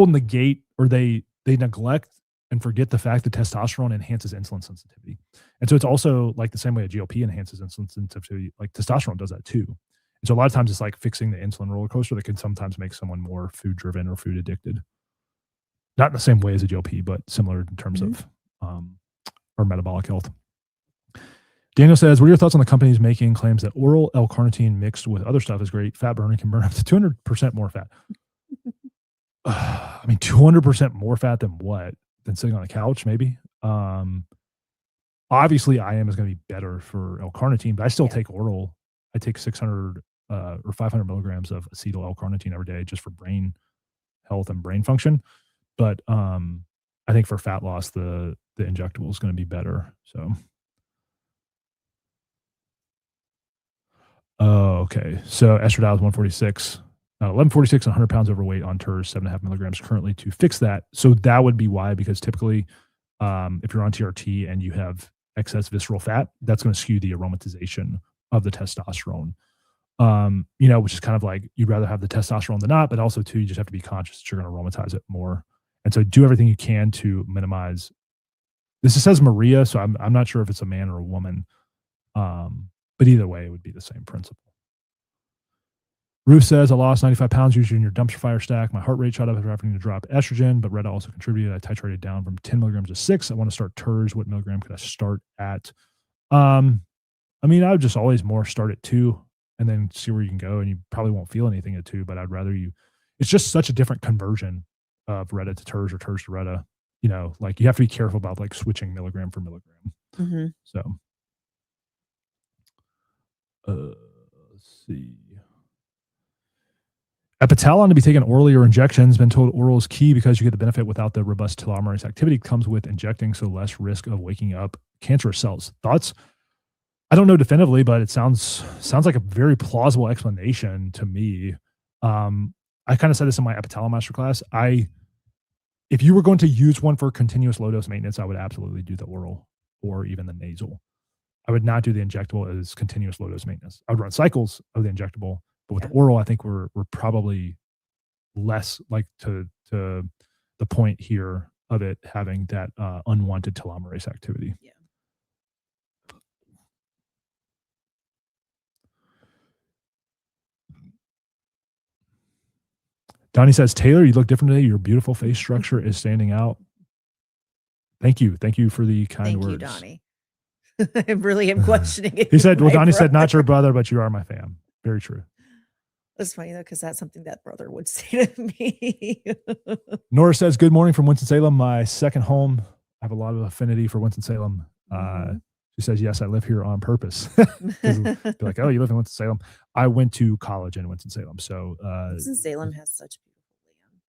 negate or they neglect and forget the fact that testosterone enhances insulin sensitivity. And so it's also like the same way a GLP enhances insulin sensitivity, like testosterone does that too. And so a lot of times it's like fixing the insulin roller coaster that can sometimes make someone more food driven or food addicted. Not in the same way as a GLP, but similar in terms of our metabolic health. Daniel says, what are your thoughts on the companies making claims that oral L-carnitine mixed with other stuff is great? Fat burning can burn up to 200% more fat. I mean, 200% more fat than what? Than sitting on a couch, maybe? Obviously, IM is going to be better for L-carnitine, but I still take oral. I take 600 or 500 milligrams of acetyl L-carnitine every day just for brain health and brain function. But I think for fat loss, the injectable is going to be better. So. Oh, okay. So estradiol is 146. 1146, 100 pounds overweight on TERS, 7.5 milligrams currently to fix that. So that would be why, because typically, if you're on TRT and you have excess visceral fat, that's going to skew the aromatization of the testosterone. Which is kind of like you'd rather have the testosterone than not, but also too, you just have to be conscious that you're going to aromatize it more. And so do everything you can to minimize. This says Maria, so I'm not sure if it's a man or a woman. But either way, it would be the same principle. Ruth says, I lost 95 pounds using your dumpster fire stack. My heart rate shot up after having to drop estrogen, but Retta also contributed. I titrated down from 10 milligrams to 6. I want to start TERS. What milligram could I start at? I would just always more start at 2 and then see where you can go. And you probably won't feel anything at 2, but I'd rather it's just such a different conversion of Retta to TERS or TERS to Retta. You have to be careful about like switching milligram for milligram. Mm-hmm. So, let's see. Epitalon to be taken orally or injections. Been told oral is key because you get the benefit without the robust telomerase activity. Comes with injecting, so less risk of waking up cancerous cells. Thoughts? I don't know definitively, but it sounds like a very plausible explanation to me. I kind of said this in my Epitalon masterclass. If you were going to use one for continuous low dose maintenance, I would absolutely do the oral or even the nasal. I would not do the injectable as continuous low dose maintenance. I would run cycles of the injectable. But with the oral, I think we're probably less like to the point here of it having that unwanted telomerase activity. Yeah. Donnie says, Taylor, you look different today. Your beautiful face structure is standing out. Thank you. Thank you for the kind words. Thank you, Donnie. I really am questioning it. He said, well, Donnie said, not your brother, but you are my fam. Very true. It's funny though, because that's something that brother would say to me. Nora says, good morning from Winston-Salem, my second home. I have a lot of affinity for Winston-Salem. She says, yes, I live here on purpose. Be like, oh, you live in Winston-Salem. I went to college in Winston-Salem. So Winston-Salem has such beautiful land.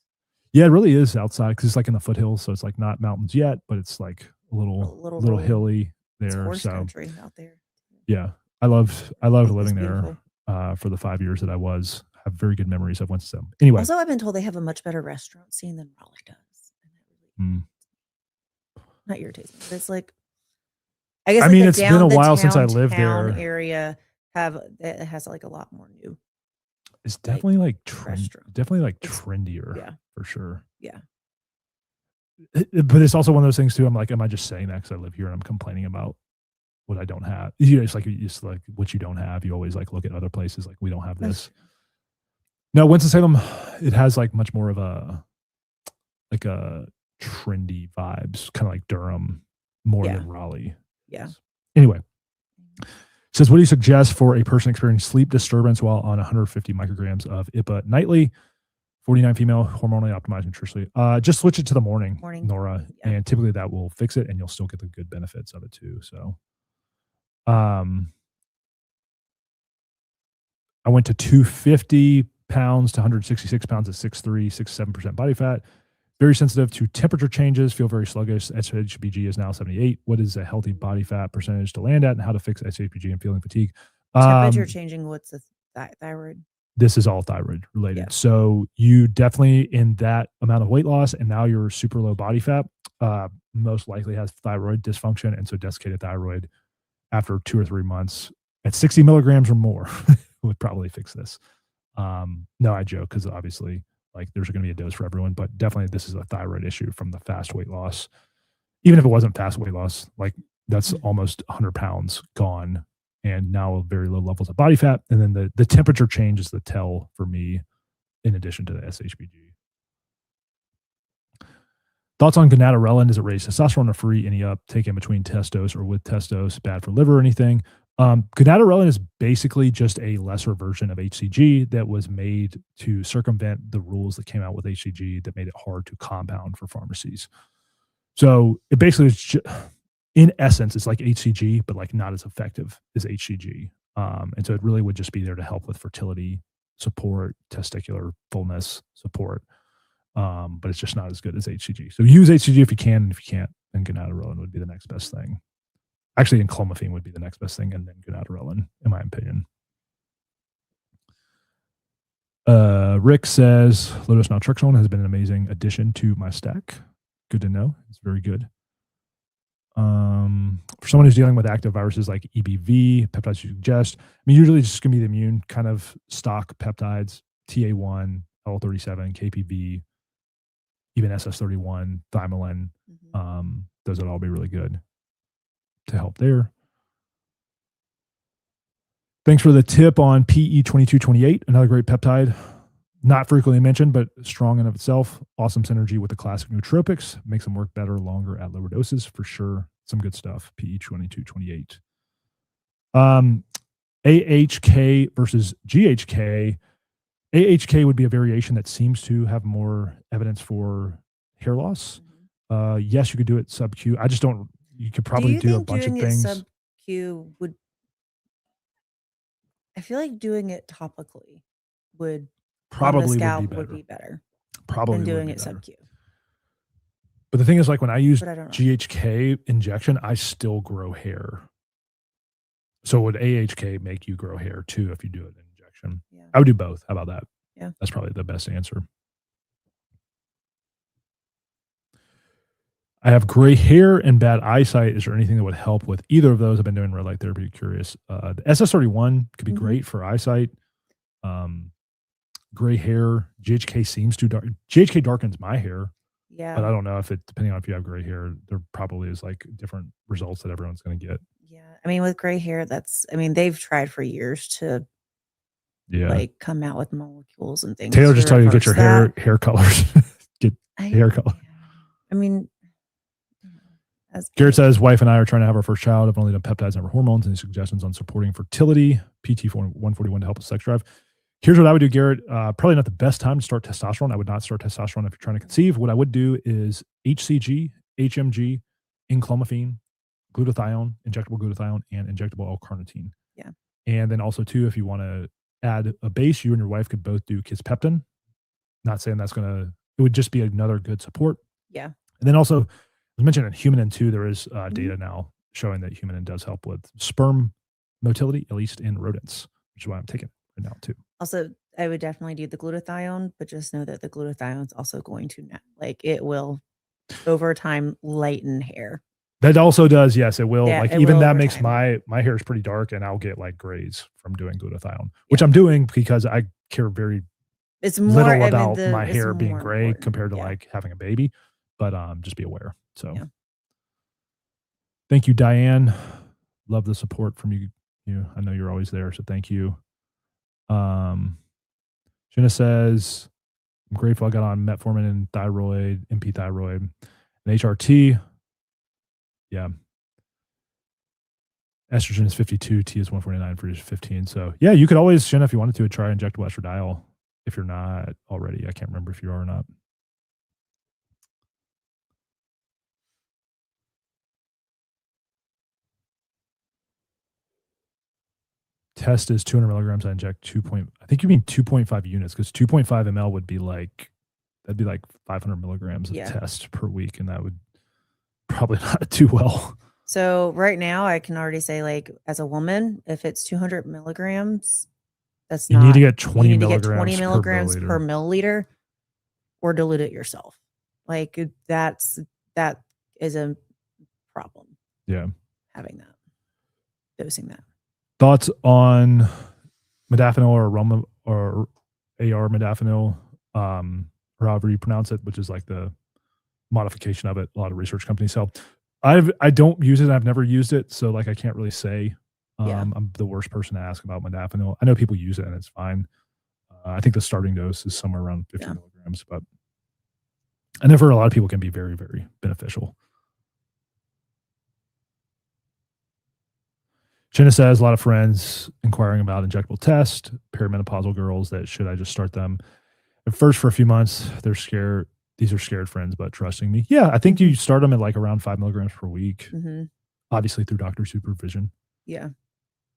Yeah, it really is outside because it's like in the foothills. So it's like not mountains yet, but it's like a little hilly there. It's horse so country out there. Yeah. I loved living there. For the 5 years that I was, I have very good memories of Winston-Salem. Anyway. Also, I've been told they have a much better restaurant scene than Raleigh does. And that really not irritates me, but it's like, I guess it's been a while since I lived there. Area it has like a lot more new. It's definitely like trendier. Yeah, for sure. Yeah. But it's also one of those things too. I'm like, am I just saying that because I live here and I'm complaining about what I don't have? It's like what you don't have. You always like look at other places like we don't have this. No, Winston-Salem, it has like much more of a trendy vibes, kind of like Durham more than Raleigh. Yeah. Anyway, says, what do you suggest for a person experiencing sleep disturbance while on 150 micrograms of IPA nightly? 49 female, hormonally optimized nutritionally. Just switch it to the morning. Nora, and typically that will fix it, and you'll still get the good benefits of it too. So, I went to 250 pounds to 166 pounds at 6'3", 6-7% body fat. Very sensitive to temperature changes, feel very sluggish. SHBG is now 78. What is a healthy body fat percentage to land at, and how to fix SHBG and feeling fatigue? Temperature changing, what's the thyroid? This is all thyroid related. Yeah. So you definitely in that amount of weight loss, and now you're super low body fat, most likely has thyroid dysfunction. And so desiccated thyroid after 2 or 3 months at 60 milligrams or more would probably fix this. No, I joke because obviously like there's going to be a dose for everyone, but definitely this is a thyroid issue from the fast weight loss. Even if it wasn't fast weight loss, like that's almost 100 pounds gone and now very low levels of body fat. And then the temperature change is the tell for me in addition to the SHBG. Thoughts on gonadorelin? Does it raise testosterone or free any up? Take in between testos or with testos, bad for liver or anything? Gonadorelin is basically just a lesser version of HCG that was made to circumvent the rules that came out with HCG that made it hard to compound for pharmacies. So it basically is, in essence, it's like HCG, but like not as effective as HCG. And so it really would just be there to help with fertility support, testicular fullness support. But it's just not as good as HCG. So use HCG if you can, and if you can't, then gonadorelin would be the next best thing. Actually, enclomiphene would be the next best thing, and then gonadorelin, in my opinion. Rick says low-dose naltrexone has been an amazing addition to my stack. Good to know. It's very good. For someone who's dealing with active viruses like EBV, peptides you suggest, I mean, usually it's just going to be the immune kind of stock peptides, TA1, L37, KPV, even SS31, thymolin. Those would all be really good to help there. Thanks for the tip on PE2228, another great peptide. Not frequently mentioned, but strong in of itself. Awesome synergy with the classic nootropics. Makes them work better, longer at lower doses for sure. Some good stuff. PE2228. AHK versus GHK. AHK would be a variation that seems to have more evidence for hair loss. Yes, you could do it sub-Q. I just don't. You could probably do a bunch of things. Sub-Q would. I feel like doing it topically would probably would be better. Probably than doing it sub-Q. But the thing is, like when I use GHK injection, I still grow hair. So would AHK make you grow hair too if you do it in injection? Yeah. I would do both. How about that? Yeah. That's probably the best answer. I have gray hair and bad eyesight. Is there anything that would help with either of those? I've been doing red light therapy. Curious. The SS31 could be great for eyesight. Gray hair. GHK seems to dark. GHK darkens my hair. Yeah. But I don't know if it, depending on if you have gray hair, there probably is like different results that everyone's going to get. Yeah. I mean, with gray hair, they've tried for years to like come out with molecules and things. Taylor just tell you to get your hair colors. Get hair color. I mean, Garrett says, wife and I are trying to have our first child. I've only done peptides, never hormones. Any suggestions on supporting fertility? PT141 to help with sex drive. Here's what I would do, Garrett. Probably not the best time to start testosterone. I would not start testosterone if you're trying to conceive. What I would do is HCG, HMG, enclomiphene, glutathione, injectable glutathione, and injectable L-carnitine. Yeah. And then also, too, if you want to add a base, you and your wife could both do kisspeptin. Not saying that's going to, it would just be another good support. Yeah. And then also, as mentioned in humanin, too, there is data now showing that humanin does help with sperm motility, at least in rodents, which is why I'm taking it now, too. Also, I would definitely do the glutathione, but just know that the glutathione is also going to, it will, over time, lighten hair. That also does, yes, it will. Yeah, like even that makes my hair is pretty dark, and I'll get like grays from doing glutathione, which I'm doing because I care very little about my hair being gray compared to like having a baby. But just be aware. So, thank you, Diane. Love the support from you. I know you're always there, so thank you. Jenna says, I'm grateful I got on metformin and thyroid, MP thyroid, and HRT. Yeah. Estrogen is 52, T is 149, for 15. So yeah, you could always, Jenna, if you wanted to, try injectable estradiol if you're not already. I can't remember if you are or not. Test is 200 milligrams. I inject I think you mean 2.5 units, because 2.5 ml would be like, that'd be like 500 milligrams of test per week. And that would probably not do well. So right now I can already say, like, as a woman, if it's 200 milligrams, that's you need to get 20 milligrams per milliliter or dilute it yourself. Like that is a problem. Yeah. Having that, dosing that. Thoughts on modafinil or Rumble or AR modafinil, or however you pronounce it, which is like the modification of it. A lot of research companies sell. I don't use it. I've never used it, so like I can't really say. I'm the worst person to ask about modafinil. I know people use it and it's fine. I think the starting dose is somewhere around 50 milligrams, but I know for a lot of people can be very, very beneficial. Jenna says, a lot of friends inquiring about injectable test, perimenopausal girls, that should I just start them at first for a few months? They're scared. These are scared friends, but trusting me. Yeah, I think you start them at like around 5 milligrams per week, obviously through doctor supervision. Yeah.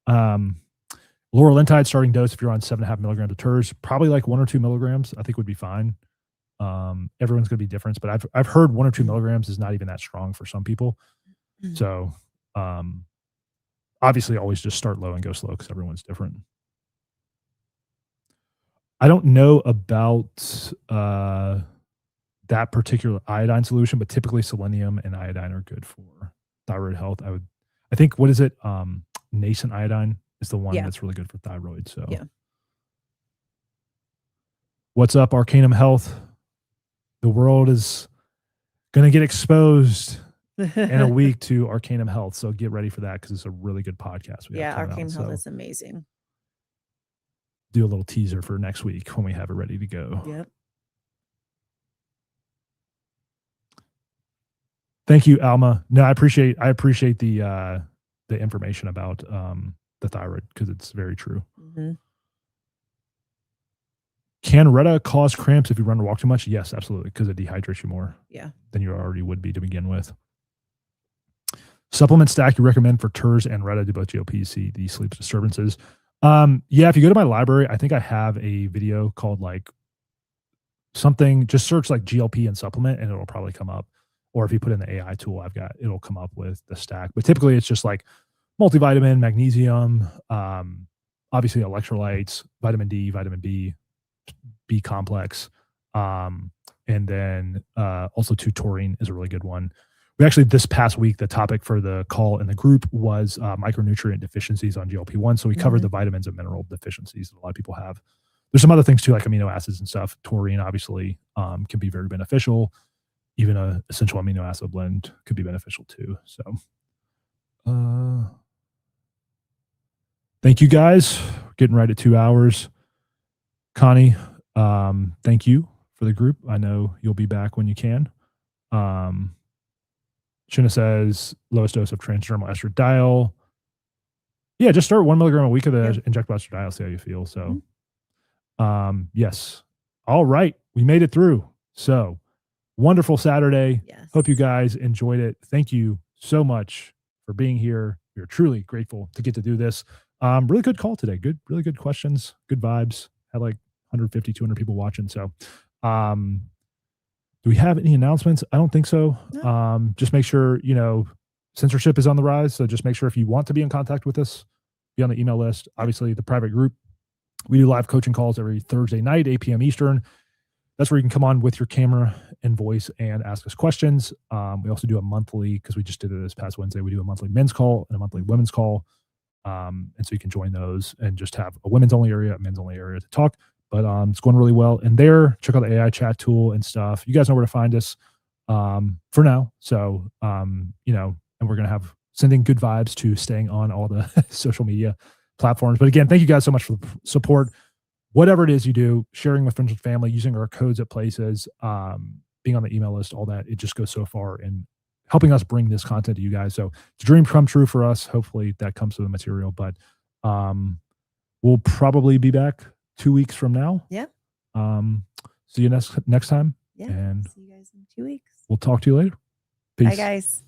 Loralintide starting dose, if you're on 7.5 milligrams of Terz, probably like 1 or 2 milligrams, I think would be fine. Everyone's going to be different, but I've heard 1 or 2 milligrams is not even that strong for some people. So, obviously always just start low and go slow because everyone's different. I don't know about that particular iodine solution, but typically selenium and iodine are good for thyroid health. I think, what is it? Nascent iodine is the one Yeah. that's really good for thyroid. So Yeah. what's up, Arcanum Health? The world is going to get exposed in a week to Arcanum Health. So get ready for that because it's a really good podcast. Yeah, Arcanum Health is amazing. Do a little teaser for next week when we have it ready to go. Yep. Thank you, Alma. No, I appreciate the information about the thyroid because it's very true. Mm-hmm. Can Retta cause cramps if you run or walk too much? Yes, absolutely, because it dehydrates you more. Yeah. Than you already would be to begin with. Supplement stack you recommend for TERS and Retta do both GLPs, see the sleep disturbances. Yeah, if you go to my library, I think I have a video called like something, just search like GLP and supplement and it'll probably come up. Or if you put in the AI tool I've got, it'll come up with the stack. But typically it's just like multivitamin, magnesium, obviously electrolytes, vitamin D, vitamin B complex, and then also too, taurine is a really good one. We actually, this past week, the topic for the call in the group was micronutrient deficiencies on GLP-1. So we covered the vitamins and mineral deficiencies that a lot of people have. There's some other things too, like amino acids and stuff. Taurine obviously can be very beneficial. Even a essential amino acid blend could be beneficial too. So thank you guys. Getting right at 2 hours. Connie, thank you for the group. I know you'll be back when you can. Shina says lowest dose of transdermal estradiol. Yeah, just start 1 milligram a week of the injectable estradiol, see how you feel. So yes. All right. We made it through. So wonderful Saturday. Yes. Hope you guys enjoyed it. Thank you so much for being here. We're truly grateful to get to do this. Really good call today. Really good questions. Good vibes. Had like 150, 200 people watching. So, do we have any announcements? I don't think so. No. Just make sure, censorship is on the rise. So just make sure if you want to be in contact with us, be on the email list. Obviously the private group, we do live coaching calls every Thursday night, 8 p.m. Eastern. That's where you can come on with your camera and voice and ask us questions. We also do a monthly, because we just did it this past Wednesday, we do a monthly men's call and a monthly women's call. And so you can join those and just have a women's only area, a men's only area to talk. But it's going really well. And there, check out the AI chat tool and stuff. You guys know where to find us for now. So, and we're going to have sending good vibes to staying on all the social media platforms. But again, thank you guys so much for the support. Whatever it is you do, sharing with friends and family, using our codes at places, being on the email list, all that, it just goes so far in helping us bring this content to you guys. So it's a dream come true for us. Hopefully that comes to the material, but we'll probably be back 2 weeks from now. Yeah. See you next time. Yeah. And see you guys in 2 weeks. We'll talk to you later. Peace. Bye, guys.